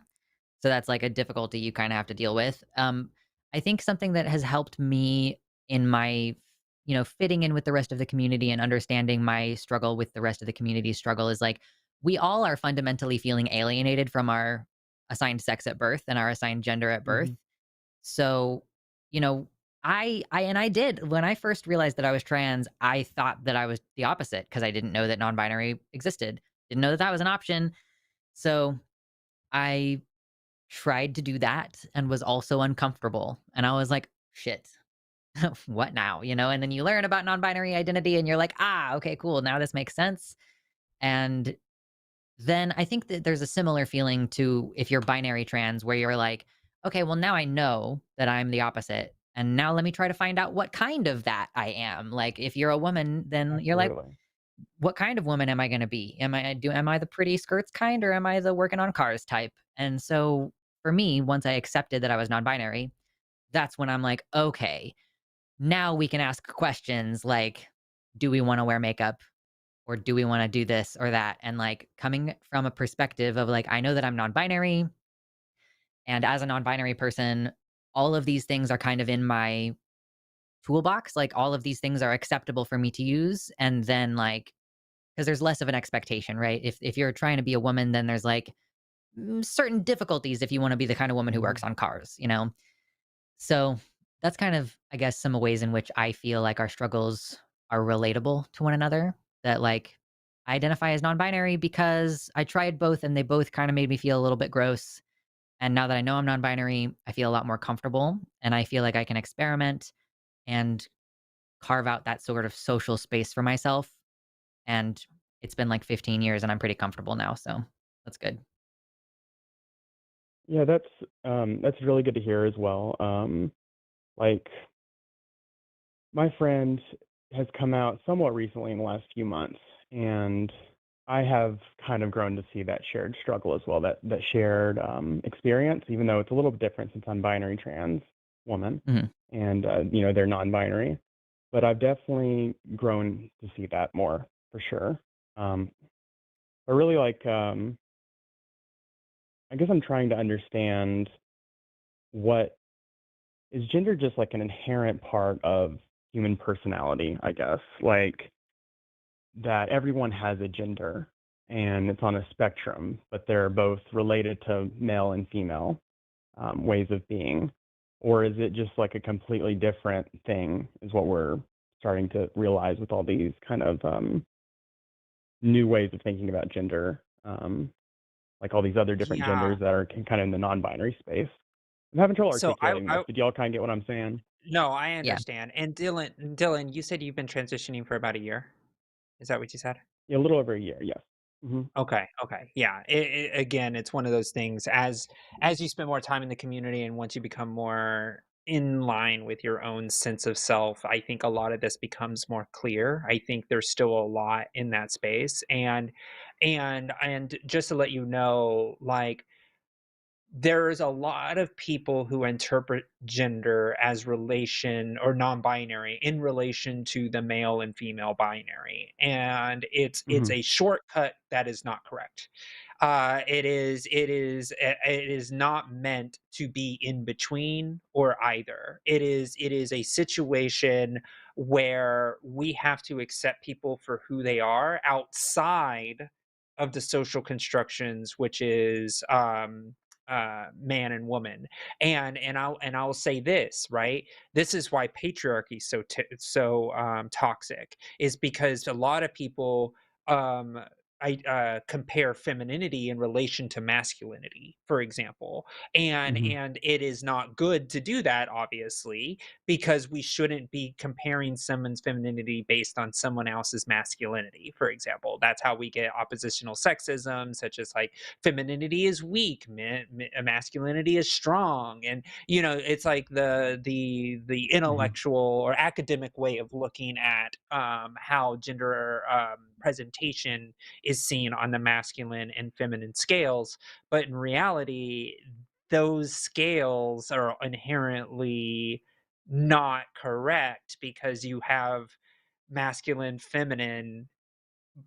[SPEAKER 1] So that's like a difficulty you kind of have to deal with. I think something that has helped me in my, fitting in with the rest of the community and understanding my struggle with the rest of the community's struggle is like we all are fundamentally feeling alienated from our assigned sex at birth and our assigned gender at birth.
[SPEAKER 7] Hmm.
[SPEAKER 1] So, you know, I did when I first realized that I was trans, I thought that I was the opposite because I didn't know that non-binary existed. Didn't know that that was an option. So I tried to do that and was also uncomfortable. And I was like, shit, what now? And then you learn about non binary identity and you're like, okay, cool. Now this makes sense. And then I think that there's a similar feeling to if you're binary trans, where you're like, okay, well, now I know that I'm the opposite. And now let me try to find out what kind of that I am. Like, if you're a woman, then you're like,
[SPEAKER 7] Absolutely.
[SPEAKER 1] what kind of woman am I going to be? Am I the pretty skirts kind or am I the working on cars type? And so for me, once I accepted that I was non-binary, that's when I'm like, okay, now we can ask questions like, do we want to wear makeup or do we want to do this or that? And like coming from a perspective of like, I know that I'm non-binary, and as a non-binary person, all of these things are kind of in my toolbox. Like all of these things are acceptable for me to use. And then like, because there's less of an expectation, right? If you're trying to be a woman, then there's like certain difficulties if you want to be the kind of woman who
[SPEAKER 7] Mhm.
[SPEAKER 1] works on cars. So that's kind of, I guess, some ways in which I feel like our struggles are relatable to one another. That like I identify as non-binary because I tried both and they both kind of made me feel a little bit gross. And now that I know I'm non-binary, I feel a lot more comfortable and I feel like I can experiment and carve out that sort of social space for myself, and it's been like 15 years, and I'm pretty comfortable now, so that's good.
[SPEAKER 9] Yeah, that's really good to hear as well. Like my friend has come out somewhat recently in the last few months, and I have kind of grown to see that shared struggle as well, that shared experience, even though it's a little bit different since I'm binary trans woman
[SPEAKER 1] Mhm.
[SPEAKER 9] and they're non-binary. But I've definitely grown to see that more for sure. Um, but really, like, I guess I'm trying to understand what is gender just like an inherent part of human personality, I guess. Like that everyone has a gender and it's on a spectrum, but they're both related to male and female ways of being. Or is it just like a completely different thing, is what we're starting to realize with all these kind of new ways of thinking about gender, like all these other different
[SPEAKER 2] Yeah.
[SPEAKER 9] genders that are kind of in the non binary space? I'm having trouble
[SPEAKER 2] So
[SPEAKER 9] articulating this.
[SPEAKER 2] I
[SPEAKER 9] Did y'all kind of get what I'm saying?
[SPEAKER 2] no, I
[SPEAKER 1] Yeah.
[SPEAKER 2] understand. And Dylan, you said you've been transitioning for about a year. Is that what you said?
[SPEAKER 9] Yeah, a little over a year, yes. Hmm.
[SPEAKER 2] Okay, okay. Yeah. Again, it's one of those things as you spend more time in the community and once you become more in line with your own sense of self, I think a lot of this becomes more clear. I think there's still a lot in that space and just to let you know, like there's a lot of people who interpret gender as relation or non-binary in relation to the male and female binary, and it's
[SPEAKER 9] Hmm.
[SPEAKER 2] a shortcut that is not correct. It is not meant to be in between or either. It is a situation where we have to accept people for who they are outside of the social constructions, which is man and woman. And I'll say this, right? This is why patriarchy is so toxic, is because a lot of people um compare femininity in relation to masculinity, for example. and
[SPEAKER 9] Hmm.
[SPEAKER 2] and it is not good to do that, obviously, because we shouldn't be comparing someone's femininity based on someone else's masculinity, for example. That's how we get oppositional sexism, such as like femininity is weak, masculinity is strong. And it's like the
[SPEAKER 9] Hmm.
[SPEAKER 2] intellectual or academic way of looking at how gender presentation is seen on the masculine and feminine scales. But in reality, those scales are inherently not correct, because you have masculine, feminine,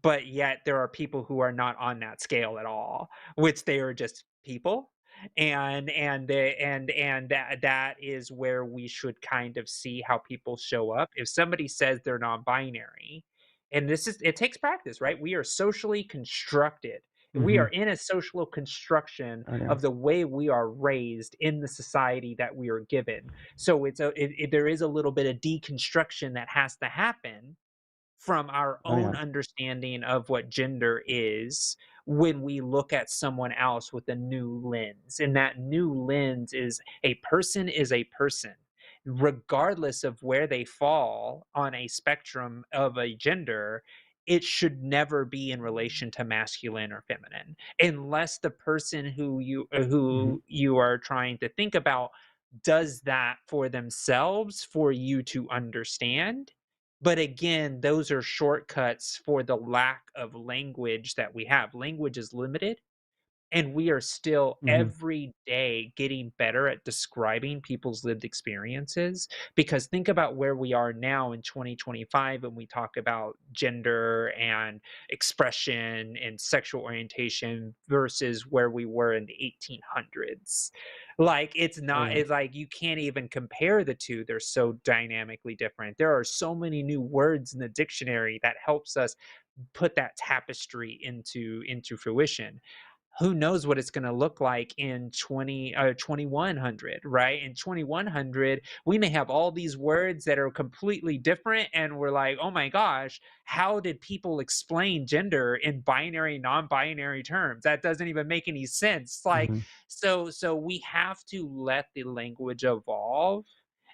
[SPEAKER 2] but yet there are people who are not on that scale at all, which they are just people. And that is where we should kind of see how people show up. If somebody says they're non-binary, and it takes practice, right? We are socially constructed. We
[SPEAKER 9] Hmm.
[SPEAKER 2] are in a social construction
[SPEAKER 9] Oh yeah.
[SPEAKER 2] of the way we are raised in the society that we are given. So there is a little bit of deconstruction that has to happen from our
[SPEAKER 9] Oh
[SPEAKER 2] own
[SPEAKER 9] yeah.
[SPEAKER 2] understanding of what gender is, when we look at someone else with a new lens. And that new lens is a person, regardless of where they fall on a spectrum of a gender. It should never be in relation to masculine or feminine, unless the person
[SPEAKER 9] Hmm.
[SPEAKER 2] who you are trying to think about does that for themselves for you to understand. But again, those are shortcuts for the lack of language that we have. Language is limited, and we are still
[SPEAKER 9] Hmm.
[SPEAKER 2] every day getting better at describing people's lived experiences. Because think about where we are now in 2025 when we talk about gender and expression and sexual orientation versus where we were in the 1800s. Like
[SPEAKER 9] Oh yeah.
[SPEAKER 2] it's like you can't even compare the two. They're so dynamically different. There are so many new words in the dictionary that helps us put that tapestry into fruition. Who knows what it's going to look like in 2100, right? In 2100 we may have all these words that are completely different, and we're like, oh my gosh, how did people explain gender in binary, non-binary terms? That doesn't even make any sense. Like,
[SPEAKER 9] Hmm.
[SPEAKER 2] so we have to let the language evolve,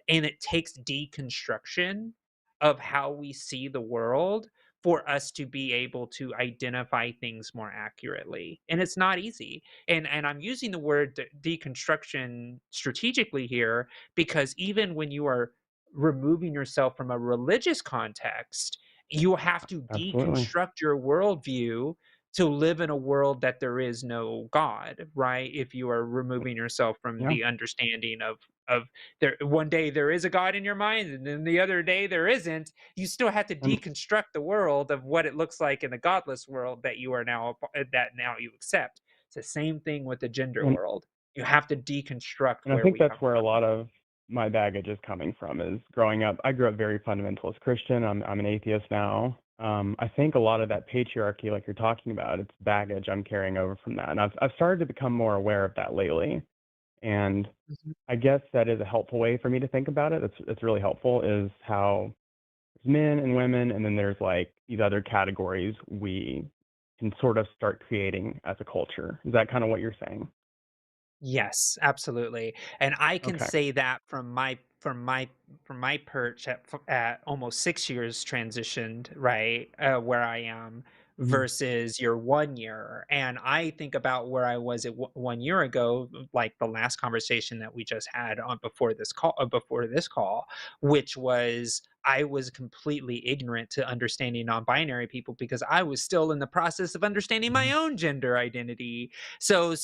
[SPEAKER 2] and it takes deconstruction of how we see the world for us to be able to identify things more accurately. And it's not easy. And I'm using the word deconstruction strategically here because even when you are removing yourself from a religious context, you have to
[SPEAKER 9] Absolutely.
[SPEAKER 2] deconstruct your worldview to live in a world that there is no God, right? If you are removing yourself from
[SPEAKER 9] Yeah.
[SPEAKER 2] the understanding of there one day there is a God in your mind and then the other day there isn't, you still have to
[SPEAKER 9] And
[SPEAKER 2] deconstruct the world of what it looks like in the godless world that you are now that now you accept. It's the same thing with the gender
[SPEAKER 9] and
[SPEAKER 2] world. You have to deconstruct
[SPEAKER 9] I
[SPEAKER 2] where
[SPEAKER 9] think
[SPEAKER 2] we
[SPEAKER 9] that's
[SPEAKER 2] come
[SPEAKER 9] where a
[SPEAKER 2] from.
[SPEAKER 9] lot of my baggage is coming from is growing up. I grew up very fundamentalist Christian. I'm an atheist now. I think a lot of that patriarchy, like you're talking about, it's baggage I'm carrying over from that, and I've started to become more aware of that lately. And
[SPEAKER 2] Mhm.
[SPEAKER 9] I guess that is a helpful way for me to think about it. It's really helpful is how there's men and women, and then there's like these other categories we can sort of start creating as a culture. Is that kind of what you're saying?
[SPEAKER 2] Yes, absolutely, and I can
[SPEAKER 9] Okay.
[SPEAKER 2] say that from my perch at almost 6 years transitioned, right, where I am
[SPEAKER 9] Hmm.
[SPEAKER 2] versus your 1 year, and I think about where I was at 1 year ago, like the last conversation that we just had on before this call, which was I was completely ignorant to understanding non-binary people because I was still in the process of understanding
[SPEAKER 9] Hmm.
[SPEAKER 2] my own gender identity. So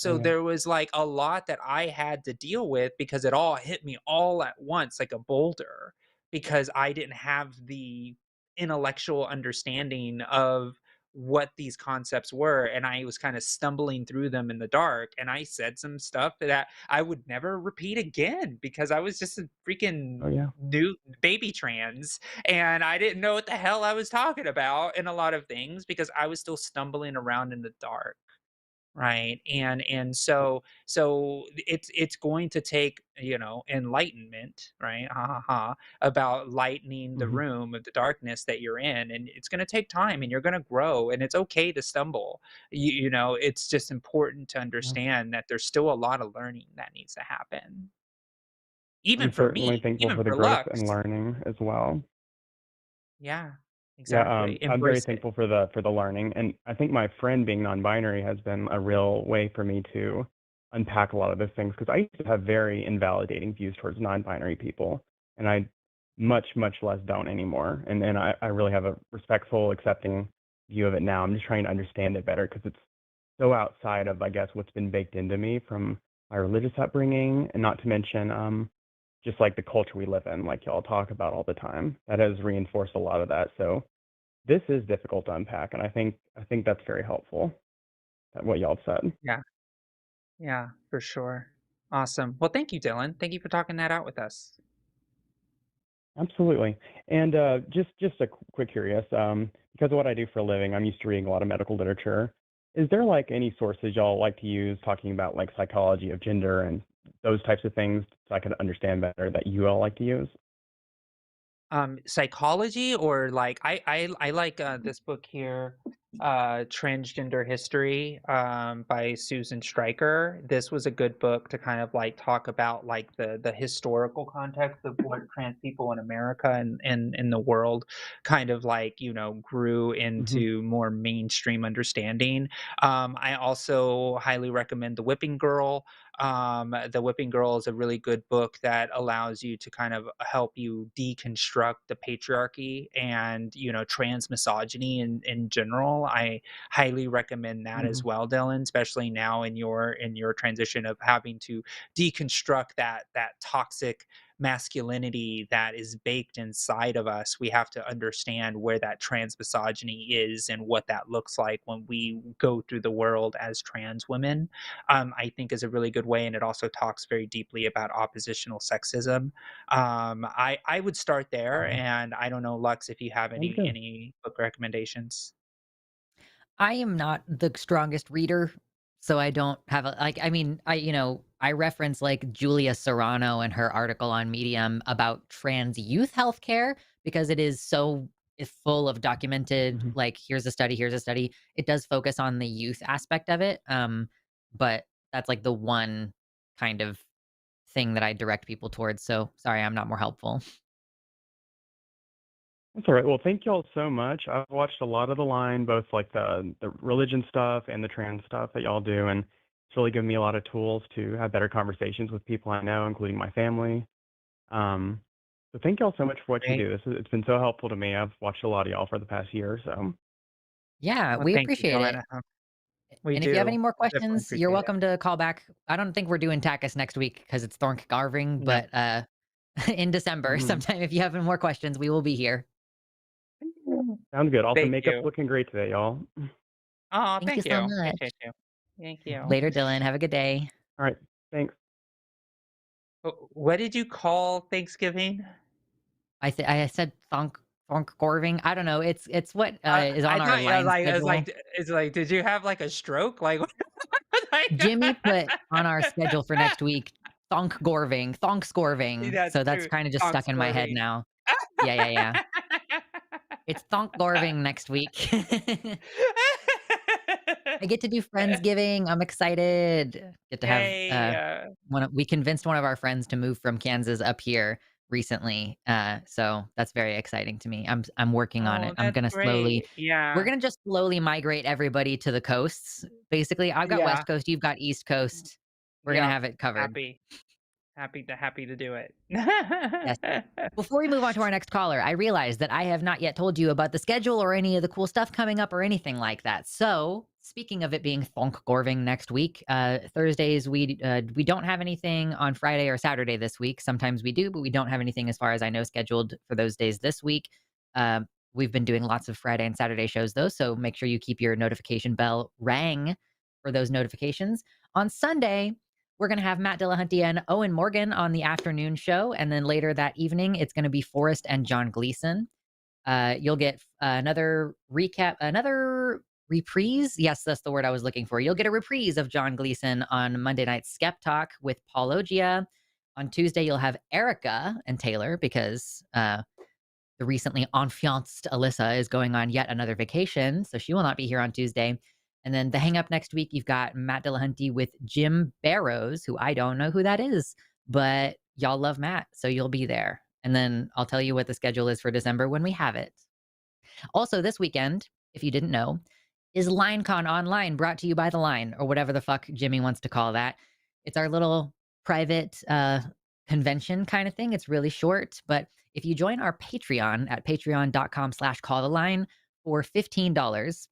[SPEAKER 9] Yeah.
[SPEAKER 2] there was like a lot that I had to deal with because it all hit me all at once like a boulder because I didn't have the intellectual understanding of what these concepts were, and I was kind of stumbling through them in the dark, and I said some stuff that I would never repeat again because I was just a freaking
[SPEAKER 9] Oh yeah.
[SPEAKER 2] new baby trans and I didn't know what the hell I was talking about in a lot of things because I was still stumbling around in the dark, right? And so it's going to take, enlightenment, right? Ha ha ha, about lightening the
[SPEAKER 9] Hmm.
[SPEAKER 2] room of the darkness that you're in, and it's going to take time and you're going to grow and it's okay to stumble. It's just important to
[SPEAKER 9] Yeah.
[SPEAKER 2] understand that there's still a lot of learning that needs to happen, even
[SPEAKER 9] I'm
[SPEAKER 2] for
[SPEAKER 9] certainly
[SPEAKER 2] me,
[SPEAKER 9] thankful
[SPEAKER 2] even
[SPEAKER 9] for the
[SPEAKER 2] for
[SPEAKER 9] growth
[SPEAKER 2] Lux.
[SPEAKER 9] and learning as well.
[SPEAKER 2] Yeah,
[SPEAKER 9] Yeah,
[SPEAKER 2] exactly,
[SPEAKER 9] I'm very
[SPEAKER 2] embrace it.
[SPEAKER 9] thankful for the learning, and I think my friend being non-binary has been a real way for me to unpack a lot of those things because I used to have very invalidating views towards non-binary people, and I much less don't anymore. And I really have a respectful, accepting view of it now. I'm just trying to understand it better because it's so outside of, I guess, what's been baked into me from my religious upbringing, and not to mention just like the culture we live in, like y'all talk about all the time. That has reinforced a lot of that. So this is difficult to unpack, and I think that's very helpful, what y'all said.
[SPEAKER 2] Yeah, yeah, for sure. Awesome. Well, thank you, Dylan. Thank you for talking that out with us.
[SPEAKER 9] Absolutely. And just a quick curious, because of what I do for a living, I'm used to reading a lot of medical literature. Is there like any sources y'all like to use talking about like psychology of gender and those types of things so I could understand better that you all like to use?
[SPEAKER 2] Psychology or like I like this book here, Transgender History, by Susan Stryker. This was a good book to kind of like talk about like the historical context of what trans people in America and in the world kind of like, grew
[SPEAKER 9] Hmm.
[SPEAKER 2] into more mainstream understanding. I also highly recommend The Whipping Girl. The Whipping Girl is a really good book that allows you to kind of help you deconstruct the patriarchy and trans misogyny in general. I highly recommend that
[SPEAKER 9] Hmm.
[SPEAKER 2] as well, Dylan, especially now in your transition of having to deconstruct that toxic masculinity that is baked inside of us. We have to understand where that trans misogyny is and what that looks like when we go through the world as trans women. I think is a really good way, and it also talks very deeply about oppositional sexism. I would start there,
[SPEAKER 9] Hmm.
[SPEAKER 2] and I don't know, Lux, if you have
[SPEAKER 9] Sounds
[SPEAKER 2] any
[SPEAKER 9] good.
[SPEAKER 2] any book recommendations.
[SPEAKER 1] I am not the strongest reader, so I don't have a like, I mean, I reference, like, Julia Serrano and her article on Medium about trans youth healthcare because it is so full of documented,
[SPEAKER 9] Hmm.
[SPEAKER 1] like, here's a study, here's a study. It does focus on the youth aspect of it, but that's, like, the one kind of thing that I direct people towards, so sorry I'm not more helpful.
[SPEAKER 9] That's all right. Well, thank y'all so much. I've watched a lot of the line, both like the religion stuff and the trans stuff that y'all do, and it's really given me a lot of tools to have better conversations with people I know, including my family. Um, so thank y'all so much for what you
[SPEAKER 2] Great.
[SPEAKER 9] do. It's been so helpful to me. I've watched a lot of y'all for the past year, so
[SPEAKER 1] Yeah,
[SPEAKER 2] Well,
[SPEAKER 1] we
[SPEAKER 2] thank you,
[SPEAKER 1] appreciate it.
[SPEAKER 2] Joanna. We
[SPEAKER 1] And if you have
[SPEAKER 2] do.
[SPEAKER 1] any more
[SPEAKER 2] Definitely
[SPEAKER 1] questions, you're
[SPEAKER 2] appreciate it.
[SPEAKER 1] welcome to call back. I don't think we're doing TACIS next week because it's Thornk Garving,
[SPEAKER 2] No.
[SPEAKER 1] but in December,
[SPEAKER 9] mhm.
[SPEAKER 1] sometime if you have any more questions, we will be here.
[SPEAKER 9] Sounds good. Also,
[SPEAKER 2] Thank
[SPEAKER 9] makeup's
[SPEAKER 2] you.
[SPEAKER 9] looking great today, y'all.
[SPEAKER 2] Oh,
[SPEAKER 1] Thank you
[SPEAKER 2] thank
[SPEAKER 1] so
[SPEAKER 2] you.
[SPEAKER 1] much.
[SPEAKER 2] Appreciate you. Thank you.
[SPEAKER 1] Later, Dylan. Have a good day.
[SPEAKER 9] All right. Thanks.
[SPEAKER 2] What did you call Thanksgiving?
[SPEAKER 1] I said Thonk Garving. I don't know. It's what is
[SPEAKER 2] I
[SPEAKER 1] on our
[SPEAKER 2] thought you
[SPEAKER 1] line
[SPEAKER 2] like
[SPEAKER 1] schedule.
[SPEAKER 2] it's like, did you have like a stroke? Like, like
[SPEAKER 1] Jimmy put on our schedule for next week Thonk Gorving, Thonk Scorving.
[SPEAKER 2] that's
[SPEAKER 1] So that's
[SPEAKER 2] true.
[SPEAKER 1] kind of just stuck in my head
[SPEAKER 2] Thanksgiving.
[SPEAKER 1] now. Yeah, yeah, yeah. It's Thonk Gorving next week. I get to do Friendsgiving. I'm excited. Get to have
[SPEAKER 2] Yay!
[SPEAKER 1] we convinced one of our friends to move from Kansas up here recently. So that's very exciting to me. I'm working on it.
[SPEAKER 2] Oh, that's great.
[SPEAKER 1] We're
[SPEAKER 2] Yeah.
[SPEAKER 1] gonna just slowly migrate everybody to the coasts. Basically, I've got
[SPEAKER 2] Yeah.
[SPEAKER 1] West Coast, you've got East Coast. We're gonna
[SPEAKER 2] Yep.
[SPEAKER 1] have it covered.
[SPEAKER 2] Happy. Happy to do it.
[SPEAKER 1] Yes. Before we move on to our next caller, I realized that I have not yet told you about the schedule or any of the cool stuff coming up or anything like that. So, speaking of it being Thonk Gorving next week, Thursdays we don't have anything on Friday or Saturday this week. Sometimes we do, but we don't have anything as far as I know scheduled for those days this week. We've been doing lots of Friday and Saturday shows though, so make sure you keep your notification bell rang for those notifications. On Sunday, we're going to have Matt Dillahunty and Owen Morgan on the afternoon show. And then later that evening, it's going to be Forrest and John Gleason. You'll get another recap, another reprise. Yes, that's the word I was looking for. You'll get a reprise of John Gleason on Monday night Skeptalk with Paul Ogia. On Tuesday, you'll have Erica and Taylor because the recently enfianced Alyssa is going on yet another vacation, so she will not be here on Tuesday. And then the hang up next week, you've got Matt Dillahunty with Jim Barrows, who I don't know who that is, but y'all love Matt, so you'll be there. And then I'll tell you what the schedule is for December when we have it. Also, this weekend, if you didn't know, is LineCon Online, brought to you by The Line, or whatever the fuck Jimmy wants to call that. It's our little private convention kind of thing. It's really short, but if you join our Patreon at patreon.com/calltheline for $15,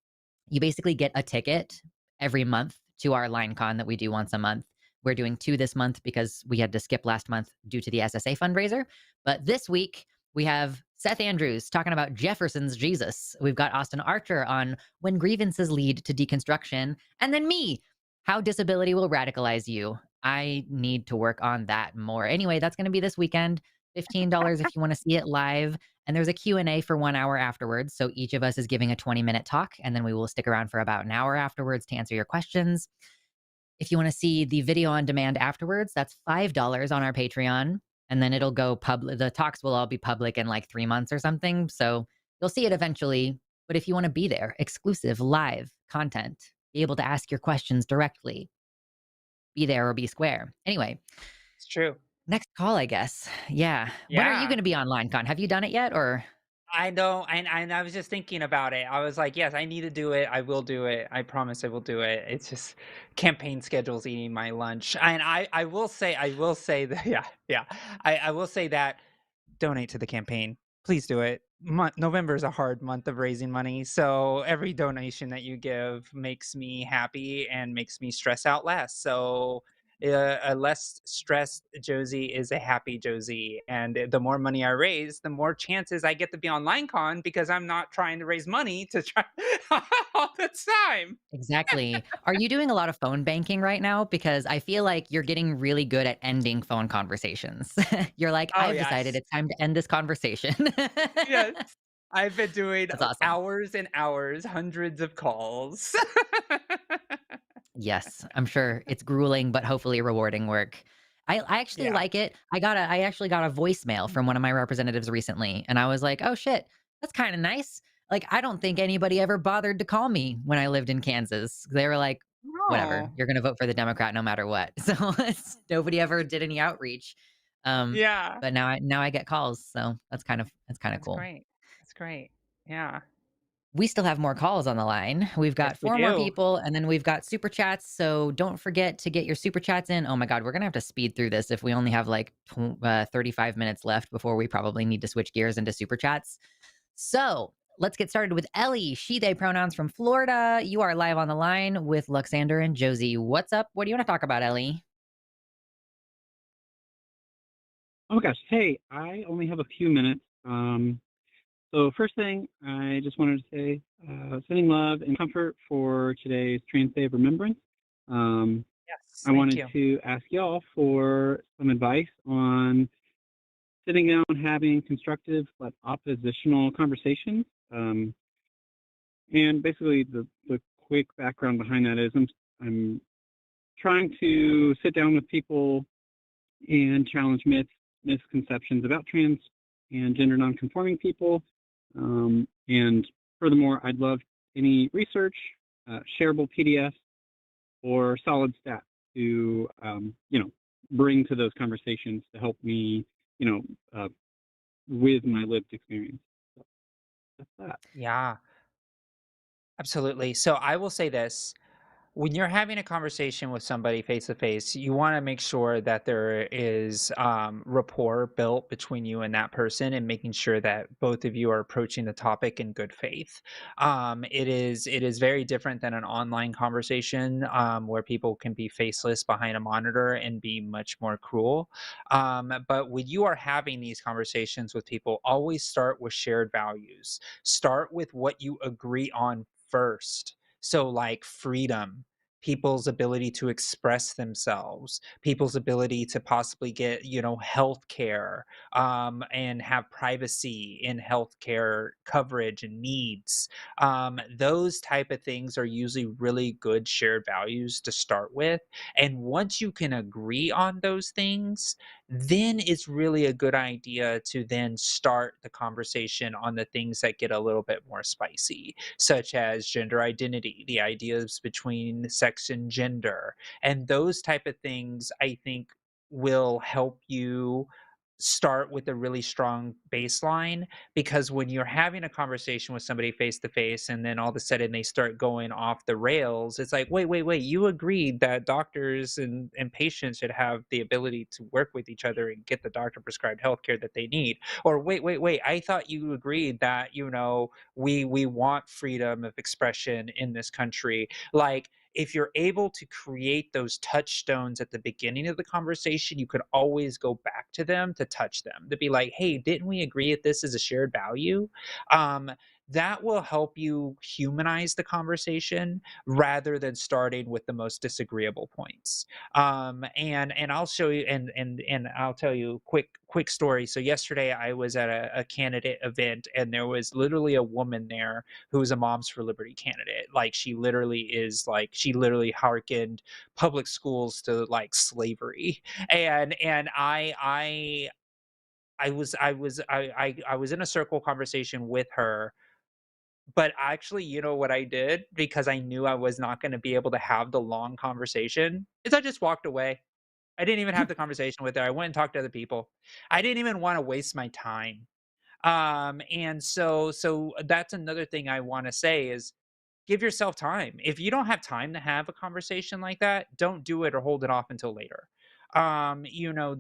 [SPEAKER 1] you basically get a ticket every month to our LineCon that we do once a month. We're doing 2 this month because we had to skip last month due to the SSA fundraiser. But this week, we have Seth Andrews talking about Jefferson's Jesus. We've got Austin Archer on When Grievances Lead to Deconstruction. And then me, How Disability Will Radicalize You. I need to work on that more. Anyway, that's going to be this weekend. $15 if you want to see it live. And there's a Q&A for 1 hour afterwards. So each of us is giving a 20-minute talk, and then we will stick around for about an hour afterwards to answer your questions. If you want to see the video on demand afterwards, that's $5 on our Patreon. And then it'll go public. The talks will all be public in like 3 months or something. So you'll see it eventually. But if you want to be there, exclusive live content, be able to ask your questions directly, be there or be square. Anyway,
[SPEAKER 2] It's true.
[SPEAKER 1] next call, I guess. Yeah. When are you
[SPEAKER 2] Yeah.
[SPEAKER 1] going to be on LineCon? Have you done it yet or?
[SPEAKER 2] I know, and I was just thinking about it. I was like, yes, I need to do it. I will do it. I promise I will do it. It's just campaign schedules eating my lunch. And I will say that yeah. I will say that donate to the campaign. Please do it. November is a hard month of raising money, so every donation that you give makes me happy and makes me stress out less. So a less stressed Josie is a happy Josie, and the more money I raise, the more chances I get to be on LineCon because I'm not trying to raise money to try all the time.
[SPEAKER 1] Exactly. Are you doing a lot of phone banking right now? Because I feel like you're getting really good at ending phone conversations. You're like,
[SPEAKER 2] Oh
[SPEAKER 1] I've decided
[SPEAKER 2] yes,
[SPEAKER 1] it's time to end this conversation.
[SPEAKER 2] yes. I've been doing
[SPEAKER 1] That's awesome.
[SPEAKER 2] hours and hours, hundreds of calls.
[SPEAKER 1] Yes, I'm sure it's grueling, but hopefully rewarding work. I actually
[SPEAKER 2] Yeah.
[SPEAKER 1] like it. I actually got a voicemail from one of my representatives recently, and I was like, oh shit, that's kind of nice. Like, I don't think anybody ever bothered to call me when I lived in Kansas. They were like, whatever,
[SPEAKER 2] No.
[SPEAKER 1] you're gonna vote for the Democrat no matter what. So nobody ever did any outreach. Um,
[SPEAKER 2] Yeah.
[SPEAKER 1] but now I get calls, so that's kind of
[SPEAKER 2] That's
[SPEAKER 1] cool.
[SPEAKER 2] great. That's great. Yeah.
[SPEAKER 1] We still have more calls on the line. We've
[SPEAKER 2] Yes,
[SPEAKER 1] got
[SPEAKER 2] we
[SPEAKER 1] 4 more
[SPEAKER 2] do.
[SPEAKER 1] people, and then we've got super chats, so don't forget to get your super chats in. Oh my god, we're gonna have to speed through this if we only have, like, 35 minutes left before we probably need to switch gears into super chats. So, let's get started with Ellie, she, they pronouns from Florida. You are live on the line with Luxander and Josie. What's up? What do you wanna talk about, Ellie?
[SPEAKER 7] Oh my gosh. Hey, I only have a few minutes. So first thing, I just wanted to say, sending love and comfort for today's Trans Day of Remembrance.
[SPEAKER 2] Yes,
[SPEAKER 7] I
[SPEAKER 2] thank
[SPEAKER 7] wanted
[SPEAKER 2] you.
[SPEAKER 7] to ask y'all for some advice on sitting down, having constructive but oppositional conversations. And basically, the quick background behind that is I'm trying to sit down with people and challenge myths, misconceptions about trans and gender nonconforming people. And furthermore, I'd love any research, shareable PDFs, or solid stats to, bring to those conversations to help me, with my lived experience. So that's that.
[SPEAKER 2] Yeah, absolutely. So I will say this. When you're having a conversation with somebody face to face, you want to make sure that there is rapport built between you and that person, and making sure that both of you are approaching the topic in good faith. It is very different than an online conversation where people can be faceless behind a monitor and be much more cruel. But when you are having these conversations with people, always start with shared values. Start with what you agree on first. So, like freedom, people's ability to express themselves, people's ability to possibly get, health care, and have privacy in healthcare coverage and needs. Those type of things are usually really good shared values to start with. And once you can agree on those things, then it's really a good idea to then start the conversation on the things that get a little bit more spicy, such as gender identity, the ideas between sex and gender, and those type of things. I think will help you start with a really strong baseline, because when you're having a conversation with somebody face to face and then all of a sudden they start going off the rails, it's like, wait, you agreed that doctors and patients should have the ability to work with each other and get the doctor prescribed healthcare that they need. Or wait, I thought you agreed that, we want freedom of expression in this country. Like, if you're able to create those touchstones at the beginning of the conversation, you could always go back to them to touch them, to be like, hey, didn't we agree that this is a shared value? um, that will help you humanize the conversation rather than starting with the most disagreeable points. And I'll show you, and I'll tell you quick story. So yesterday I was at a candidate event, and there was literally a woman there who's a Moms for Liberty candidate. Like, she literally hearkened public schools to like slavery. And I was in a circle conversation with her, but actually, you know what I did? Because I knew I was not going to be able to have the long conversation, is I just walked away. I didn't even have the conversation with her. I went and talked to other people. I didn't even want to waste my time. And so that's another thing I want to say is, give yourself time. If you don't have time to have a conversation like that, don't do it or hold it off until later.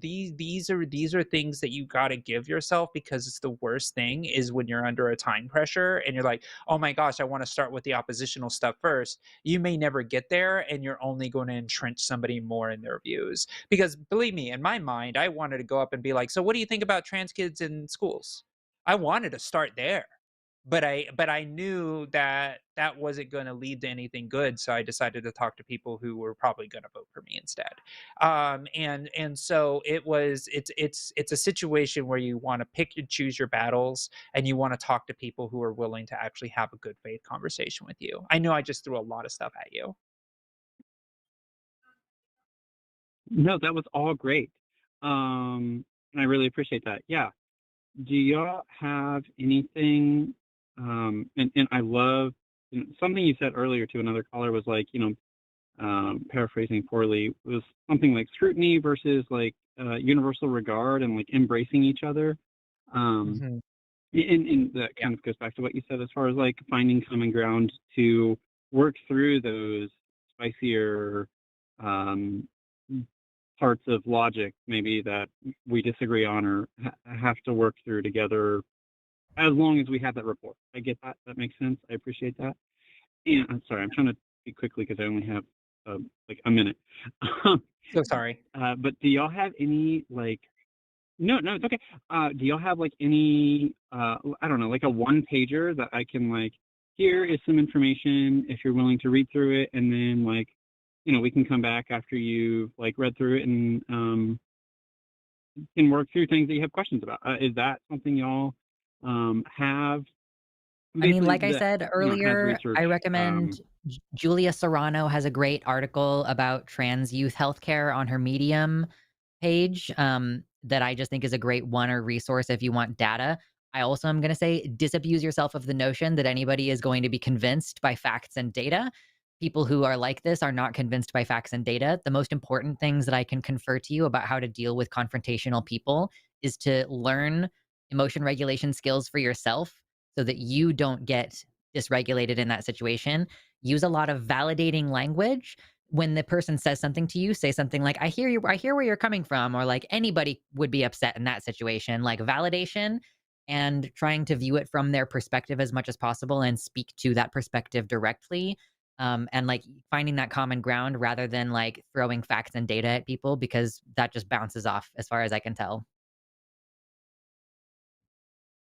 [SPEAKER 2] These are things that you got to give yourself, because it's the worst thing is when you're under a time pressure and you're like, oh my gosh, I want to start with the oppositional stuff first. You may never get there, and you're only going to entrench somebody more in their views. Because believe me, in my mind, I wanted to go up and be like, so what do you think about trans kids in schools? I wanted to start there, but I knew that that wasn't going to lead to anything good, so I decided to talk to people who were probably going to vote for me instead. And so it's a situation where you want to pick and choose your battles, and you want to talk to people who are willing to actually have a good faith conversation with you. I know I just threw a lot of stuff at you.
[SPEAKER 7] No, that was all great. And I really appreciate that. Yeah. Do y'all have anything? And I love, something you said earlier to another caller was like, paraphrasing poorly, was something like scrutiny versus like universal regard and like embracing each other. Um,
[SPEAKER 2] Hmm.
[SPEAKER 7] And that
[SPEAKER 2] Yeah.
[SPEAKER 7] kind of goes back to what you said as far as like finding common ground to work through those spicier um, parts of logic maybe that we disagree on or have to work through together as long as we have that rapport. I get that. That makes sense. I appreciate that. And I'm sorry, I'm trying to speak quickly because I only have like a minute.
[SPEAKER 2] So sorry.
[SPEAKER 7] But do y'all have any like no, it's okay. Do y'all have like any, I don't know, like a one pager that I can like, here is some information if you're willing to read through it, and then like, we can come back after you've like read through it and can work through things that you have questions about. Is that something y'all have?
[SPEAKER 1] I mean,
[SPEAKER 7] Basically,
[SPEAKER 1] like I
[SPEAKER 7] that
[SPEAKER 1] said
[SPEAKER 7] has
[SPEAKER 1] earlier,
[SPEAKER 7] research.
[SPEAKER 1] I recommend Julia Serrano has a great article about trans youth healthcare on her Medium page that I just think is a great one or resource if you want data. I also am going to say disabuse yourself of the notion that anybody is going to be convinced by facts and data. People who are like this are not convinced by facts and data. The most important things that I can confer to you about how to deal with confrontational people is to learn emotion regulation skills for yourself so that you don't get dysregulated in that situation. Use a lot of validating language. When the person says something to you, say something like, I hear you, I hear where you're coming from, or like anybody would be upset in that situation. Like validation and trying to view it from their perspective as much as possible and speak to that perspective directly. And like finding that common ground rather than like throwing facts and data at people, because that just bounces off as far as I can tell.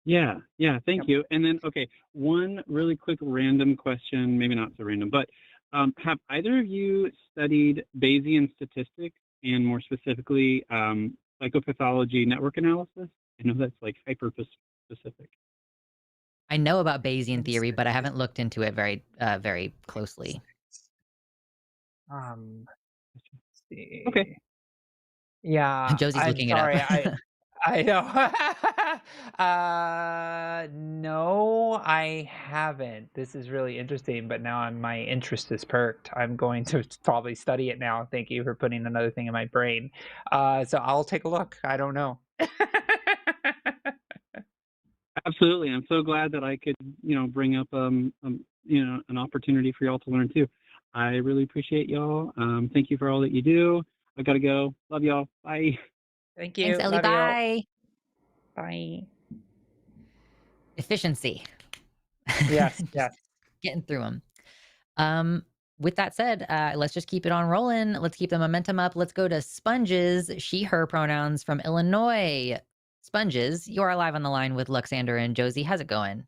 [SPEAKER 7] Yeah, thank
[SPEAKER 2] Yep.
[SPEAKER 7] you. And then, okay, one really quick random question, maybe not so random, but have either of you studied Bayesian statistics and more specifically psychopathology network analysis? I know that's like hyper specific.
[SPEAKER 1] I know about Bayesian
[SPEAKER 2] And
[SPEAKER 1] theory, but I haven't
[SPEAKER 2] statistics.
[SPEAKER 1] looked into it very closely.
[SPEAKER 2] Let's
[SPEAKER 7] Okay.
[SPEAKER 2] see. Yeah,
[SPEAKER 1] Josie's
[SPEAKER 2] I'm
[SPEAKER 1] looking it up.
[SPEAKER 2] sorry. I know. No, I haven't. This is really interesting, but now my interest is perked. I'm going to probably study it now. Thank you for putting another thing in my brain. So I'll take a look. I don't know.
[SPEAKER 7] Absolutely. I'm so glad that I could, bring up, an opportunity for y'all to learn too. I really appreciate y'all. Thank you for all that you do. I gotta go. Love y'all. Bye.
[SPEAKER 2] Thank
[SPEAKER 1] Thanks,
[SPEAKER 2] you.
[SPEAKER 1] Ellie.
[SPEAKER 2] Love you.
[SPEAKER 1] Bye.
[SPEAKER 2] Bye.
[SPEAKER 1] Efficiency.
[SPEAKER 2] Yes,
[SPEAKER 1] Just
[SPEAKER 2] yes.
[SPEAKER 1] getting through them. With that said, let's just keep it on rolling. Let's keep the momentum up. Let's go to Sponges, she, her pronouns from Illinois. Sponges, you are live on the line with Luxander and Josie. How's it going?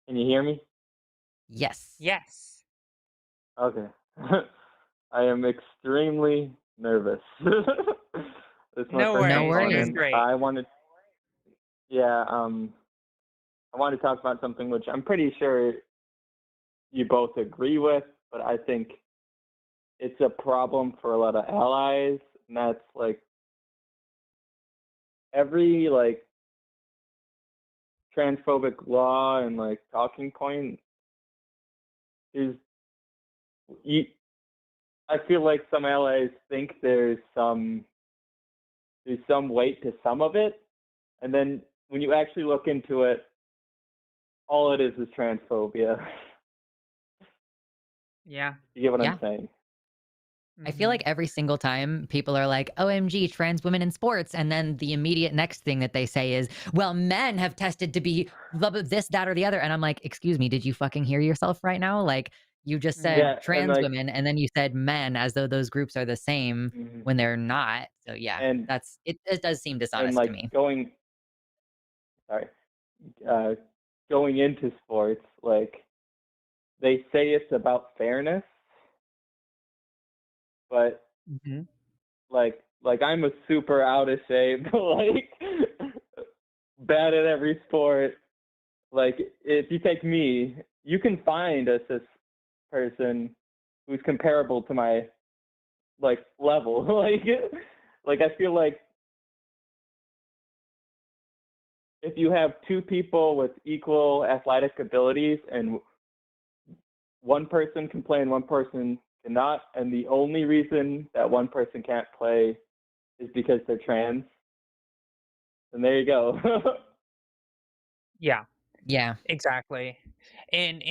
[SPEAKER 10] Can you hear me?
[SPEAKER 1] Yes.
[SPEAKER 2] Yes.
[SPEAKER 10] Okay. I am extremely nervous. It's my
[SPEAKER 2] No
[SPEAKER 10] first
[SPEAKER 1] No
[SPEAKER 2] worries.
[SPEAKER 10] time calling
[SPEAKER 1] worries.
[SPEAKER 2] It's
[SPEAKER 10] in.
[SPEAKER 2] great.
[SPEAKER 10] I wanted to talk about something which I'm pretty sure you both agree with, but I think it's a problem for a lot of allies, and that's like every like transphobic law and like talking point is you I feel like some allies think there's some weight to some of it, and then when you actually look into it, all it is transphobia.
[SPEAKER 2] Yeah.
[SPEAKER 10] You get what
[SPEAKER 1] Yeah.
[SPEAKER 10] I'm saying?
[SPEAKER 1] I feel like every single time people are like, OMG, trans women in sports. And then the immediate next thing that they say is, well, men have tested to be this, that, or the other. And I'm like, excuse me, did you fucking hear yourself right now? Like, you just said
[SPEAKER 10] Yeah, and
[SPEAKER 1] trans
[SPEAKER 10] like,
[SPEAKER 1] women, and then you said men as though those groups are the same when they're not. So yeah,
[SPEAKER 10] and
[SPEAKER 1] it does seem dishonest to
[SPEAKER 10] like
[SPEAKER 1] me.
[SPEAKER 10] going into sports, like they say it's about fairness, but
[SPEAKER 2] Mhm.
[SPEAKER 10] like I'm a super out of shape, like bad at every sport. Like if you take me, you can find a cis person who's comparable to my like level. like I feel like if you have two people with equal athletic abilities and one person can play and one person cannot, and the only reason that one person can't play is because they're trans, then there you go.
[SPEAKER 2] Yeah.
[SPEAKER 1] Yeah.
[SPEAKER 2] Exactly. And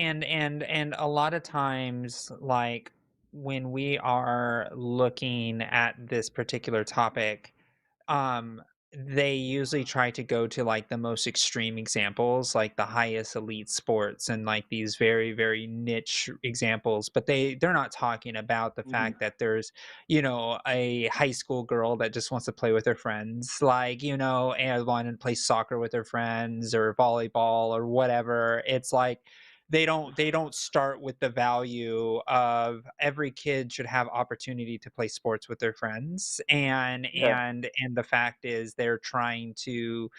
[SPEAKER 2] a lot of times, like, when we are looking at this particular topic, um, they usually try to go to, like, the most extreme examples, like the highest elite sports and, like, these very, very niche examples, but they're not talking about the
[SPEAKER 5] Mhm.
[SPEAKER 2] fact that there's, a high school girl that just wants to play with her friends, like, and want to play soccer with her friends or volleyball or whatever. It's like they don't start with the value of every kid should have opportunity to play sports with their friends, and
[SPEAKER 5] Yeah.
[SPEAKER 2] and the fact is they're trying to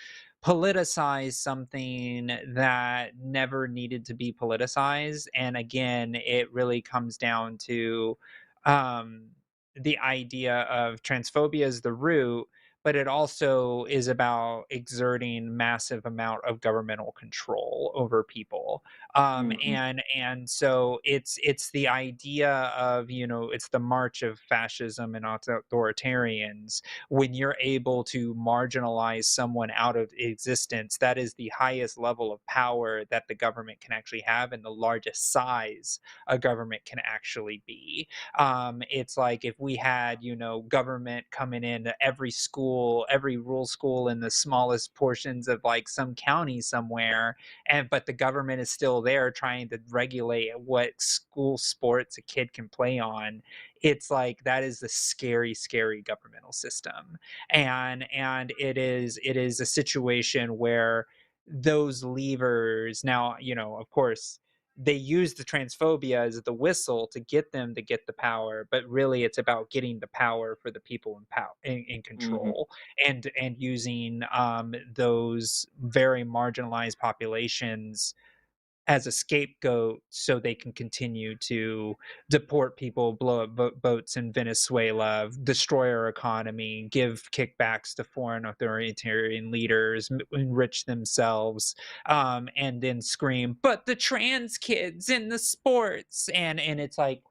[SPEAKER 2] politicize something that never needed to be politicized. And again, it really comes down to um the idea of transphobia is the root, but it also is about exerting massive amount of governmental control over people.
[SPEAKER 5] Mhm.
[SPEAKER 2] And so it's the idea of, it's the march of fascism and authoritarians. When you're able to marginalize someone out of existence, that is the highest level of power that the government can actually have, and the largest size a government can actually be. It's like if we had, government coming in every school, every rural school in the smallest portions of like some county somewhere, and but the government is still there trying to regulate what school sports a kid can play on. It's like that is the scary, scary governmental system. And it is a situation where those levers now, of course, they use the transphobia as the whistle to get them to get the power, but really it's about getting the power for the people in power, in
[SPEAKER 5] Mhm.
[SPEAKER 2] control, and using those very marginalized populations as a scapegoat so they can continue to deport people, blow up boats in Venezuela, destroy our economy, give kickbacks to foreign authoritarian leaders, enrich themselves, and then scream, "But the trans kids in the sports," and it's like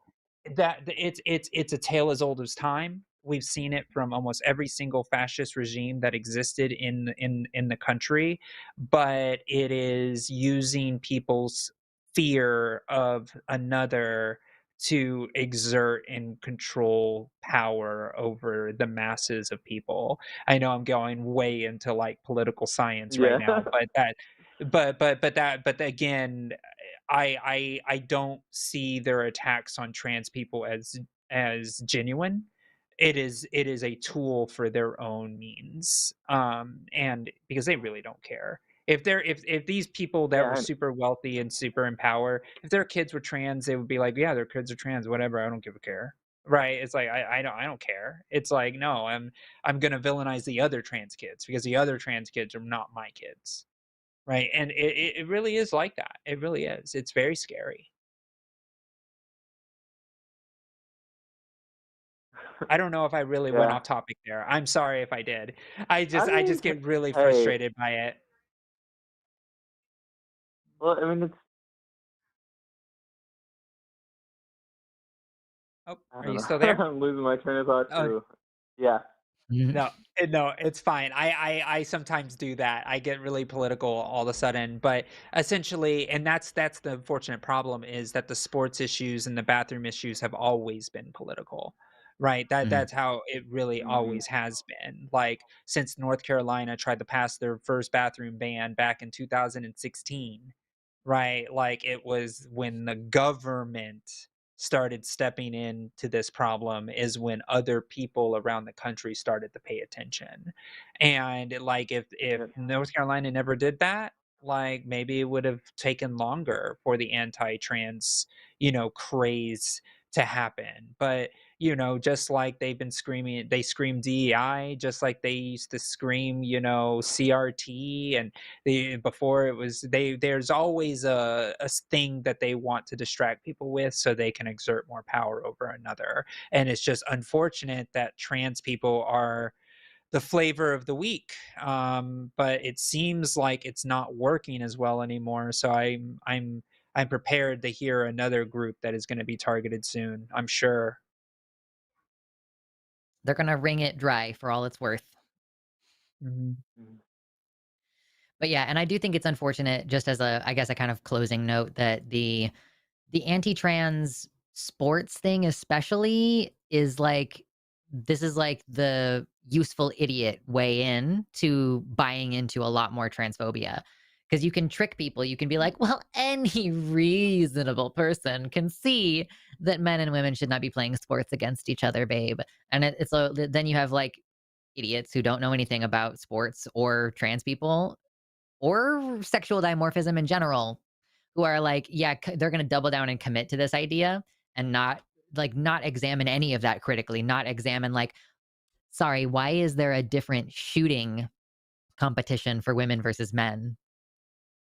[SPEAKER 2] that. It's a tale as old as time. We've seen it from almost every single fascist regime that existed in the country, but it is using people's fear of another to exert and control power over the masses of people. I know I'm going way into like political science right
[SPEAKER 10] Yeah.
[SPEAKER 2] now, but again, I don't see their attacks on trans people as genuine. It is a tool for their own means, and because they really don't care. If these people that were
[SPEAKER 10] Yeah.
[SPEAKER 2] super wealthy and super in power, if their kids were trans, they would be like, yeah, their kids are trans, whatever. I don't give a care. Right? It's like I don't care. It's like no, I'm gonna villainize the other trans kids because the other trans kids are not my kids. Right? And it really is like that. It really is. It's very scary. I don't know if I really went
[SPEAKER 10] Yeah.
[SPEAKER 2] off topic there. I'm sorry if I did.
[SPEAKER 10] I
[SPEAKER 2] I
[SPEAKER 10] mean,
[SPEAKER 2] just get really
[SPEAKER 10] hey,
[SPEAKER 2] frustrated by it.
[SPEAKER 10] well, I mean, it's
[SPEAKER 2] Oh,
[SPEAKER 10] I
[SPEAKER 2] are
[SPEAKER 10] don't
[SPEAKER 2] you
[SPEAKER 10] know.
[SPEAKER 2] still there?
[SPEAKER 10] I'm losing my train of thought
[SPEAKER 2] Oh,
[SPEAKER 10] too. Yeah.
[SPEAKER 1] Mhm.
[SPEAKER 2] no, it's fine. I sometimes do that. I get really political all of a sudden, but essentially, and that's the unfortunate problem is that the sports issues and the bathroom issues have always been political, right?
[SPEAKER 1] Mhm.
[SPEAKER 2] That's how it really
[SPEAKER 5] Mhm.
[SPEAKER 2] always has been. Like since North Carolina tried to pass their first bathroom ban back in 2016, right? Like it was when the government started stepping into this problem is when other people around the country started to pay attention. And like if
[SPEAKER 10] Yeah.
[SPEAKER 2] North Carolina never did that, like maybe it would have taken longer for the anti-trans, craze to happen. But just like they've been screaming, they scream DEI, just like they used to scream, CRT, and before it was there's always a thing that they want to distract people with so they can exert more power over another. And it's just unfortunate that trans people are the flavor of the week, but it seems like it's not working as well anymore. So I'm prepared to hear another group that is going to be targeted soon, I'm sure.
[SPEAKER 1] They're gonna wring it dry for all it's worth.
[SPEAKER 2] Mhm.
[SPEAKER 10] Mhm.
[SPEAKER 1] But yeah, and I do think it's unfortunate, just as I guess, a kind of closing note, that the anti-trans sports thing especially is like this is like the useful idiot way in to buying into a lot more transphobia. Because you can trick people. You can be like, well, any reasonable person can see that men and women should not be playing sports against each other, babe. And then you have like idiots who don't know anything about sports or trans people or sexual dimorphism in general, who are like, yeah, they're going to double down and commit to this idea and not examine any of that critically, not examine like, sorry, why is there a different shooting competition for women versus men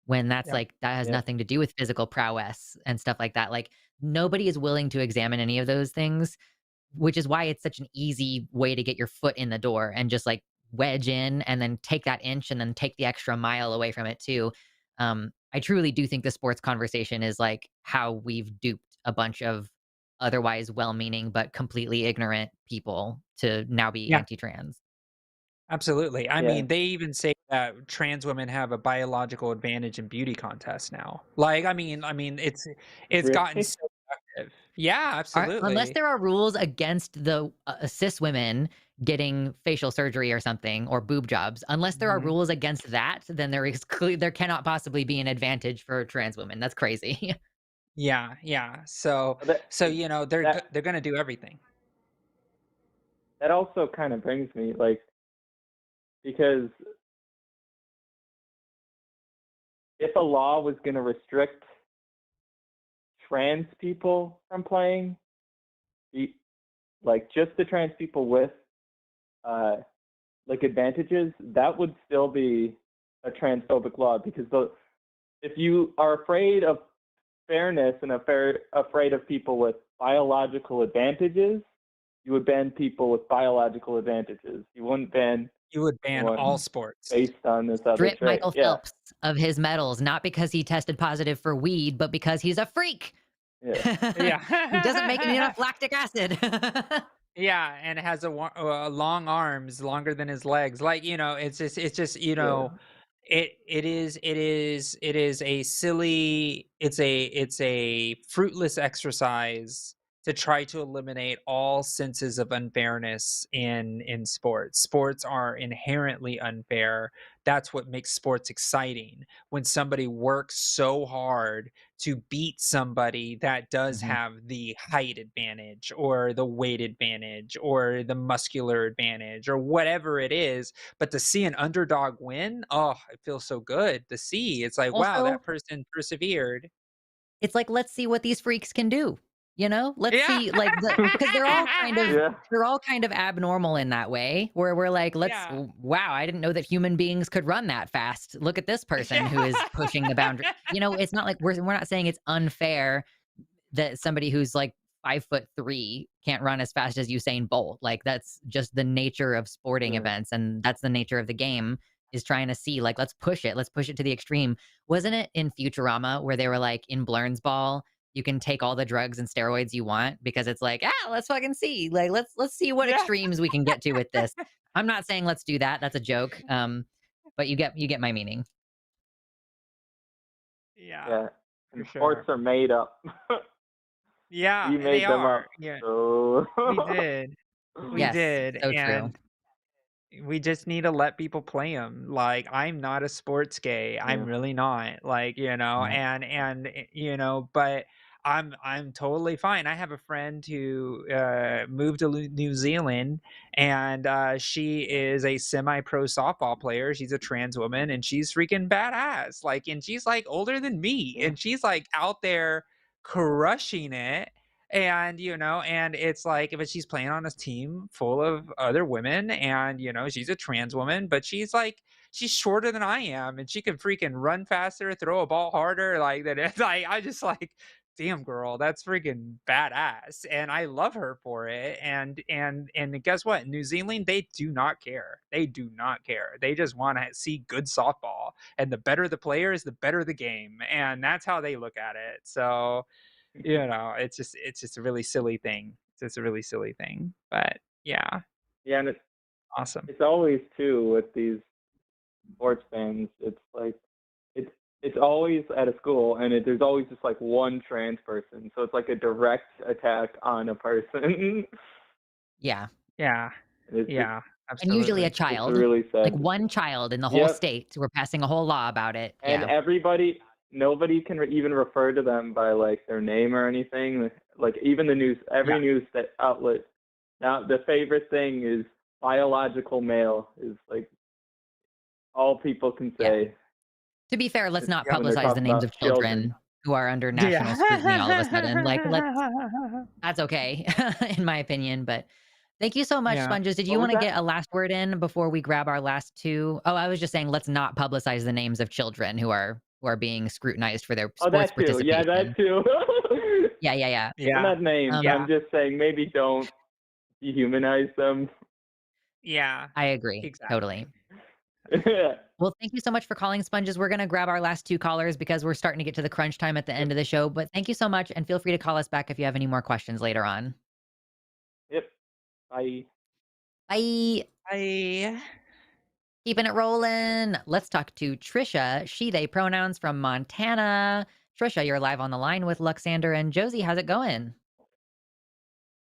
[SPEAKER 1] when that's
[SPEAKER 2] Yeah.
[SPEAKER 1] like that has
[SPEAKER 5] Yeah.
[SPEAKER 1] nothing to do with physical prowess and stuff like that. Like nobody is willing to examine any of those things, which is why it's such an easy way to get your foot in the door and just like wedge in and then take that inch and then take the extra mile away from it too. I truly do think the sports conversation is like how we've duped a bunch of otherwise well-meaning but completely ignorant people to now be
[SPEAKER 2] Yeah.
[SPEAKER 1] anti-trans.
[SPEAKER 2] Absolutely. I
[SPEAKER 5] Yeah.
[SPEAKER 2] mean, they even say that trans women have a biological advantage in beauty contests now. Like, it's gotten
[SPEAKER 10] Really?
[SPEAKER 2] so effective. Yeah,
[SPEAKER 1] Unless
[SPEAKER 2] absolutely.
[SPEAKER 1] there are rules against the cis women getting facial surgery or something or boob jobs, unless there are
[SPEAKER 2] Mhm.
[SPEAKER 1] rules against that, then there cannot possibly be an advantage for trans women. That's crazy.
[SPEAKER 2] Yeah, yeah. So,
[SPEAKER 10] That that
[SPEAKER 2] they're gonna do everything.
[SPEAKER 10] that also kind of brings me like because if a law was going to restrict trans people from playing, the- like just the trans people with uh like advantages, that would still be a transphobic law because if you are afraid of fairness and afraid of people with biological advantages, you would ban people with biological advantages. You wouldn't ban
[SPEAKER 2] You would ban all
[SPEAKER 10] someone
[SPEAKER 2] sports.
[SPEAKER 10] based on this other
[SPEAKER 1] Strip
[SPEAKER 10] trait.
[SPEAKER 1] Michael
[SPEAKER 10] Yeah,
[SPEAKER 1] Phelps of his medals, not because he tested positive for weed, but because he's a freak.
[SPEAKER 10] yeah,
[SPEAKER 1] He doesn't make
[SPEAKER 2] Yeah.
[SPEAKER 1] enough lactic acid.
[SPEAKER 2] Yeah, and it has long arms, longer than his legs. Like, it's just,
[SPEAKER 10] yeah.
[SPEAKER 2] it is a silly, it's a fruitless exercise to try to eliminate all senses of unfairness in sports. Sports are inherently unfair. That's what makes sports exciting. When somebody works so hard to beat somebody that does
[SPEAKER 9] Mhm.
[SPEAKER 2] have the height advantage or the weight advantage or the muscular advantage or whatever it is, but to see an underdog win, oh, it feels so good to see. It's like, wow,
[SPEAKER 1] Also,
[SPEAKER 2] that person persevered.
[SPEAKER 1] it's like, let's see what these freaks can do, you know? Let's
[SPEAKER 2] Yeah.
[SPEAKER 1] see, like, because
[SPEAKER 10] Yeah.
[SPEAKER 1] they're all kind of abnormal in that way, where we're like,
[SPEAKER 2] Yeah.
[SPEAKER 1] wow, I didn't know that human beings could run that fast. Look at this person who
[SPEAKER 2] Yeah.
[SPEAKER 1] is pushing the boundary. You know, it's not like we're not saying it's unfair that somebody who's like 5'3" can't run as fast as Usain Bolt. Like that's just the nature of sporting
[SPEAKER 10] Yeah.
[SPEAKER 1] events, and that's the nature of the game. Is trying to see like let's push it to the extreme. Wasn't it in Futurama where they were like in Blurns Ball? You can take all the drugs and steroids you want because it's like let's fucking see like let's see what
[SPEAKER 2] Yeah.
[SPEAKER 1] extremes we can get to with this. I'm not saying let's do that. That's a joke. But you get my meaning.
[SPEAKER 2] Yeah,
[SPEAKER 10] Yeah.
[SPEAKER 2] for
[SPEAKER 10] And sports
[SPEAKER 2] sure.
[SPEAKER 10] are made up.
[SPEAKER 2] Yeah,
[SPEAKER 10] We
[SPEAKER 2] they
[SPEAKER 10] made them
[SPEAKER 2] are.
[SPEAKER 10] up.
[SPEAKER 2] Yeah,
[SPEAKER 10] So
[SPEAKER 2] we did. We
[SPEAKER 1] Yes,
[SPEAKER 2] did.
[SPEAKER 1] so true.
[SPEAKER 2] And we just need to let people play them. Like, I'm not a sports gay. I'm
[SPEAKER 10] yeah.
[SPEAKER 2] really not. Like,
[SPEAKER 9] Yeah.
[SPEAKER 2] but I'm totally fine. I have a friend who moved to New Zealand, and she is a semi-pro softball player. She's a trans woman, and she's freaking badass. Like, and she's like older than me,
[SPEAKER 10] Yeah.
[SPEAKER 2] and she's like out there crushing it. And it's like, but she's playing on a team full of other women, and she's a trans woman, but she's shorter than I am, and she can freaking run faster, throw a ball harder, like that. It's like, I just like, damn girl, that's freaking badass, and I love her for it. And guess what? New Zealand, they do not care. They do not care. They just want to see good softball, and the better the players, the better the game, and that's how they look at it. So it's just a really silly thing. It's just a really silly thing. But yeah,
[SPEAKER 10] Yeah, and
[SPEAKER 2] awesome.
[SPEAKER 10] it's always too with these sports fans. It's like it's it's always at a school, and there's always just like one trans person, so it's like a direct attack on a person.
[SPEAKER 1] Yeah.
[SPEAKER 2] Yeah.
[SPEAKER 10] it's
[SPEAKER 2] Yeah,
[SPEAKER 1] And usually a
[SPEAKER 2] absolutely.
[SPEAKER 10] it's
[SPEAKER 1] child,
[SPEAKER 10] really
[SPEAKER 1] like
[SPEAKER 10] sad to see.
[SPEAKER 1] one child in the whole
[SPEAKER 10] Yep,
[SPEAKER 1] state. We're passing a whole law about it.
[SPEAKER 10] and
[SPEAKER 1] Yeah.
[SPEAKER 10] nobody can even refer to them by like their name or anything. Like even the news,
[SPEAKER 2] Yeah.
[SPEAKER 10] every news that outlet. Now the favorite thing is biological male is like all people can
[SPEAKER 1] Yeah.
[SPEAKER 10] say
[SPEAKER 1] To be fair, let's
[SPEAKER 10] it's
[SPEAKER 1] not
[SPEAKER 10] when they're
[SPEAKER 1] publicize the
[SPEAKER 10] talking
[SPEAKER 1] names
[SPEAKER 10] about
[SPEAKER 1] of
[SPEAKER 10] children.
[SPEAKER 1] children who are under national scrutiny all of a sudden. Like,
[SPEAKER 2] Yeah.
[SPEAKER 1] that's okay, in my opinion. But thank you so much,
[SPEAKER 2] Yeah.
[SPEAKER 1] Sponges. Did you
[SPEAKER 10] What was
[SPEAKER 1] want to
[SPEAKER 10] that?
[SPEAKER 1] get a last word in before we grab our last two? Oh, I was just saying, let's not publicize the names of children who are being scrutinized for their
[SPEAKER 10] Oh,
[SPEAKER 1] sports
[SPEAKER 10] that too. Yeah, that
[SPEAKER 1] participation.
[SPEAKER 10] too.
[SPEAKER 1] Yeah, yeah, yeah.
[SPEAKER 10] Well,
[SPEAKER 2] Yeah.
[SPEAKER 10] not names.
[SPEAKER 1] Um,
[SPEAKER 2] Yeah.
[SPEAKER 10] I'm just saying maybe don't dehumanize them.
[SPEAKER 2] Yeah.
[SPEAKER 1] I agree totally.
[SPEAKER 2] Exactly.
[SPEAKER 1] Well, thank you so much for calling, Sponges. We're gonna grab our last two callers because we're starting to get to the crunch time at the
[SPEAKER 10] Yep.
[SPEAKER 1] end of the show. But thank you so much, and feel free to call us back if you have any more questions later on.
[SPEAKER 10] Yep. Bye.
[SPEAKER 1] Bye.
[SPEAKER 2] I
[SPEAKER 1] Keeping it rolling. Let's talk to Trisha, she, they pronouns from Montana. Trisha, you're live on the line with Luxander and Josie. How's it going?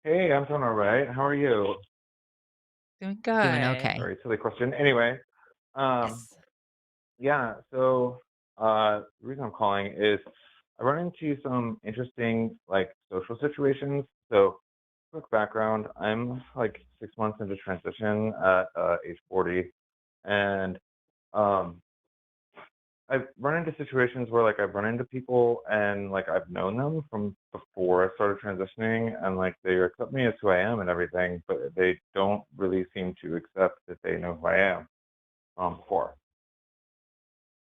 [SPEAKER 11] Hey, I'm doing all right. How are you?
[SPEAKER 2] doing
[SPEAKER 1] Doing
[SPEAKER 2] good.
[SPEAKER 1] okay.
[SPEAKER 11] Sorry, silly question. Anyway, um,
[SPEAKER 1] Yes.
[SPEAKER 11] yeah, so the reason I'm calling is I run into some interesting like social situations. So, quick background, I'm like 6 months into transition at age 40, and um I've run into situations where like I've run into people and like I've known them from before I started transitioning and like they accept me as who I am and everything, but they don't really seem to accept that they know who I am before.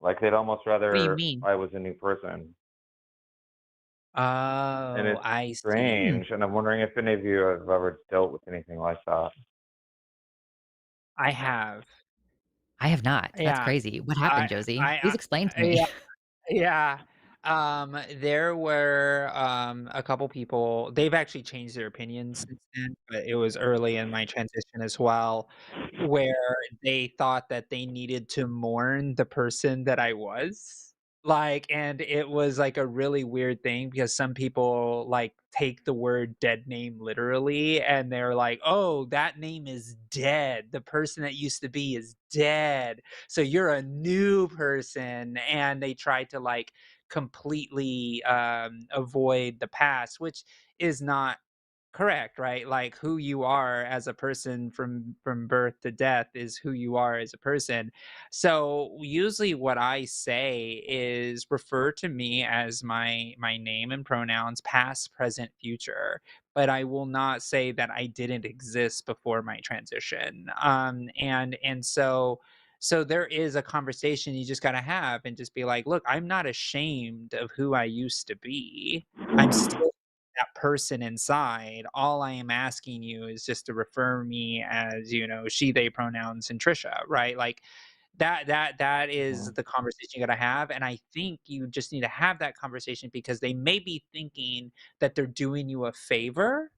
[SPEAKER 11] Like they'd almost
[SPEAKER 2] What do you
[SPEAKER 11] rather
[SPEAKER 2] mean?
[SPEAKER 11] I was a new person. And
[SPEAKER 2] Oh,
[SPEAKER 11] it's
[SPEAKER 2] I see.
[SPEAKER 1] Hmm.
[SPEAKER 11] strange. And I'm wondering if any of you have ever dealt with anything like that.
[SPEAKER 2] I have.
[SPEAKER 1] I have not. That's
[SPEAKER 2] Yeah.
[SPEAKER 1] crazy. What happened,
[SPEAKER 2] I
[SPEAKER 1] Josie?
[SPEAKER 2] I
[SPEAKER 1] Please explain to me.
[SPEAKER 2] yeah. Yeah. There were a couple people, they've actually changed their opinions since then, but it was early in my transition as well, where they thought that they needed to mourn the person that I was. Like, and it was like a really weird thing because some people like take the word dead name literally and they're like, "Oh, that name is dead. The person that used to be is dead. So you're a new person," and they try to like completely avoid the past, which is not correct, right? Like who you are as a person from birth to death is who you are as a person. So usually what I say is refer to me as my name and pronouns, past, present, future, but I will not say that I didn't exist before my transition. And so there is a conversation you just got to have and just be like, look, I'm not ashamed of who I used to be. I'm still that person inside. All I am asking you is just to refer me as, she, they pronouns and Trisha, right? Like that is
[SPEAKER 11] Mhm.
[SPEAKER 2] the conversation you gotta have. And I think you just need to have that conversation because they may be thinking that they're doing you a favor.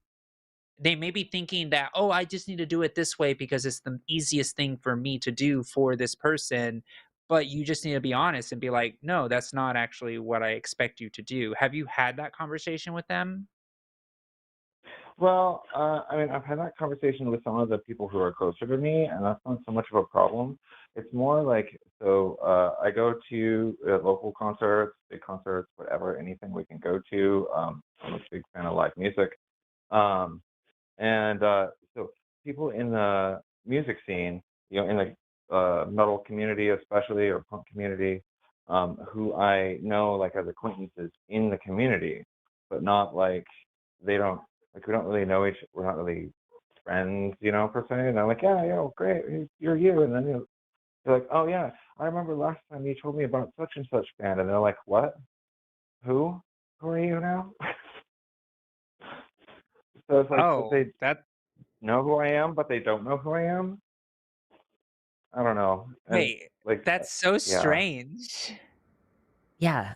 [SPEAKER 2] They may be thinking that, oh, I just need to do it this way because it's the easiest thing for me to do for this person. But you just need to be honest and be like, no, that's not actually what I expect you to do. Have you had that conversation with them?
[SPEAKER 11] Well, I mean, I've had that conversation with some of the people who are closer to me, and that's not so much of a problem. It's more like, so I go to local concerts, big concerts, whatever, anything we can go to. I'm a big fan of live music. Um, and so people in the music scene, in the metal community especially, or punk community, who I know like as acquaintances in the community, but not like they don't like we don't really know we're not really friends, per se. And I'm like, yeah, great, you're you. And then they're like, oh yeah, I remember last time you told me about such and such band. And they're like, what? Who? Who are you now? So it's like, but
[SPEAKER 2] Oh,
[SPEAKER 11] they
[SPEAKER 2] that
[SPEAKER 11] know who I am, but they don't know who I am. I don't know. And
[SPEAKER 2] wait,
[SPEAKER 11] like,
[SPEAKER 2] that's so
[SPEAKER 11] yeah,
[SPEAKER 2] strange.
[SPEAKER 1] Yeah.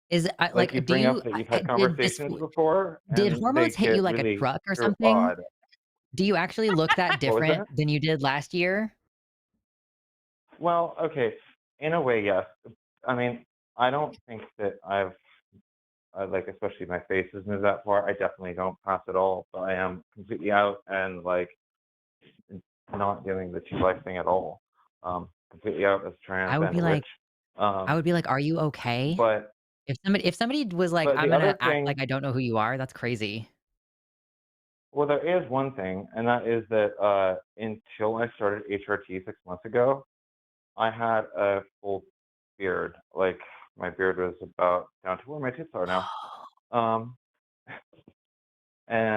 [SPEAKER 1] Is
[SPEAKER 11] like you
[SPEAKER 1] like, do
[SPEAKER 11] bring up
[SPEAKER 1] you
[SPEAKER 11] that you've had
[SPEAKER 1] did this
[SPEAKER 11] conversations before,
[SPEAKER 1] did
[SPEAKER 11] and they
[SPEAKER 1] hormones hit you
[SPEAKER 11] get
[SPEAKER 1] like a
[SPEAKER 11] really
[SPEAKER 1] truck or
[SPEAKER 11] feel
[SPEAKER 1] something?
[SPEAKER 11] odd.
[SPEAKER 1] Do you actually look that
[SPEAKER 11] What was
[SPEAKER 1] different
[SPEAKER 11] that?
[SPEAKER 1] than you did last year?
[SPEAKER 11] Well, okay, in a way, yes. I mean, I don't think that like, especially my face has moved that far. I definitely don't pass at all, but I am completely out and like not doing the two life thing at all. Completely out as
[SPEAKER 1] I
[SPEAKER 11] trans
[SPEAKER 1] would
[SPEAKER 11] and
[SPEAKER 1] be
[SPEAKER 11] witch.
[SPEAKER 1] like I
[SPEAKER 11] Um,
[SPEAKER 1] would be like, "Are you okay?"
[SPEAKER 11] but
[SPEAKER 1] If somebody was like,
[SPEAKER 11] but
[SPEAKER 1] "I'm
[SPEAKER 11] the
[SPEAKER 1] gonna
[SPEAKER 11] other
[SPEAKER 1] act
[SPEAKER 11] thing,
[SPEAKER 1] like I don't know who you are," that's crazy.
[SPEAKER 11] well, there is one thing, and that is that until I started HRT 6 months ago, I had a full beard. Like my beard was about down to where my tits are now. Um,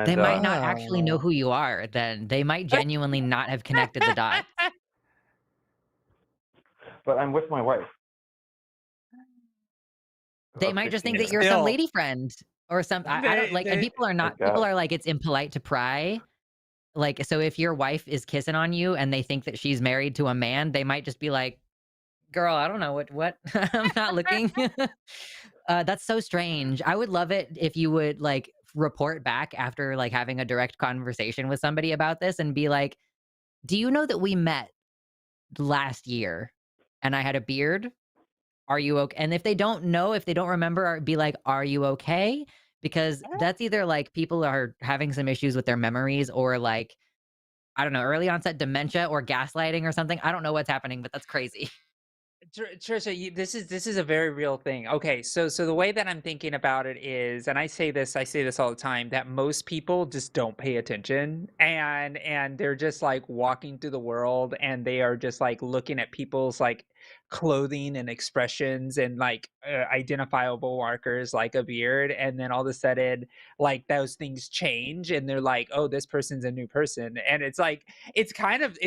[SPEAKER 1] They
[SPEAKER 11] and
[SPEAKER 1] might not actually know
[SPEAKER 2] Oh.
[SPEAKER 1] who you are then. They might genuinely not have connected the dots.
[SPEAKER 11] but I'm with my wife
[SPEAKER 1] They
[SPEAKER 11] of
[SPEAKER 1] might just
[SPEAKER 11] 16
[SPEAKER 1] think that
[SPEAKER 11] years.
[SPEAKER 1] you're some
[SPEAKER 2] Still,
[SPEAKER 1] lady friend or some I don't
[SPEAKER 2] they
[SPEAKER 1] like and
[SPEAKER 2] they
[SPEAKER 11] I
[SPEAKER 1] people
[SPEAKER 11] guess.
[SPEAKER 1] are like, "It's impolite to pry." Like, so if your wife is kissing on you and they think that she's married to a man, they might just be like, "Girl, I don't know what I'm not looking." That's so strange. I would love it if you would, like, report back after, like, having a direct conversation with somebody about this and be like, "Do you know that we met last year and I had a beard? Are you okay?" And if they don't know, if they don't remember, be like, "Are you okay?" Because that's either, like, people are having some issues with their memories or, like, I don't know, early onset dementia or gaslighting or something. I don't know what's happening, but that's crazy.
[SPEAKER 2] Trisha, this is a very real thing. Okay, so the way that I'm thinking about it is, and I say this all the time, that most people just don't pay attention, and they're just like walking through the world, and they are just like looking at people's like clothing and expressions and like identifiable markers like a beard, and then all of a sudden, like those things change, and they're like, oh, this person's a new person, and it's like it's kind of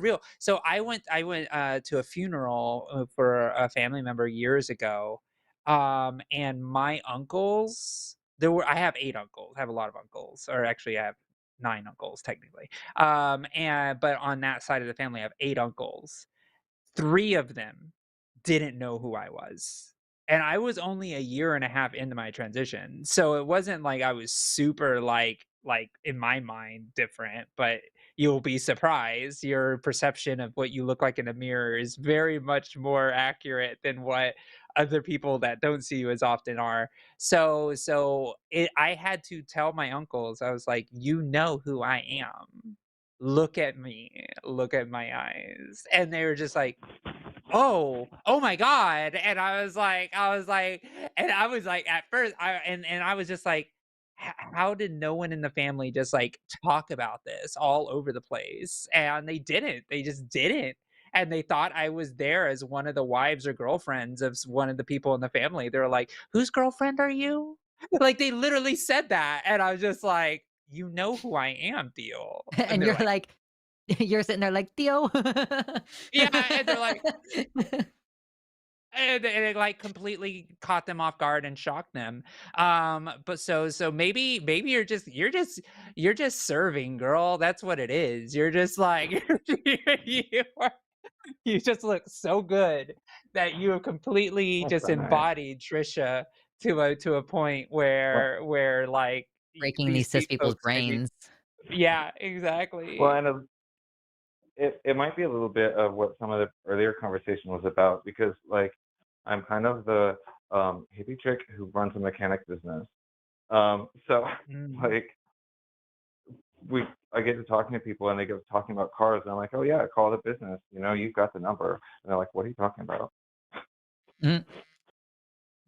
[SPEAKER 2] real. So I went to a funeral for a family member years ago, and my uncles, I have 8 uncles. I have a lot of uncles, or actually I have 9 uncles technically. And but on that side of the family, I have 8 uncles. 3 of them didn't know who I was. And I was only a year and a half into my transition. So it wasn't like I was super like in my mind different, but you'll be surprised. Your perception of what you look like in a mirror is very much more accurate than what other people that don't see you as often are. I had to tell my uncles, I was like, you know who I am. Look at me, look at my eyes. And they were just like, oh my god. And I was like at first and I was just like, How did no one in the family just like talk about this all over the place?" And they just didn't. And they thought I was there as one of the wives or girlfriends of one of the people in the family. They were like, whose girlfriend are you? Like they literally said that, and I was just like, you know who I am, deal. And
[SPEAKER 1] And
[SPEAKER 2] they're
[SPEAKER 1] you're
[SPEAKER 2] like,
[SPEAKER 1] like you're sitting there like, "Theo."
[SPEAKER 2] yeah. And they're like, and it like completely caught them off guard and shocked them. But so maybe you're just serving, girl. That's what it is. You're just like you are, you just look so good that you have completely
[SPEAKER 11] That's
[SPEAKER 2] just
[SPEAKER 11] so nice.
[SPEAKER 2] embodied Trisha to a point
[SPEAKER 11] Well,
[SPEAKER 2] where like
[SPEAKER 1] Breaking
[SPEAKER 2] these
[SPEAKER 1] these cis people's
[SPEAKER 2] folks maybe,
[SPEAKER 1] brains.
[SPEAKER 2] yeah,
[SPEAKER 11] well,
[SPEAKER 2] exactly.
[SPEAKER 11] and it might be a little bit of what some of the earlier conversation was about because like I'm kind of the hippie chick who runs a mechanic business. So
[SPEAKER 2] Mm.
[SPEAKER 11] like we I get to talking to people and they get to talking about cars and I'm like, oh yeah, call the business. You know, you've got the number. And they're like, what are you talking about?
[SPEAKER 1] Mhm.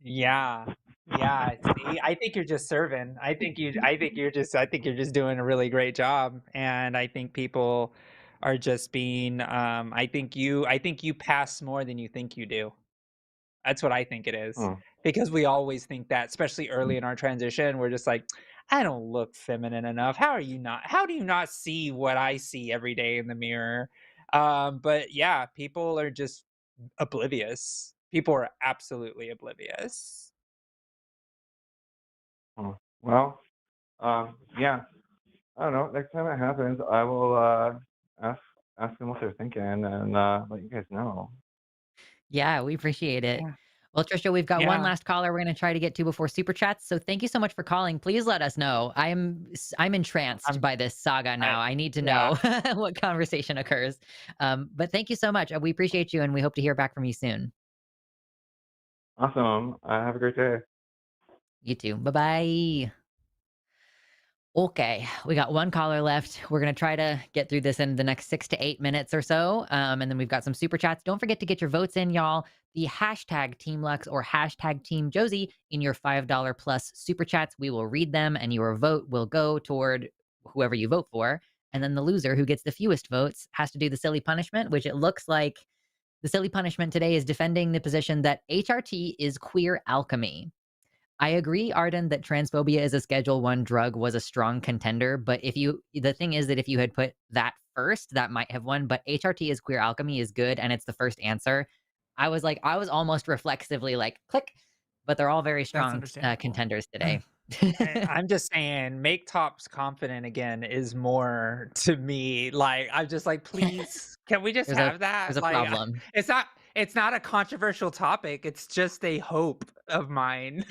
[SPEAKER 2] Yeah. Yeah, see, I think you're just serving. I think you're just doing a really great job, and I think people are just being, I think you pass more than you think you do. That's what I think it is.
[SPEAKER 11] Hmm.
[SPEAKER 2] Because we always think that, especially early in our transition, we're just like, "I don't look feminine enough. How do you not see what I see every day in the mirror?" But yeah, people are just oblivious. People are absolutely oblivious.
[SPEAKER 11] Hmm. Well, yeah, I don't know. Next time it happens, I will ask ask them what they're thinking and let you guys know.
[SPEAKER 1] Yeah, we appreciate it.
[SPEAKER 2] Yeah.
[SPEAKER 1] Well, Trisha, we've got one
[SPEAKER 2] Yeah.
[SPEAKER 1] last caller we're going to try to get to before super chats. So thank you so much for calling. Please let us know. I'm entranced
[SPEAKER 2] I'm
[SPEAKER 1] by this saga
[SPEAKER 2] I
[SPEAKER 1] now. I need to
[SPEAKER 2] yeah.
[SPEAKER 1] know what conversation occurs. But thank you so much. We appreciate you, and we hope to hear back from you soon.
[SPEAKER 11] Awesome. Have a great day.
[SPEAKER 1] You too. Bye bye. Okay, we got one caller left. We're going to try to get through this in the next 6 to 8 minutes or so. And then we've got some super chats. Don't forget to get your votes in, y'all. The hashtag Team Lux or hashtag Team Josie in your $5 plus super chats. We will read them, and your vote will go toward whoever you vote for. And then the loser who gets the fewest votes has to do the silly punishment, which it looks like the silly punishment today is defending the position that HRT is queer alchemy. I agree, Arden, that transphobia as a Schedule 1 drug was a strong contender, but the thing is that if you had put that first, that might have won, but HRT is queer alchemy is good, and it's the first answer. I was almost reflexively like, click, but they're all very
[SPEAKER 8] That's
[SPEAKER 1] strong
[SPEAKER 8] understandable.
[SPEAKER 1] contenders today.
[SPEAKER 2] I'm just saying, make Tops confident again is more to me. Like, I'm just like, please, can we just
[SPEAKER 1] There's a
[SPEAKER 2] have that?
[SPEAKER 1] there's a
[SPEAKER 2] Like,
[SPEAKER 1] problem.
[SPEAKER 2] it's not a controversial topic. It's just a hope of mine.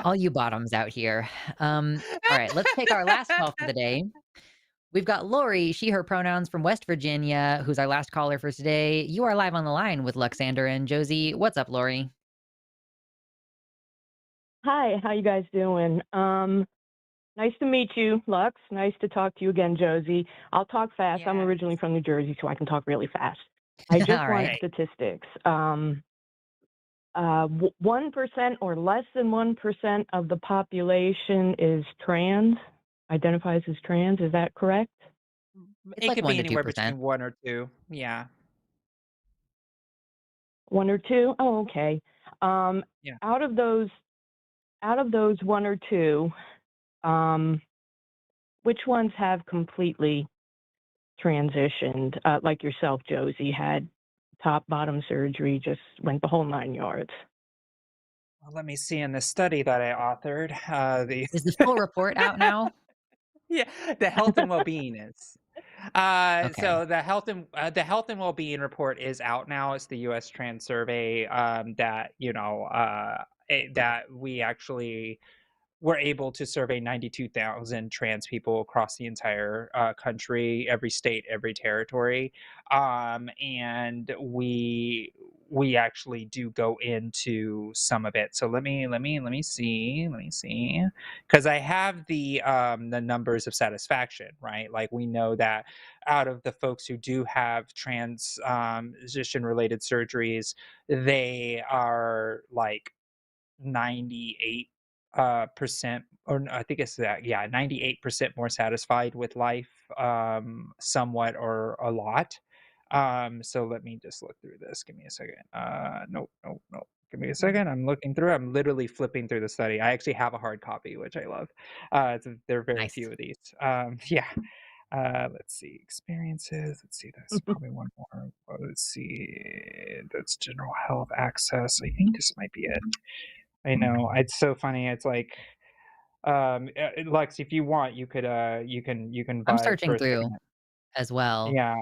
[SPEAKER 1] All you bottoms out here. All right, let's take our last call for the day. We've got Lori, she, her pronouns from West Virginia, who's our last caller for today. You are live on the line with Luxander and Josie. What's up, Lori?
[SPEAKER 12] Hi, how you guys doing? Nice to meet you, Lux. Nice to talk to you again, Josie. I'll talk fast. I'm originally from New Jersey, so I can talk really fast. I just
[SPEAKER 1] All
[SPEAKER 12] want
[SPEAKER 1] right.
[SPEAKER 12] statistics. 1% or less than 1% of the population is trans, identifies as trans. Is that correct?
[SPEAKER 1] It's
[SPEAKER 2] It
[SPEAKER 1] like
[SPEAKER 2] could
[SPEAKER 1] 1
[SPEAKER 2] be
[SPEAKER 1] to
[SPEAKER 2] anywhere
[SPEAKER 1] 2%.
[SPEAKER 2] between 1 or 2. Yeah.
[SPEAKER 12] 1 or 2? Oh, okay.
[SPEAKER 2] Yeah.
[SPEAKER 12] Out of those 1 or 2, which ones have completely transitioned, like yourself, Josie, had top bottom surgery, just went the whole 9 yards?
[SPEAKER 2] Well, let me see in the study that I authored.
[SPEAKER 1] Is the full report out now?
[SPEAKER 2] Yeah, the health and well-being is.
[SPEAKER 1] Okay.
[SPEAKER 2] So the health and well-being report is out now. It's the U.S. Trans Survey that that we actually were able to survey 92,000 trans people across the entire country, every state, every territory, and we actually do go into some of it. So let me see, because I have the numbers of satisfaction, right? Like we know that out of the folks who do have transition related surgeries, they are like 98 percent, or I think it's that, yeah, 98% more satisfied with life, somewhat or a lot. So let me just look through this. Give me a second. Nope. Give me a second. I'm looking through. I'm literally flipping through the study. I actually have a hard copy, which I love. There are very
[SPEAKER 1] Nice.
[SPEAKER 2] few of these. Yeah. Let's see, experiences. Let's see, that's probably one more. Let's see, that's general health access. I think this might be it. I know, it's so funny. It's like, Lex, if you want, you can
[SPEAKER 1] I'm
[SPEAKER 2] vibe for
[SPEAKER 1] searching
[SPEAKER 2] a second.
[SPEAKER 1] through as well.
[SPEAKER 2] Yeah,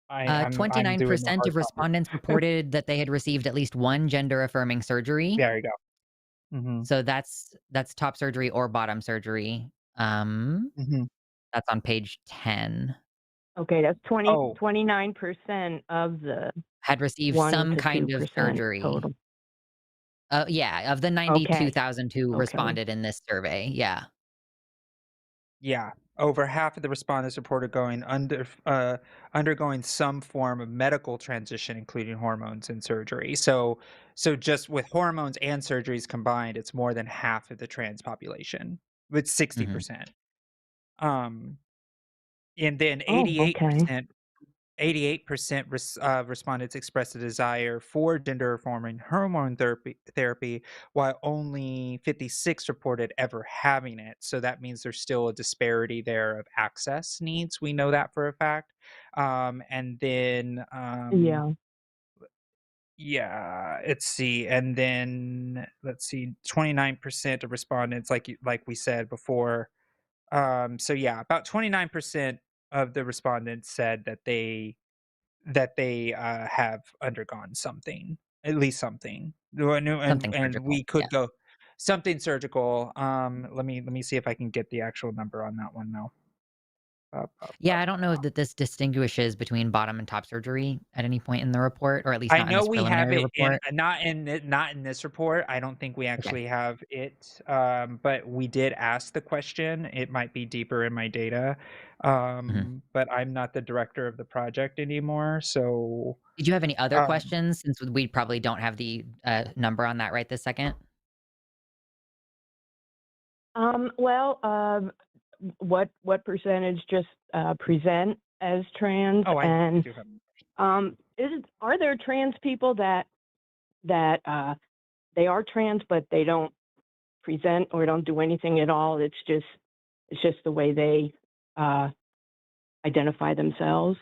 [SPEAKER 2] I'm doing the
[SPEAKER 1] 29%
[SPEAKER 2] hard
[SPEAKER 1] of
[SPEAKER 2] copy.
[SPEAKER 1] respondents reported that they had received at least one gender affirming surgery.
[SPEAKER 2] There you go.
[SPEAKER 1] So that's top surgery or bottom surgery.
[SPEAKER 2] Mhm.
[SPEAKER 1] That's on page 10.
[SPEAKER 12] Okay, that's
[SPEAKER 2] Oh,
[SPEAKER 12] 29% of the
[SPEAKER 1] Had received
[SPEAKER 12] 1
[SPEAKER 1] some
[SPEAKER 12] to
[SPEAKER 1] kind of
[SPEAKER 12] 2%
[SPEAKER 1] surgery.
[SPEAKER 12] total.
[SPEAKER 1] Yeah, of the
[SPEAKER 12] Okay.
[SPEAKER 1] 92,000 who
[SPEAKER 12] Okay.
[SPEAKER 1] responded in this survey. Yeah.
[SPEAKER 2] yeah. Over half of the respondents reported undergoing some form of medical transition, including hormones and surgery. So just with hormones and surgeries combined, it's more than half of the trans population, with
[SPEAKER 1] Mhm.
[SPEAKER 2] 60%. Um, and then
[SPEAKER 12] Oh, okay.
[SPEAKER 2] 88% respondents expressed a desire for gender affirming hormone therapy, while only 56 reported ever having it. So that means there's still a disparity there of access needs. We know that for a fact. And then
[SPEAKER 12] Yeah.
[SPEAKER 2] yeah, let's see. And then let's see, 29% of respondents, like we said before. So yeah, about 29% of the respondents said that have undergone something, at least something. And
[SPEAKER 1] Something
[SPEAKER 2] we
[SPEAKER 1] surgical.
[SPEAKER 2] could
[SPEAKER 1] Yeah.
[SPEAKER 2] go something surgical. Let me see if I can get the actual number on that one now.
[SPEAKER 1] Yeah, I don't know that this distinguishes between bottom and top surgery at any point in the report, or at least
[SPEAKER 2] I
[SPEAKER 1] not in
[SPEAKER 2] know
[SPEAKER 1] this
[SPEAKER 2] we have
[SPEAKER 1] preliminary
[SPEAKER 2] it in
[SPEAKER 1] report.
[SPEAKER 2] not in this report. I don't think we
[SPEAKER 1] Okay.
[SPEAKER 2] actually have it, but we did ask the question. It might be deeper in my data,
[SPEAKER 1] Mhm.
[SPEAKER 2] but I'm not the director of the project anymore. So,
[SPEAKER 1] Did you have any other
[SPEAKER 2] um,
[SPEAKER 1] questions since we probably don't have the, number on that right this second?
[SPEAKER 12] Well, what percentage just present as trans,
[SPEAKER 2] oh, I
[SPEAKER 12] and
[SPEAKER 2] do have.
[SPEAKER 12] are there trans people that they are trans but they don't present or don't do anything at all? It's just the way they uh, identify themselves.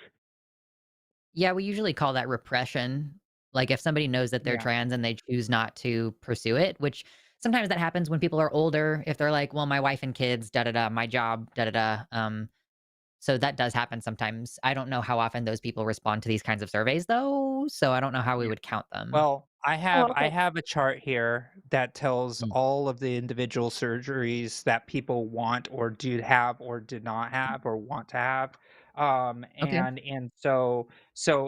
[SPEAKER 1] Yeah, we usually call that repression. Like, if somebody knows that they're
[SPEAKER 2] Yeah.
[SPEAKER 1] trans and they choose not to pursue it, which sometimes that happens when people are older, if they're like, "Well, my wife and kids, da da da, my job, da da da." So that does happen sometimes. I don't know how often those people respond to these kinds of surveys though, so I don't know how we would count them.
[SPEAKER 2] Well,
[SPEAKER 12] Oh,
[SPEAKER 2] I
[SPEAKER 12] okay.
[SPEAKER 2] have a chart here that tells
[SPEAKER 1] Mm.
[SPEAKER 2] all of the individual surgeries that people want or do have or did not have or want to have.
[SPEAKER 1] Okay.
[SPEAKER 2] And so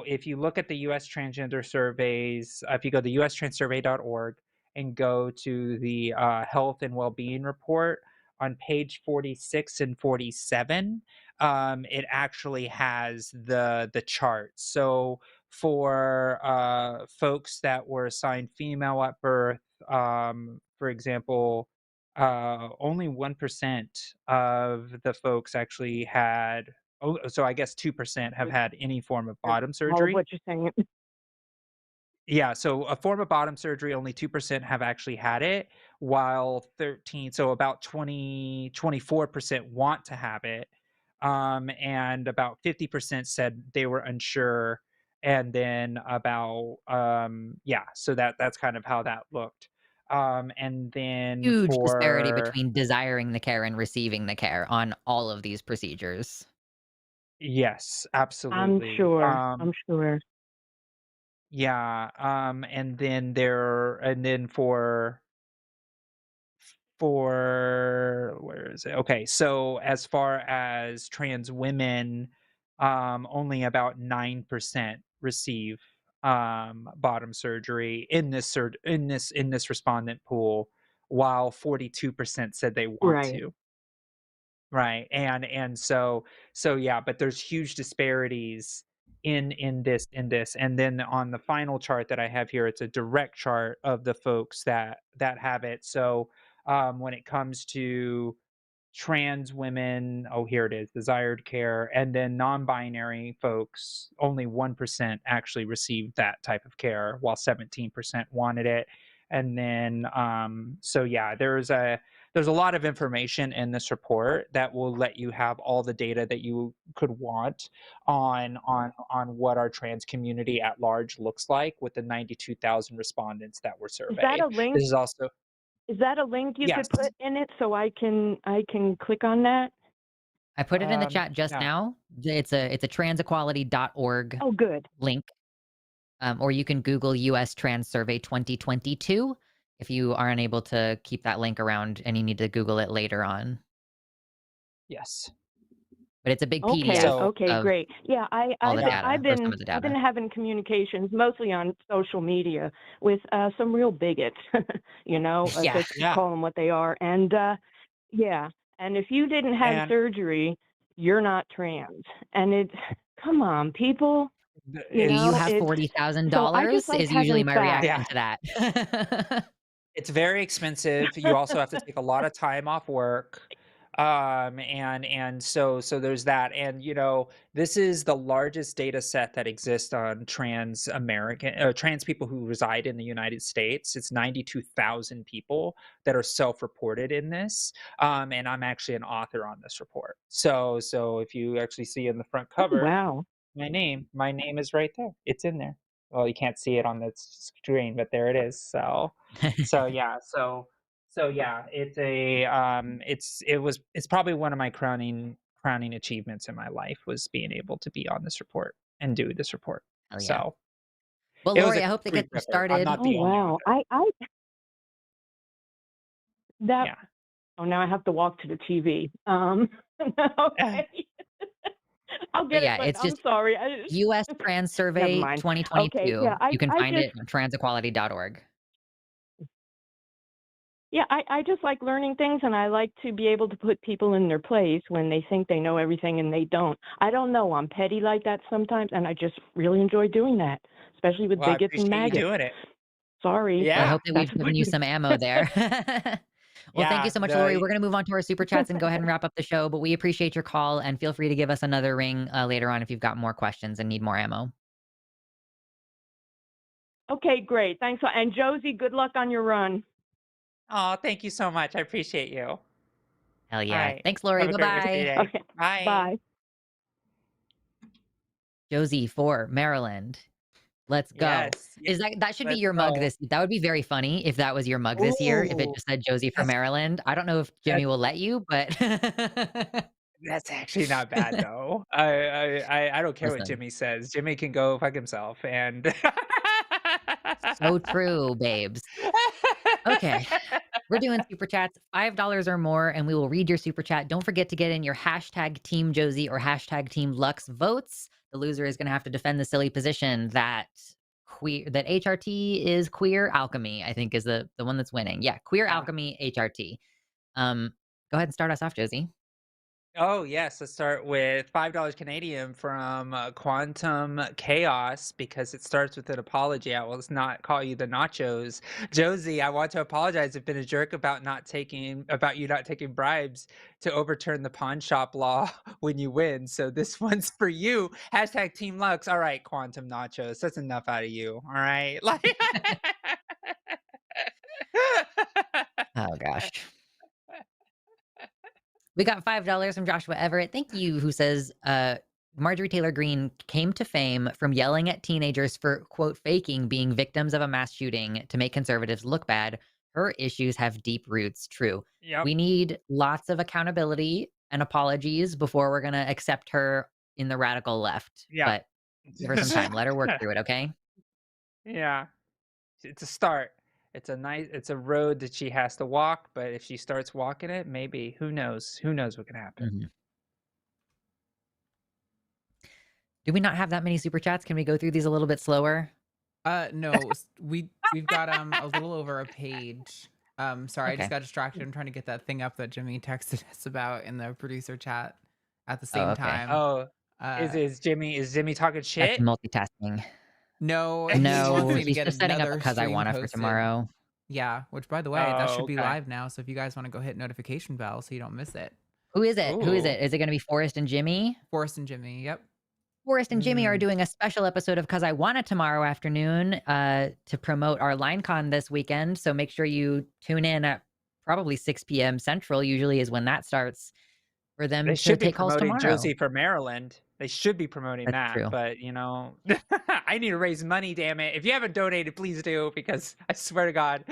[SPEAKER 2] if you look at the US transgender surveys, if you go to ustranssurvey.org and go to the health and well-being report on page 46 and 47, it actually has the chart. So for folks that were assigned female at birth, for example, only 1% of the folks actually had, oh, so I guess 2% have had any form of bottom
[SPEAKER 12] All of
[SPEAKER 2] surgery.
[SPEAKER 12] what you're saying.
[SPEAKER 2] Yeah, so a form of bottom surgery, only 2% have actually had it, while 13, so about 24% want to have it. And about 50% said they were unsure. And then yeah, so that's kind of how that looked. And then
[SPEAKER 1] Huge disparity
[SPEAKER 2] for,
[SPEAKER 1] between desiring the care and receiving the care on all of these procedures.
[SPEAKER 2] yes,
[SPEAKER 12] I'm
[SPEAKER 2] absolutely.
[SPEAKER 12] sure. I'm sure.
[SPEAKER 2] Yeah, and then for where is it? Okay, so as far as trans women, only about 9% receive bottom surgery in this in this respondent pool, while 42% said they want
[SPEAKER 12] Right.
[SPEAKER 2] to. Right, and so yeah, but there's huge disparities in this, and then on the final chart that I have here, it's a direct chart of the folks that have it. So, when it comes to trans women, oh, here it is, desired care, and then non-binary folks, only 1% actually received that type of care, while 17% wanted it. And then, so yeah, there's a lot of information in this report that will let you have all the data that you could want on what our trans community at large looks like with the 92,000 respondents that were
[SPEAKER 12] Is that
[SPEAKER 2] surveyed.
[SPEAKER 12] a link?
[SPEAKER 2] This is also,
[SPEAKER 12] Is that a link you
[SPEAKER 2] yes.
[SPEAKER 12] could put in it so I can click on that?
[SPEAKER 1] I put it in the chat just
[SPEAKER 2] Yeah.
[SPEAKER 1] now. It's a transequality.org
[SPEAKER 12] Oh, good.
[SPEAKER 1] link, or you can Google US Trans Survey 2022 if you are unable to keep that link around and you need to Google it later on.
[SPEAKER 2] Yes.
[SPEAKER 1] But it's a big
[SPEAKER 12] Okay.
[SPEAKER 1] PDF
[SPEAKER 2] So,
[SPEAKER 12] Okay.
[SPEAKER 1] of
[SPEAKER 12] Great. Yeah.
[SPEAKER 1] all the
[SPEAKER 2] yeah.
[SPEAKER 1] data, or some of the
[SPEAKER 12] I've been
[SPEAKER 1] data.
[SPEAKER 12] having communications mostly on social media with some real bigots.
[SPEAKER 1] Yeah.
[SPEAKER 12] Just
[SPEAKER 2] Yeah.
[SPEAKER 12] call them what they are. And yeah. And if you didn't have
[SPEAKER 2] And
[SPEAKER 12] surgery, you're not trans. And come on, people.
[SPEAKER 1] Do you
[SPEAKER 2] it's
[SPEAKER 1] have
[SPEAKER 12] It's so I just
[SPEAKER 1] $40,000
[SPEAKER 12] like
[SPEAKER 1] is usually
[SPEAKER 12] having
[SPEAKER 1] my
[SPEAKER 12] facts.
[SPEAKER 2] yeah,
[SPEAKER 1] reaction to that.
[SPEAKER 2] it's very expensive. You also have to take a lot of time off work. And so there's that. And this is the largest data set that exists on trans people who reside in the United States. It's 92,000 people that are self-reported in this. And I'm actually an author on this report. So if you actually see in the front
[SPEAKER 12] Oh,
[SPEAKER 2] cover,
[SPEAKER 12] wow.
[SPEAKER 2] my name is right there. It's in there. Well, you can't see it on the screen, but there it is. So yeah, it's probably one of my crowning achievements in my life was being able to be on this report. and do this report.
[SPEAKER 1] Oh, yeah.
[SPEAKER 2] So
[SPEAKER 1] Well,
[SPEAKER 2] it was
[SPEAKER 1] Lori,
[SPEAKER 2] a
[SPEAKER 1] I hope they get you
[SPEAKER 2] prerequisite. I'm
[SPEAKER 1] started.
[SPEAKER 2] not
[SPEAKER 12] Oh
[SPEAKER 2] the only one
[SPEAKER 12] wow.
[SPEAKER 2] though.
[SPEAKER 12] That
[SPEAKER 2] Yeah.
[SPEAKER 12] oh now I have to walk to the TV. Okay. I'll
[SPEAKER 1] But
[SPEAKER 12] get it,
[SPEAKER 1] yeah,
[SPEAKER 12] but
[SPEAKER 1] it's
[SPEAKER 12] I'm
[SPEAKER 1] just
[SPEAKER 12] sorry.
[SPEAKER 1] US Trans
[SPEAKER 12] Never
[SPEAKER 1] Survey
[SPEAKER 12] mind. Okay,
[SPEAKER 1] 2022. You can find it on transequality.org.
[SPEAKER 12] I just like learning things, and I like to be able to put people in their place when they think they know everything and they don't. I don't know. I'm petty like that sometimes, and I just really enjoy doing that, especially with
[SPEAKER 2] Well, I
[SPEAKER 12] bigots and
[SPEAKER 2] appreciate you
[SPEAKER 12] maggots.
[SPEAKER 2] doing it.
[SPEAKER 12] Sorry,
[SPEAKER 1] Well, I
[SPEAKER 12] but
[SPEAKER 1] hope that
[SPEAKER 12] that's
[SPEAKER 1] we've given
[SPEAKER 12] what
[SPEAKER 1] you
[SPEAKER 12] you.
[SPEAKER 1] some ammo there. Well, thank you
[SPEAKER 2] Yeah,
[SPEAKER 1] so much, Lori. We're going to move on to our super chats and go ahead and wrap up the show, but we appreciate your call and feel free to give us another ring later on if you've got more questions and need more ammo.
[SPEAKER 12] Okay, great. Thanks. And Josie, good luck on your run.
[SPEAKER 2] Oh, thank you so much. I appreciate you.
[SPEAKER 1] Hell
[SPEAKER 2] All
[SPEAKER 1] yeah.
[SPEAKER 2] right.
[SPEAKER 1] Thanks, Lori.
[SPEAKER 2] Have a great rest of your
[SPEAKER 1] Bye-bye.
[SPEAKER 2] day.
[SPEAKER 12] Okay,
[SPEAKER 2] Bye.
[SPEAKER 12] bye.
[SPEAKER 1] Josie for Maryland. Let's go.
[SPEAKER 2] Yes.
[SPEAKER 1] Is that should be
[SPEAKER 2] Let's
[SPEAKER 1] your mug
[SPEAKER 2] go.
[SPEAKER 1] that would be very funny if that was your mug this year, if it
[SPEAKER 2] Ooh,
[SPEAKER 1] just said Josie for
[SPEAKER 2] that's
[SPEAKER 1] Maryland. I don't know if Jimmy
[SPEAKER 2] that's
[SPEAKER 1] will let you, but
[SPEAKER 2] that's actually not bad though. I don't care what
[SPEAKER 1] listen,
[SPEAKER 2] Jimmy says. Jimmy can go fuck himself and
[SPEAKER 1] so true, babes. Okay. We're doing super chats, $5 or more, and we will read your super chat. Don't forget to get in your hashtag Team Josie or hashtag Team Lux votes. The loser is going to have to defend the silly position that HRT is queer alchemy, I think is the one that's winning. Yeah, queer
[SPEAKER 2] Yeah.
[SPEAKER 1] alchemy HRT. Go ahead and start us off, Josie.
[SPEAKER 2] Oh, yes. Let's start with $5 Canadian from Quantum Chaos because it starts with an apology. I will not call you the nachos. Josie, I want to apologize. I've been a jerk about you not taking bribes to overturn the pawn shop law when you win. So this one's for you. Hashtag Team Lux. All right, Quantum Nachos. That's enough out of you. All right. Like
[SPEAKER 1] Oh, gosh. We got $5 from Joshua Everett. Thank you, who says, Marjorie Taylor Greene came to fame from yelling at teenagers for, quote, faking being victims of a mass shooting to make conservatives look bad. Her issues have deep roots. True.
[SPEAKER 2] Yep.
[SPEAKER 1] We need lots of accountability and apologies before we're going to accept her in the radical left.
[SPEAKER 2] Yeah.
[SPEAKER 1] But give her some time. Let her work through it, okay?
[SPEAKER 2] Yeah. It's a start. It's a road that she has to walk, but if she starts walking it, maybe who knows? Who knows what can happen?
[SPEAKER 1] Mm-hmm. Do we not have that many super chats? Can we go through these a little bit slower?
[SPEAKER 8] No, we've got a little over a page. Sorry, I just
[SPEAKER 1] Okay.
[SPEAKER 8] got distracted. I'm trying to get that thing up that Jimmy texted us about in the producer chat at the
[SPEAKER 1] Oh,
[SPEAKER 8] same
[SPEAKER 1] okay.
[SPEAKER 8] time.
[SPEAKER 2] Oh,
[SPEAKER 8] Uh,
[SPEAKER 2] is Jimmy talking
[SPEAKER 1] That's
[SPEAKER 2] shit?
[SPEAKER 1] multitasking.
[SPEAKER 8] no, he wants
[SPEAKER 1] No,
[SPEAKER 8] me to
[SPEAKER 1] he's
[SPEAKER 8] get
[SPEAKER 1] just setting up a
[SPEAKER 8] another
[SPEAKER 1] Cus I
[SPEAKER 8] stream
[SPEAKER 1] Wanna for
[SPEAKER 8] posted.
[SPEAKER 1] tomorrow.
[SPEAKER 8] Yeah, which by the way, that should
[SPEAKER 2] Oh,
[SPEAKER 8] be
[SPEAKER 2] okay.
[SPEAKER 8] live now. So if you guys want to go hit notification bell so you don't miss it.
[SPEAKER 1] Who is it? Who is
[SPEAKER 2] Ooh.
[SPEAKER 1] it? Is it going to be Forrest and Jimmy?
[SPEAKER 8] Forrest and Jimmy, yep.
[SPEAKER 1] Forrest and Jimmy are doing a special episode of Cus I Wanna tomorrow afternoon to promote our LineCon this weekend. So make sure you tune in at probably 6 p.m. Central, usually is when that starts, for them
[SPEAKER 2] They
[SPEAKER 1] to
[SPEAKER 2] should be
[SPEAKER 1] take calls
[SPEAKER 2] promoting
[SPEAKER 1] tomorrow.
[SPEAKER 2] Josie for Maryland. They should be promoting
[SPEAKER 1] That's
[SPEAKER 2] that,
[SPEAKER 1] true.
[SPEAKER 2] but I need to raise money, damn it. If you haven't donated, please do, because I swear to God,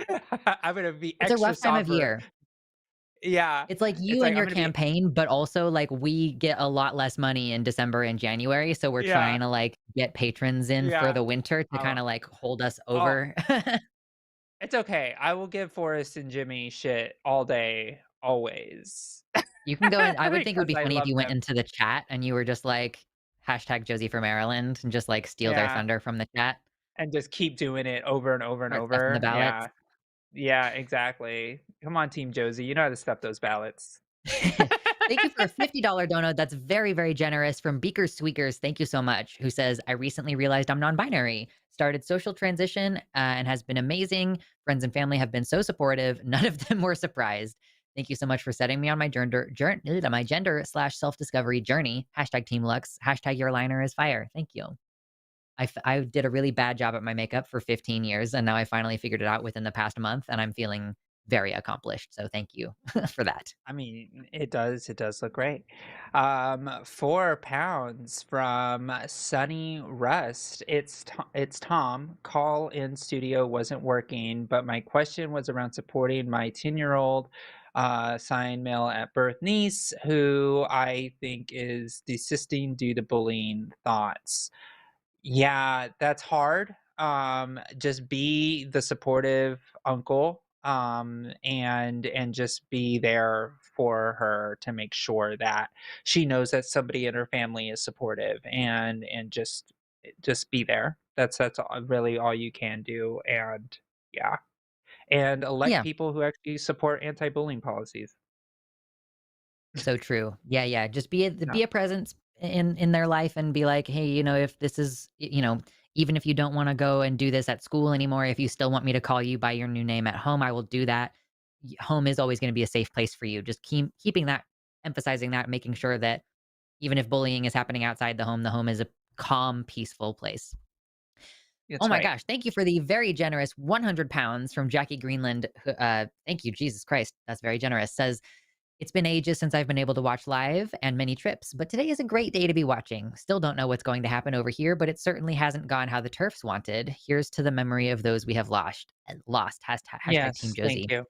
[SPEAKER 2] I'm gonna be
[SPEAKER 1] It's a
[SPEAKER 2] extra
[SPEAKER 1] rough time of
[SPEAKER 2] somber.
[SPEAKER 1] year.
[SPEAKER 2] Yeah.
[SPEAKER 1] It's like
[SPEAKER 2] It's
[SPEAKER 1] you
[SPEAKER 2] like
[SPEAKER 1] and
[SPEAKER 2] I'm
[SPEAKER 1] your
[SPEAKER 2] gonna be
[SPEAKER 1] campaign, but also like we get a lot less money in December and January. So we're
[SPEAKER 2] Yeah.
[SPEAKER 1] trying to like get patrons in for
[SPEAKER 2] Yeah.
[SPEAKER 1] the winter to
[SPEAKER 2] Oh.
[SPEAKER 1] kind of like hold us
[SPEAKER 2] Oh,
[SPEAKER 1] over.
[SPEAKER 2] it's okay. I will give Forrest and Jimmy shit all day, always.
[SPEAKER 1] You can go in. I would think it would
[SPEAKER 2] Because
[SPEAKER 1] be
[SPEAKER 2] I
[SPEAKER 1] funny if
[SPEAKER 2] love
[SPEAKER 1] you went
[SPEAKER 2] them.
[SPEAKER 1] into the chat and you were just like hashtag Josie for Maryland and just like steal their
[SPEAKER 2] Yeah.
[SPEAKER 1] thunder from the chat.
[SPEAKER 2] And just keep doing it over and over and
[SPEAKER 1] Start stuffing the
[SPEAKER 2] over.
[SPEAKER 1] ballots.
[SPEAKER 2] Yeah. Yeah, exactly. Come on, Team Josie. You know how to stuff those ballots.
[SPEAKER 1] Thank you for a $50 donut. That's very, very generous from Beaker Squeakers. Thank you so much. Who says, I recently realized I'm non-binary, started social transition, and has been amazing. Friends and family have been so supportive. None of them were surprised. Thank you so much for setting me on my gender/self-discovery journey. Hashtag Team Lux. Hashtag your liner is fire. Thank you. I did a really bad job at my makeup for 15 years, and now I finally figured it out within the past month, and I'm feeling very accomplished. So thank you for that.
[SPEAKER 2] I mean, it does look great. 4 pounds from Sunny Rust. It's Tom. Call in studio wasn't working, but my question was around supporting my 10-year-old signed male at birth niece, who I think is desisting due to bullying thoughts. Yeah, that's hard. Just be the supportive uncle, and just be there for her to make sure that she knows that somebody in her family is supportive, and just be there. Really all you can do, and yeah, and elect
[SPEAKER 1] Yeah.
[SPEAKER 2] people who actually support anti-bullying policies.
[SPEAKER 1] So true. Yeah, yeah. Just
[SPEAKER 2] Yeah.
[SPEAKER 1] be a presence in their life and be like, "Hey, if this is, even if you don't wanna go and do this at school anymore, if you still want me to call you by your new name at home, I will do that. Home is always gonna be a safe place for you." Just keeping that, emphasizing that, making sure that even if bullying is happening outside the home is a calm, peaceful place. Oh
[SPEAKER 2] That's
[SPEAKER 1] my
[SPEAKER 2] right.
[SPEAKER 1] gosh, thank you for the very generous 100 pounds from Jackie Greenland, thank you, Jesus Christ, that's very generous, says, "It's been ages since I've been able to watch live and many trips, but today is a great day to be watching. Still don't know what's going to happen over here, but it certainly hasn't gone how the turfs wanted. Here's to the memory of those we have lost. Hashtag Team
[SPEAKER 2] Yes, thank
[SPEAKER 1] Josie."
[SPEAKER 2] you.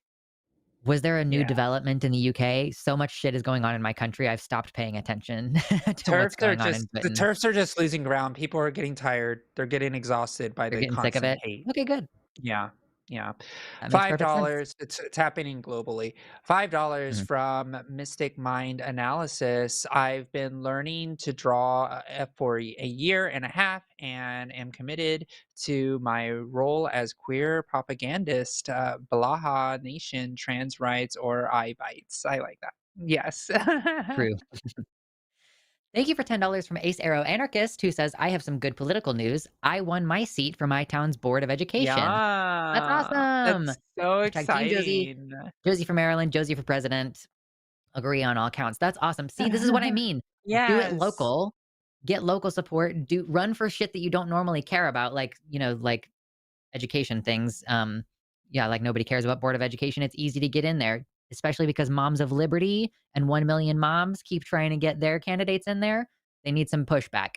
[SPEAKER 1] Was there a new
[SPEAKER 2] Yeah.
[SPEAKER 1] development in the UK? So much shit is going on in my country. I've stopped paying attention to what's
[SPEAKER 2] Turfs are
[SPEAKER 1] going on
[SPEAKER 2] just
[SPEAKER 1] in
[SPEAKER 2] the
[SPEAKER 1] Britain.
[SPEAKER 2] turfs are just losing ground. People are getting tired. They're getting exhausted by
[SPEAKER 1] You're
[SPEAKER 2] the
[SPEAKER 1] getting sick of
[SPEAKER 2] constant
[SPEAKER 1] it?
[SPEAKER 2] hate.
[SPEAKER 1] Okay, good.
[SPEAKER 2] Yeah, yeah.
[SPEAKER 1] That makes
[SPEAKER 2] Five
[SPEAKER 1] perfect sense.
[SPEAKER 2] dollars. It's happening globally. $5
[SPEAKER 1] Mhm.
[SPEAKER 2] from Mystic Mind Analysis. I've been learning to draw for a year and a half, and am committed to my role as queer propagandist. Blaha Nation, trans rights, or I bites. I like that. Yes.
[SPEAKER 1] True. Thank you for $10 from Ace Arrow Anarchist, who says, "I have some good political news. I won my seat for my town's Board of Education." That's
[SPEAKER 2] Yeah,
[SPEAKER 1] awesome.
[SPEAKER 2] that's so
[SPEAKER 1] Hashtag Team Josie.
[SPEAKER 2] exciting.
[SPEAKER 1] Josie for Maryland, Josie for president. Agree on all counts. That's awesome. See, this is what I mean. Do it
[SPEAKER 2] Yes.
[SPEAKER 1] local. Get local support. Run for shit that you don't normally care about, like, like education things. Yeah, like nobody cares about Board of Education. It's easy to get in there, especially because Moms of Liberty and 1 Million Moms keep trying to get their candidates in there. They need some pushback.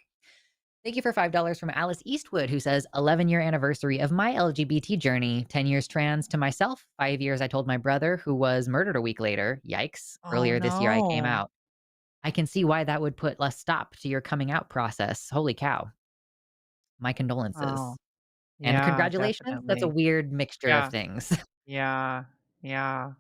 [SPEAKER 1] Thank you for $5 from Alice Eastwood, who says, 11-year anniversary of my LGBT journey, 10 years trans to myself, 5 years I told my brother, who was murdered a week later. Yikes.
[SPEAKER 2] Oh,
[SPEAKER 1] Earlier this year, I came
[SPEAKER 2] no.
[SPEAKER 1] out. I can see why that would put a stop to your coming out process. Holy cow. My
[SPEAKER 2] Oh,
[SPEAKER 1] condolences. And
[SPEAKER 2] yeah,
[SPEAKER 1] congratulations. That's a
[SPEAKER 2] definitely.
[SPEAKER 1] weird mixture of
[SPEAKER 2] Yeah,
[SPEAKER 1] things.
[SPEAKER 2] yeah, yeah.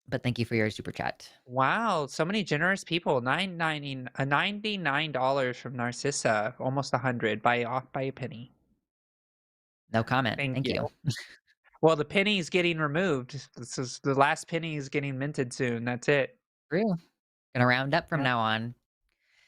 [SPEAKER 1] But thank you for your super chat.
[SPEAKER 2] Wow, so many generous people. $99 from Narcissa, almost 100, by off by a penny.
[SPEAKER 1] No comment.
[SPEAKER 2] Thank
[SPEAKER 1] Thank you.
[SPEAKER 2] you. Well, the penny's getting removed. This is the last penny is getting minted soon. That's it.
[SPEAKER 1] True. Gonna round up from
[SPEAKER 2] Yep.
[SPEAKER 1] now on.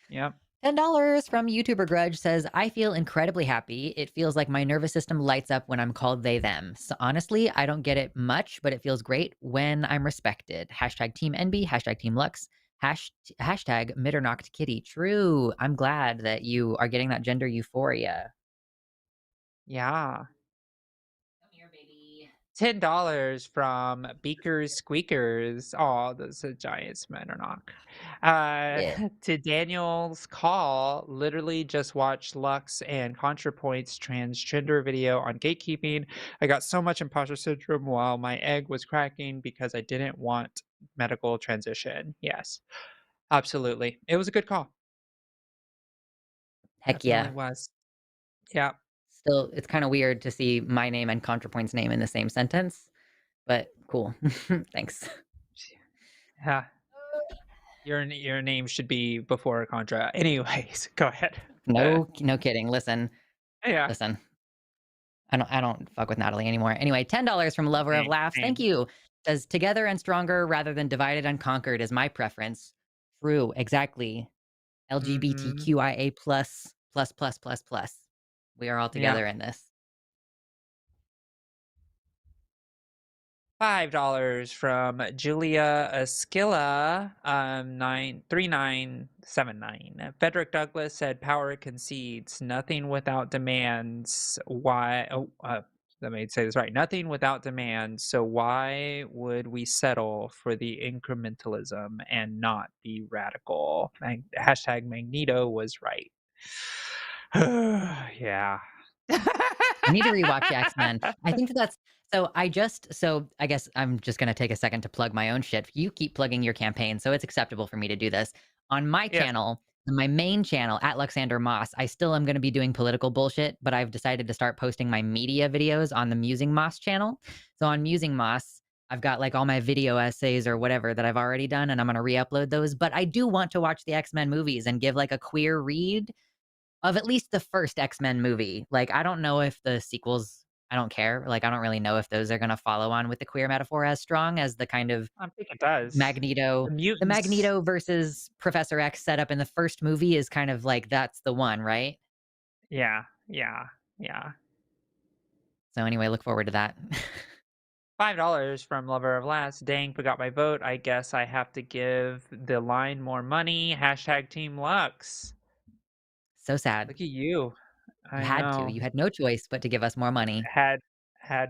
[SPEAKER 2] Yep.
[SPEAKER 1] $10 from YouTuber Grudge says, "I feel incredibly happy. It feels like my nervous system lights up when I'm called they, them. So honestly, I don't get it much, but it feels great when I'm respected. Hashtag Team NB, hashtag Team Lux, hashtag Mitternacht Kitty." True. I'm glad that you are getting that gender euphoria.
[SPEAKER 2] Yeah.
[SPEAKER 1] Come here, baby.
[SPEAKER 2] $10 from Beakers Squeakers. Oh, that's a giant Smetanock.
[SPEAKER 1] Yeah.
[SPEAKER 2] To Daniel's call, literally just watched Lux and ContraPoint's transgender video on gatekeeping. I got so much imposter syndrome while my egg was cracking because I didn't want medical transition. Yes, absolutely. It was a good call.
[SPEAKER 1] Heck
[SPEAKER 2] Definitely
[SPEAKER 1] yeah.
[SPEAKER 2] was. Yeah.
[SPEAKER 1] Still, it's kind of weird to see my name and ContraPoint's name in the same sentence, but cool. Thanks.
[SPEAKER 2] Yeah. Your name should be before Contra. Anyways, go ahead.
[SPEAKER 1] No kidding.
[SPEAKER 2] Yeah.
[SPEAKER 1] Listen. I don't fuck with Natalie anymore. Anyway, $10 from Lover of
[SPEAKER 2] Same,
[SPEAKER 1] Laughs. Thank
[SPEAKER 2] same.
[SPEAKER 1] you. Says, "Together and stronger rather than divided and conquered is my preference." True, exactly.
[SPEAKER 2] Mhm.
[SPEAKER 1] LGBTQIA plus. We are all
[SPEAKER 2] Yeah.
[SPEAKER 1] together in this.
[SPEAKER 2] $5 from Julia Esquilla, 3979. Frederick Douglass said, "Power concedes, nothing without demands. Why?" Oh, let me say this right. Nothing without demands. So why would we settle for the incrementalism and not be radical? Hashtag Magneto was right. Yeah.
[SPEAKER 1] I need to rewatch X-Men. I think that's so I guess I'm just gonna take a second to plug my own shit. You keep plugging your campaign, so it's acceptable for me to do this. On my
[SPEAKER 2] Yes.
[SPEAKER 1] channel, My main channel, at Luxander Moss, I still am gonna be doing political bullshit, but I've decided to start posting my media videos on the Musing Moss channel. So on Musing Moss, I've got, like, all my video essays or whatever that I've already done, and I'm gonna re-upload those, but I do want to watch the X-Men movies and give, like, a queer read of at least the first X-Men movie. Like, I don't know if the sequels I don't care. Like, I don't really know if those are gonna follow on with the queer metaphor as strong as the kind of
[SPEAKER 2] I think it does.
[SPEAKER 1] Magneto
[SPEAKER 2] The
[SPEAKER 1] the
[SPEAKER 2] mutants.
[SPEAKER 1] Magneto versus Professor X setup in the first movie is kind of like that's the one, right?
[SPEAKER 2] Yeah, yeah, yeah.
[SPEAKER 1] So anyway, look forward to that.
[SPEAKER 2] $5 from Lover of Last. Dang, forgot my vote. I guess I have to give the line more money. Hashtag Team Lux.
[SPEAKER 1] So sad.
[SPEAKER 2] Look at you.
[SPEAKER 1] You
[SPEAKER 2] I
[SPEAKER 1] had to.
[SPEAKER 2] know.
[SPEAKER 1] You had no choice but to give us more money.
[SPEAKER 2] Had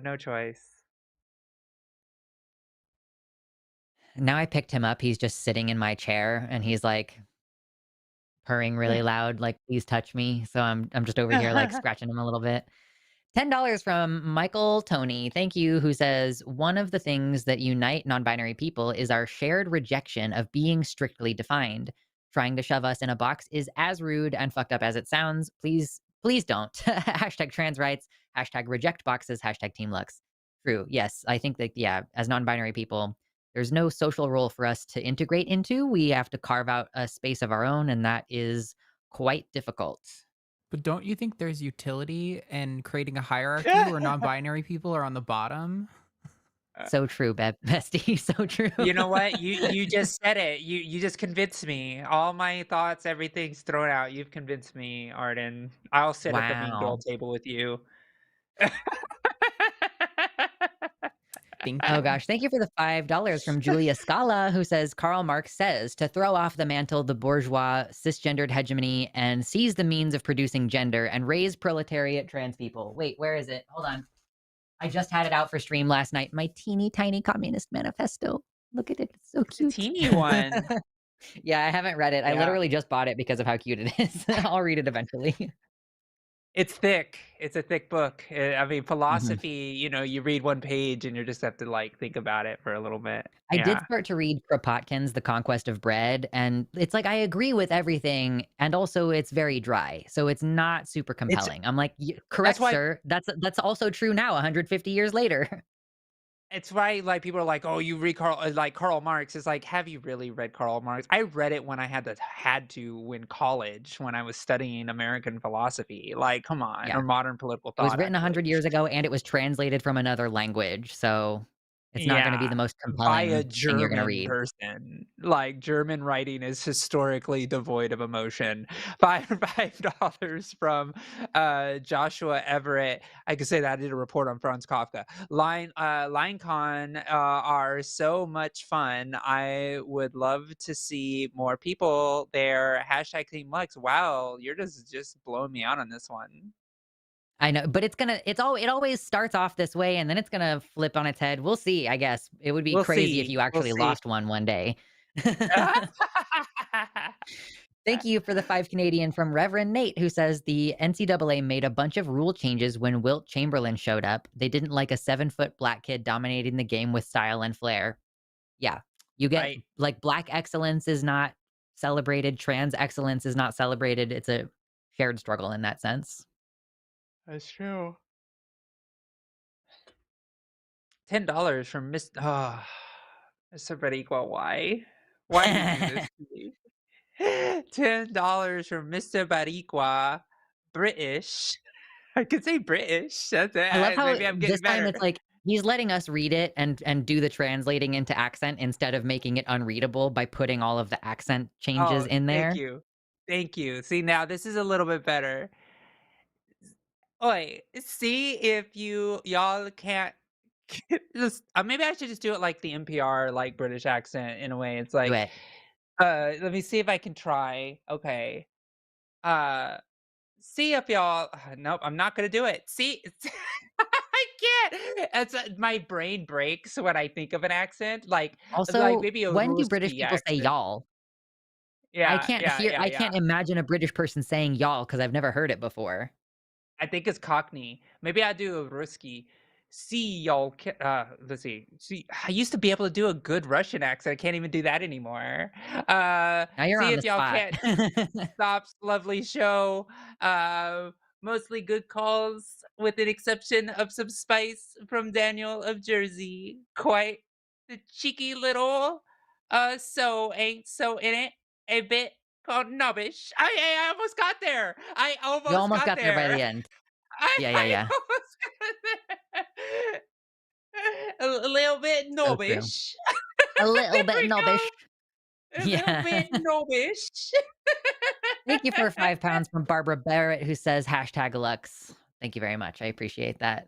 [SPEAKER 2] no choice.
[SPEAKER 1] Now I picked him up. He's just sitting in my chair and he's like purring really loud, like, please touch me. So I'm just over here like scratching him a little bit. $10 from Michael Tony. Thank you. Who says, one of the things that unite non binary people is our shared rejection of being strictly defined. Trying to shove us in a box is as rude and fucked up as it sounds. Please don't. Hashtag trans rights. Hashtag reject boxes. Hashtag Team Lux. True. Yes. I think that, yeah, as non binary people, there's no social role for us to integrate into. We have to carve out a space of our own, and that is quite difficult.
[SPEAKER 8] But don't you think there's utility in creating a hierarchy where non-binary people are on the bottom?
[SPEAKER 1] So true, Bestie. So true.
[SPEAKER 2] You know what? You just said it. You just convinced me. All my thoughts, everything's thrown out. You've convinced me, Arden. I'll sit at the mean girl
[SPEAKER 1] Wow.
[SPEAKER 2] table with you.
[SPEAKER 8] Thank
[SPEAKER 1] Oh
[SPEAKER 8] you.
[SPEAKER 1] gosh, thank you for the $5 from Julia Scala, who says Karl Marx says to throw off the mantle the bourgeois cisgendered hegemony and seize the means of producing gender and raise proletariat trans people. Wait, where is it? Hold on. I just had it out for stream last night. My teeny tiny communist manifesto. Look at it. It's so
[SPEAKER 2] The
[SPEAKER 1] cute.
[SPEAKER 2] teeny one.
[SPEAKER 1] Yeah, I haven't read it. I
[SPEAKER 2] Yeah.
[SPEAKER 1] literally just bought it because of how cute it is. I'll read it eventually.
[SPEAKER 2] It's thick. It's a thick book. I mean,
[SPEAKER 1] Mhm.
[SPEAKER 2] philosophy, you read one page and you just have to like think about it for a little bit.
[SPEAKER 1] I did
[SPEAKER 2] Yeah.
[SPEAKER 1] start to read Kropotkin's The Conquest of Bread, and it's like I agree with everything, and also it's very dry, so it's not super
[SPEAKER 2] It's
[SPEAKER 1] compelling. I'm like, "Y
[SPEAKER 2] that's
[SPEAKER 1] correct,
[SPEAKER 2] why
[SPEAKER 1] sir. That's also true now, 150 years later."
[SPEAKER 2] it's why like people are like, "Oh, you read Karl Marx." It's like, have you really read Karl Marx? I read it when I had to in college when I was studying American philosophy. Like, come on,
[SPEAKER 1] Yeah.
[SPEAKER 2] or modern political
[SPEAKER 1] It was
[SPEAKER 2] thought
[SPEAKER 1] written
[SPEAKER 2] actually.
[SPEAKER 1] 100 years ago, and it was translated from another language, so it's not gonna be
[SPEAKER 2] Yeah,
[SPEAKER 1] the most
[SPEAKER 2] by a
[SPEAKER 1] compelling thing you're gonna
[SPEAKER 2] German
[SPEAKER 1] read.
[SPEAKER 2] person. Like, German writing is historically devoid of emotion. $5 from, Joshua Everett. I could say that I did a report on Franz Kafka. LineCon, are so much fun. I would love to see more people there. Hashtag Team Lux. Wow, you're just blowing me out on this one.
[SPEAKER 1] I know, but it always starts off this way, and then it's gonna flip on its head. We'll see, I guess. It would be
[SPEAKER 2] We'll
[SPEAKER 1] crazy if
[SPEAKER 2] see.
[SPEAKER 1] you
[SPEAKER 2] We'll
[SPEAKER 1] actually
[SPEAKER 2] see.
[SPEAKER 1] lost one day. Thank you for the 5 Canadian from Reverend Nate, who says the NCAA made a bunch of rule changes when Wilt Chamberlain showed up. They didn't like a 7-foot black kid dominating the game with style and flair. Yeah. You get
[SPEAKER 2] Right.
[SPEAKER 1] like black excellence is not celebrated, trans excellence is not celebrated. It's a shared struggle in that sense.
[SPEAKER 2] That's true. $10 from Mr. Bariqua, why? Why do you do this to me? $10 from Mr. Bariqua, British. I could say British. That's it.
[SPEAKER 1] I love how
[SPEAKER 2] Maybe I'm
[SPEAKER 1] this
[SPEAKER 2] getting
[SPEAKER 1] time
[SPEAKER 2] better.
[SPEAKER 1] it's like he's letting us read it and do the translating into accent instead of making it unreadable by putting all of the accent changes
[SPEAKER 2] Oh,
[SPEAKER 1] in
[SPEAKER 2] thank
[SPEAKER 1] there.
[SPEAKER 2] you. Thank you. See, now this is a little bit better. Oi, see if y'all can't just maybe I should just do it like the NPR like British accent in a way. It's
[SPEAKER 1] Do
[SPEAKER 2] like,
[SPEAKER 1] it.
[SPEAKER 2] let me see if I can try. Okay. Uh See if y'all nope, I'm not gonna do it. See, I can't. It's my brain breaks when I think of an accent, like
[SPEAKER 1] Also,
[SPEAKER 2] maybe a
[SPEAKER 1] when do British
[SPEAKER 2] Rusky
[SPEAKER 1] people say
[SPEAKER 2] accent.
[SPEAKER 1] y'all?
[SPEAKER 2] Yeah, yeah, yeah,
[SPEAKER 1] I
[SPEAKER 2] yeah.
[SPEAKER 1] can't imagine a British person saying y'all because I've never heard it before.
[SPEAKER 2] I think it's Cockney. Maybe I do a Rusky. See y'all. Let's see. See, I used to be able to do a good Russian accent. I can't even do that anymore.
[SPEAKER 1] Now you're
[SPEAKER 2] See
[SPEAKER 1] on the
[SPEAKER 2] if y'all
[SPEAKER 1] spot.
[SPEAKER 2] can't stops. Lovely show. Uh, Mostly good calls, with an exception of some spice from Daniel of Jersey. Quite the cheeky little. So ain't so in it. A bit called Nubbish. I almost got there. I
[SPEAKER 1] You
[SPEAKER 2] almost
[SPEAKER 1] almost
[SPEAKER 2] got
[SPEAKER 1] got there by
[SPEAKER 2] there.
[SPEAKER 1] the end. Yeah, yeah,
[SPEAKER 2] I
[SPEAKER 1] yeah.
[SPEAKER 2] almost got there. A little bit
[SPEAKER 1] So true.
[SPEAKER 2] knobbish.
[SPEAKER 1] A little
[SPEAKER 2] There
[SPEAKER 1] bit
[SPEAKER 2] we go.
[SPEAKER 1] knobbish.
[SPEAKER 2] A little
[SPEAKER 1] Yeah.
[SPEAKER 2] bit knobbish.
[SPEAKER 1] Thank you for 5 pounds from Barbara Barrett, who says hashtag Lux. Thank you very much. I appreciate that.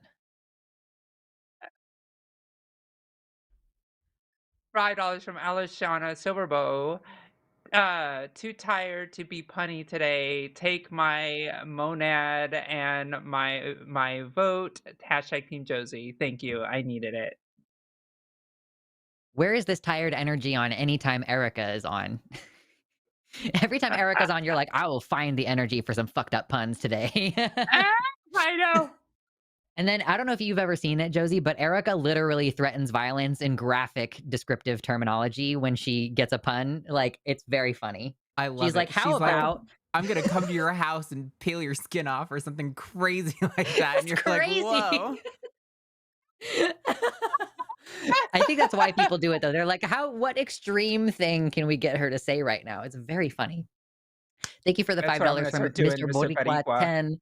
[SPEAKER 2] $5 from Alishana Silverbow. Too tired to be punny today. Take my monad and my vote. Hashtag Team Josie. Thank you. I needed it.
[SPEAKER 1] Where is this tired energy on anytime Erica is on? Every time Erica's on, you're like, I will find the energy for some fucked up puns today.
[SPEAKER 2] I know.
[SPEAKER 1] And then I don't know if you've ever seen it, Josie, but Erica literally threatens violence in graphic descriptive terminology when she gets a pun. Like, it's very funny.
[SPEAKER 8] I love
[SPEAKER 1] She's
[SPEAKER 8] it.
[SPEAKER 1] like, how
[SPEAKER 8] She's like,
[SPEAKER 1] about
[SPEAKER 8] I'm gonna come to your house and peel your skin off or something crazy like that. And you're
[SPEAKER 1] crazy.
[SPEAKER 8] like, whoa.
[SPEAKER 1] I think that's why people do it though. They're like, what extreme thing can we get her to say right now? It's very funny. Thank you for the
[SPEAKER 2] That's what I'm
[SPEAKER 1] $5
[SPEAKER 2] gonna
[SPEAKER 1] from
[SPEAKER 2] start doing,
[SPEAKER 1] Mr.
[SPEAKER 2] Mr.
[SPEAKER 1] Boricua
[SPEAKER 2] Fariqua.
[SPEAKER 1] 10.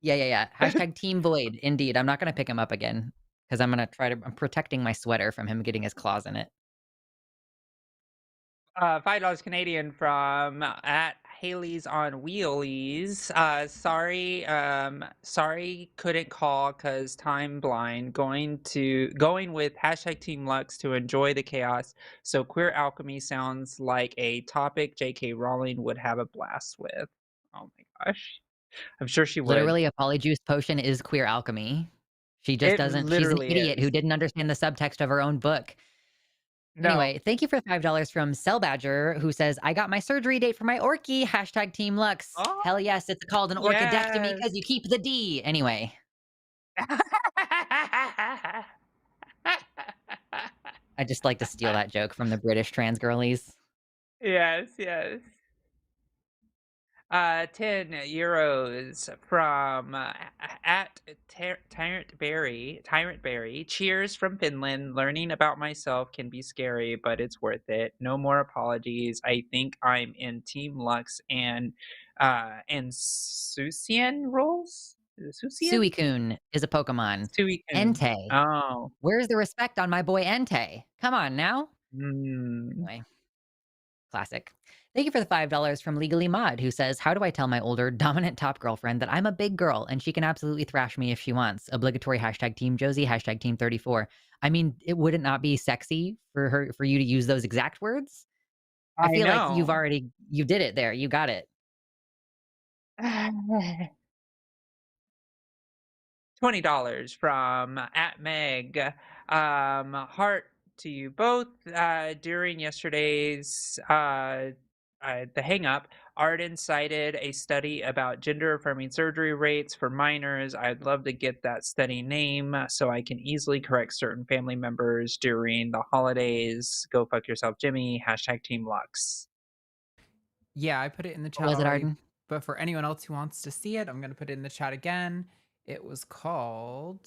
[SPEAKER 1] Yeah. Hashtag Team Void. Indeed. I'm not gonna pick him up again because I'm protecting my sweater from him getting his claws in it.
[SPEAKER 2] $5 Canadian from at Haley's on Wheelies. Sorry, couldn't call because time blind. Going with hashtag Team Lux to enjoy the chaos. So queer alchemy sounds like a topic J.K. Rowling would have a blast with. Oh my gosh, I'm sure she would.
[SPEAKER 1] Literally, a polyjuice potion is queer alchemy. She just
[SPEAKER 2] It
[SPEAKER 1] doesn't. She's an
[SPEAKER 2] literally
[SPEAKER 1] idiot who
[SPEAKER 2] is.
[SPEAKER 1] didn't understand the subtext of her own book.
[SPEAKER 2] No.
[SPEAKER 1] Anyway, thank you for $5 from Cell Badger, who says, I got my surgery date for my orky. Hashtag Team Lux.
[SPEAKER 2] Oh,
[SPEAKER 1] Hell yes, it's called an orchidectomy
[SPEAKER 2] yes.
[SPEAKER 1] because you keep the D. Anyway. I just like to steal that joke from the British trans girlies.
[SPEAKER 2] Yes. 10 euros from at Tyrant Berry. Cheers from Finland. Learning about myself can be scary, but it's worth it. No more apologies. I think I'm in Team Lux and Susian roles. Is it Susian?
[SPEAKER 1] Suicune is a Pokemon.
[SPEAKER 2] Suicune.
[SPEAKER 1] Entei.
[SPEAKER 2] Oh.
[SPEAKER 1] Where's the respect on my boy Entei? Come on now.
[SPEAKER 2] Mm.
[SPEAKER 1] Anyway. Classic. Thank you for the $5 from Legally Mod, who says, how do I tell my older dominant top girlfriend that I'm a big girl and she can absolutely thrash me if she wants? Obligatory hashtag Team Josie, hashtag Team 34. I mean, it wouldn't not be sexy for you to use those exact words. I feel like you did it there. You got it.
[SPEAKER 2] $20 from at Meg. Heart to you both. During yesterday's the hang up, Arden cited a study about gender affirming surgery rates for minors. I'd love to get that study name so I can easily correct certain family members during the holidays. Go fuck yourself, Jimmy. Hashtag Team Lux.
[SPEAKER 8] Yeah, I put it in the chat
[SPEAKER 1] What was it,
[SPEAKER 8] already.
[SPEAKER 1] Arden?
[SPEAKER 8] But for anyone else who wants to see it, I'm going to put it in the chat again. It was called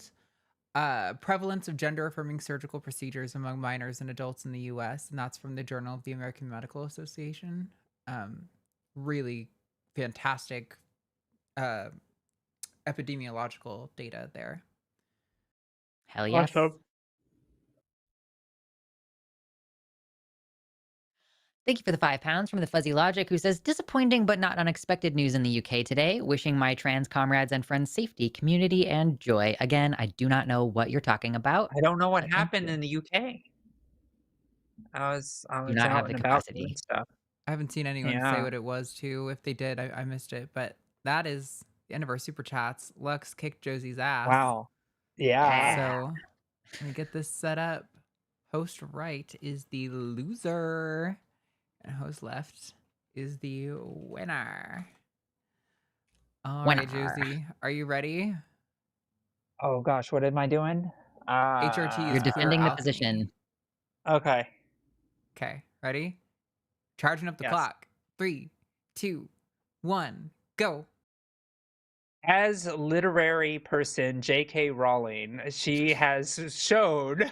[SPEAKER 8] Prevalence of Gender Affirming Surgical Procedures Among Minors and Adults in the U.S. And that's from the Journal of the American Medical Association. Really fantastic epidemiological data there.
[SPEAKER 1] Hell yes.
[SPEAKER 4] Awesome.
[SPEAKER 1] Thank you for the £5 from the Fuzzy Logic, who says, disappointing but not unexpected news in the UK today. Wishing my trans comrades and friends safety, community, and joy. Again, I do not know what you're talking about.
[SPEAKER 2] I don't know what happened in the UK. I was
[SPEAKER 1] not have
[SPEAKER 2] out
[SPEAKER 1] the
[SPEAKER 2] and about
[SPEAKER 1] capacity.
[SPEAKER 2] doing stuff.
[SPEAKER 8] I haven't seen anyone say what it was too. If they did, I missed it. But that is the end of our super chats. Lux kicked Josie's ass.
[SPEAKER 2] Wow. Yeah.
[SPEAKER 8] So let me get this set up. Host right is the loser. And host left is the winner. All right, Josie, are you ready?
[SPEAKER 2] Oh gosh, what am I doing?
[SPEAKER 8] HRT
[SPEAKER 1] You're
[SPEAKER 8] is queer
[SPEAKER 1] defending the
[SPEAKER 8] alchemy.
[SPEAKER 1] position.
[SPEAKER 2] Okay.
[SPEAKER 8] Okay, ready? Charging up the
[SPEAKER 2] Yes.
[SPEAKER 8] clock. 3, 2, 1, go.
[SPEAKER 2] As literary person J.K. Rowling, she has shown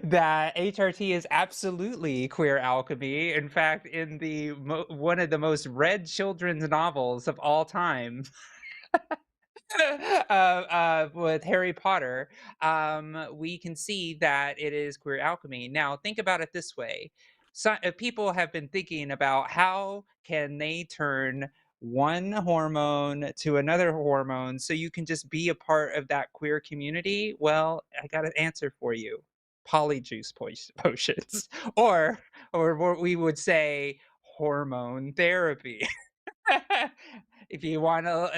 [SPEAKER 2] that HRT is absolutely queer alchemy. In fact, in the one of the most read children's novels of all time, with Harry Potter, we can see that it is queer alchemy. Now, think about it this way: people have been thinking about how can they turn one hormone to another hormone so you can just be a part of that queer community. Well, I got an answer for you: polyjuice potions, or what we would say, hormone therapy. If you want a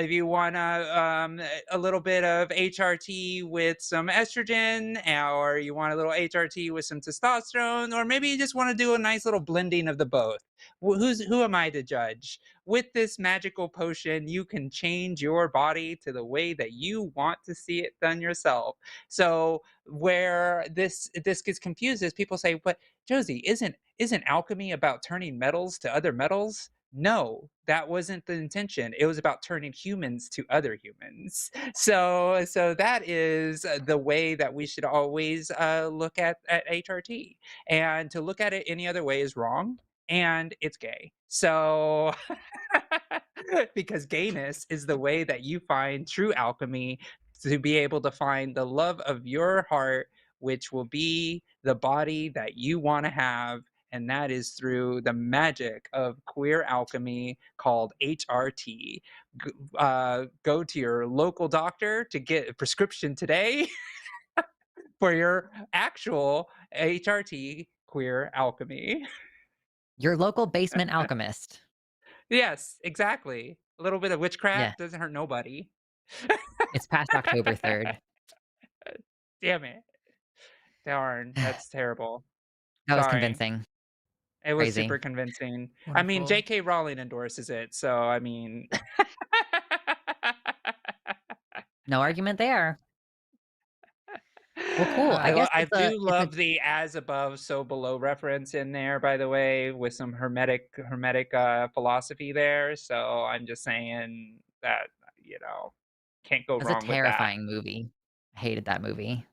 [SPEAKER 2] little bit of HRT with some estrogen, or you want a little HRT with some testosterone, or maybe you just want to do a nice little blending of the both. Who am I to judge? With this magical potion, you can change your body to the way that you want to see it done yourself. So where this gets confused is people say, "But Josie, isn't alchemy about turning metals to other metals?" No, that wasn't the intention. It was about turning humans to other humans. So that is the way that we should always look at HRT. And to look at it any other way is wrong, and it's gay. So because gayness is the way that you find true alchemy, to be able to find the love of your heart, which will be the body that you want to have, and that is through the magic of queer alchemy called HRT. Go to your local doctor to get a prescription today for your actual HRT queer alchemy.
[SPEAKER 1] Your local basement alchemist.
[SPEAKER 2] Yes, exactly. A little bit of
[SPEAKER 1] Yeah,
[SPEAKER 2] witchcraft doesn't hurt nobody.
[SPEAKER 1] it's past October 3rd.
[SPEAKER 2] Damn it. Darn, that's terrible.
[SPEAKER 1] That was
[SPEAKER 2] Sorry.
[SPEAKER 1] convincing.
[SPEAKER 2] It was
[SPEAKER 1] Crazy.
[SPEAKER 2] super convincing. I mean,
[SPEAKER 8] Wonderful.
[SPEAKER 2] J.K. Rowling endorses it, so I mean.
[SPEAKER 1] No argument there. Well, cool. I guess
[SPEAKER 2] I do
[SPEAKER 1] it's a
[SPEAKER 2] love the "as above, so below" reference in there, by the way, with some hermetic philosophy there. So I'm just saying that, you know, can't go
[SPEAKER 1] it's a
[SPEAKER 2] wrong with that.
[SPEAKER 1] terrifying movie. I hated that movie.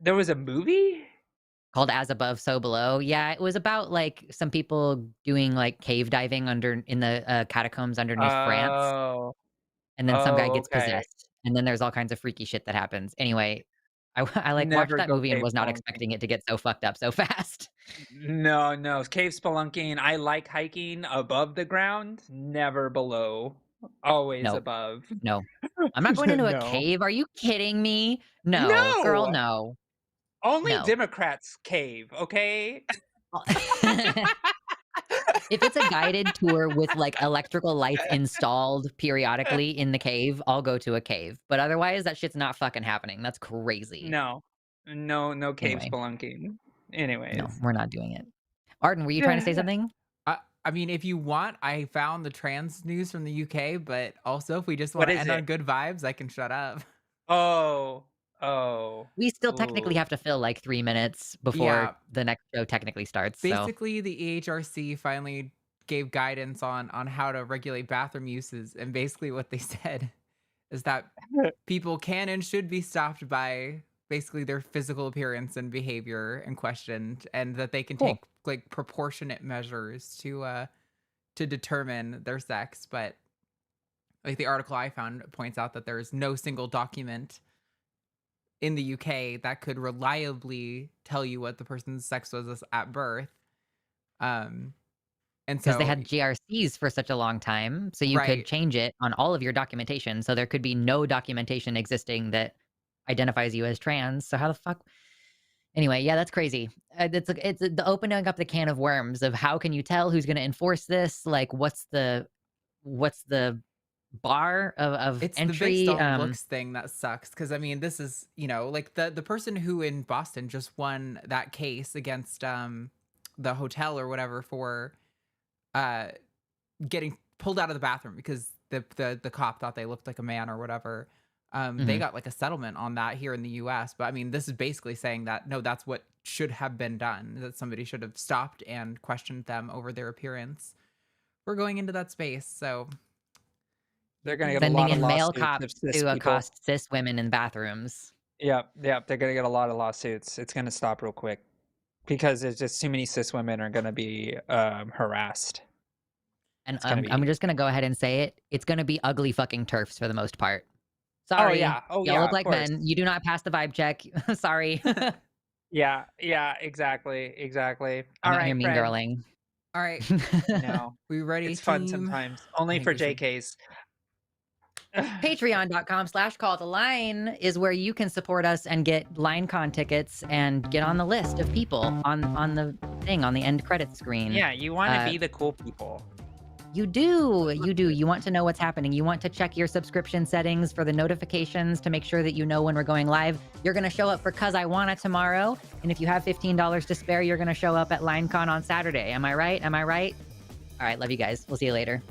[SPEAKER 2] There was a movie?
[SPEAKER 1] Called As Above, So Below. Yeah, it was about, like, some people doing, like, cave diving in the, catacombs underneath France,
[SPEAKER 2] Oh.
[SPEAKER 1] and then some guy
[SPEAKER 2] Oh,
[SPEAKER 1] gets
[SPEAKER 2] okay.
[SPEAKER 1] possessed, and then there's all kinds of freaky shit that happens. Anyway, I, like, watched
[SPEAKER 2] Never
[SPEAKER 1] that
[SPEAKER 2] go
[SPEAKER 1] movie and
[SPEAKER 2] cave
[SPEAKER 1] was not
[SPEAKER 2] spelunking.
[SPEAKER 1] expecting it to get so fucked up so fast.
[SPEAKER 2] No, no, cave spelunking, I like hiking above the ground, never below. Always
[SPEAKER 1] No,
[SPEAKER 2] above.
[SPEAKER 1] no. I'm not going into a
[SPEAKER 2] No.
[SPEAKER 1] cave, are you kidding me? No, girl,
[SPEAKER 2] No!
[SPEAKER 1] no,
[SPEAKER 2] Only
[SPEAKER 1] no.
[SPEAKER 2] Democrats cave, okay?
[SPEAKER 1] If it's a guided tour with, like, electrical lights installed periodically in the cave, I'll go to a cave, but otherwise, that shit's not fucking happening, that's crazy.
[SPEAKER 2] No. No cave
[SPEAKER 1] Anyway,
[SPEAKER 2] spelunking.
[SPEAKER 1] no,
[SPEAKER 2] Anyways.
[SPEAKER 1] we're not doing it. Arden, were you trying to say something?
[SPEAKER 8] I mean, if you want, I found the trans news from the UK, but also if we just
[SPEAKER 2] What
[SPEAKER 8] want to
[SPEAKER 2] is
[SPEAKER 8] end on
[SPEAKER 2] it?
[SPEAKER 8] good vibes, I can shut up.
[SPEAKER 2] Oh. Oh.
[SPEAKER 1] We still technically
[SPEAKER 2] Ooh.
[SPEAKER 1] have to fill, like, 3 minutes before
[SPEAKER 8] Yeah,
[SPEAKER 1] the next show technically starts, so
[SPEAKER 8] basically the EHRC finally gave guidance on how to regulate bathroom uses, and basically what they said is that people can and should be stopped by basically their physical appearance and behavior and questioned, and that they can
[SPEAKER 1] cool.
[SPEAKER 8] take like proportionate measures to determine their sex. But like the article I found points out that there's no single document in the UK that could reliably tell you what the person's sex was at birth. Um, and
[SPEAKER 1] 'Cause they
[SPEAKER 8] so,
[SPEAKER 1] had GRCs for such a long time, so you could
[SPEAKER 8] right,
[SPEAKER 1] change it on all of your documentation, so there could be no documentation existing that identifies you as trans, so how the fuck anyway, yeah, that's crazy. It's the opening up the can of worms of how can you tell who's gonna enforce this, like, what's the bar of
[SPEAKER 8] it's the based
[SPEAKER 1] entry,
[SPEAKER 8] on looks thing that sucks. Because I mean, this is, like the person who in Boston just won that case against the hotel or whatever for uh getting pulled out of the bathroom because the cop thought they looked like a man or whatever. They got like a settlement on that here in the US. But I mean, this is basically saying that, no, that's what should have been done, that somebody should have stopped and questioned them over their appearance. We're going into that space. So
[SPEAKER 2] They're going to get a
[SPEAKER 1] Sending
[SPEAKER 2] lot of
[SPEAKER 1] in male
[SPEAKER 2] lawsuits
[SPEAKER 1] cops
[SPEAKER 2] of cis
[SPEAKER 1] to
[SPEAKER 2] people.
[SPEAKER 1] accost cis women in bathrooms.
[SPEAKER 2] Yep, yep. They're going to get a lot of lawsuits. It's going to stop real quick because there's just too many cis women are going to be harassed.
[SPEAKER 1] And
[SPEAKER 2] It's gonna be.
[SPEAKER 1] I'm just going to go ahead and say it. It's going to be ugly fucking turfs for the most part.
[SPEAKER 2] Oh
[SPEAKER 1] Sorry.
[SPEAKER 2] yeah. Oh
[SPEAKER 1] Y'all
[SPEAKER 2] yeah.
[SPEAKER 1] look
[SPEAKER 2] Of
[SPEAKER 1] like
[SPEAKER 2] course.
[SPEAKER 1] men. You do not pass the vibe check. Sorry.
[SPEAKER 2] Yeah. Yeah. Exactly. Exactly.
[SPEAKER 1] I'm
[SPEAKER 2] All
[SPEAKER 1] out here
[SPEAKER 2] right,
[SPEAKER 1] mean
[SPEAKER 2] friend.
[SPEAKER 1] girling.
[SPEAKER 8] all right,
[SPEAKER 2] No,
[SPEAKER 8] we ready,
[SPEAKER 2] it's fun
[SPEAKER 8] team?
[SPEAKER 2] sometimes.
[SPEAKER 8] I
[SPEAKER 2] Only
[SPEAKER 8] think
[SPEAKER 2] for
[SPEAKER 8] we should.
[SPEAKER 2] JKs.
[SPEAKER 1] Patreon.com/call-to-line is where you can support us and get LineCon tickets and get on the list of people on the thing on the end credit screen.
[SPEAKER 2] Yeah, you want to be the cool people.
[SPEAKER 1] You do. You want to know what's happening. You want to check your subscription settings for the notifications to make sure that you know when we're going live. You're going to show up for Cus I Wanna tomorrow. And if you have $15 to spare, you're going to show up at LineCon on Saturday. Am I right? Am I right? All right. Love you guys. We'll see you later.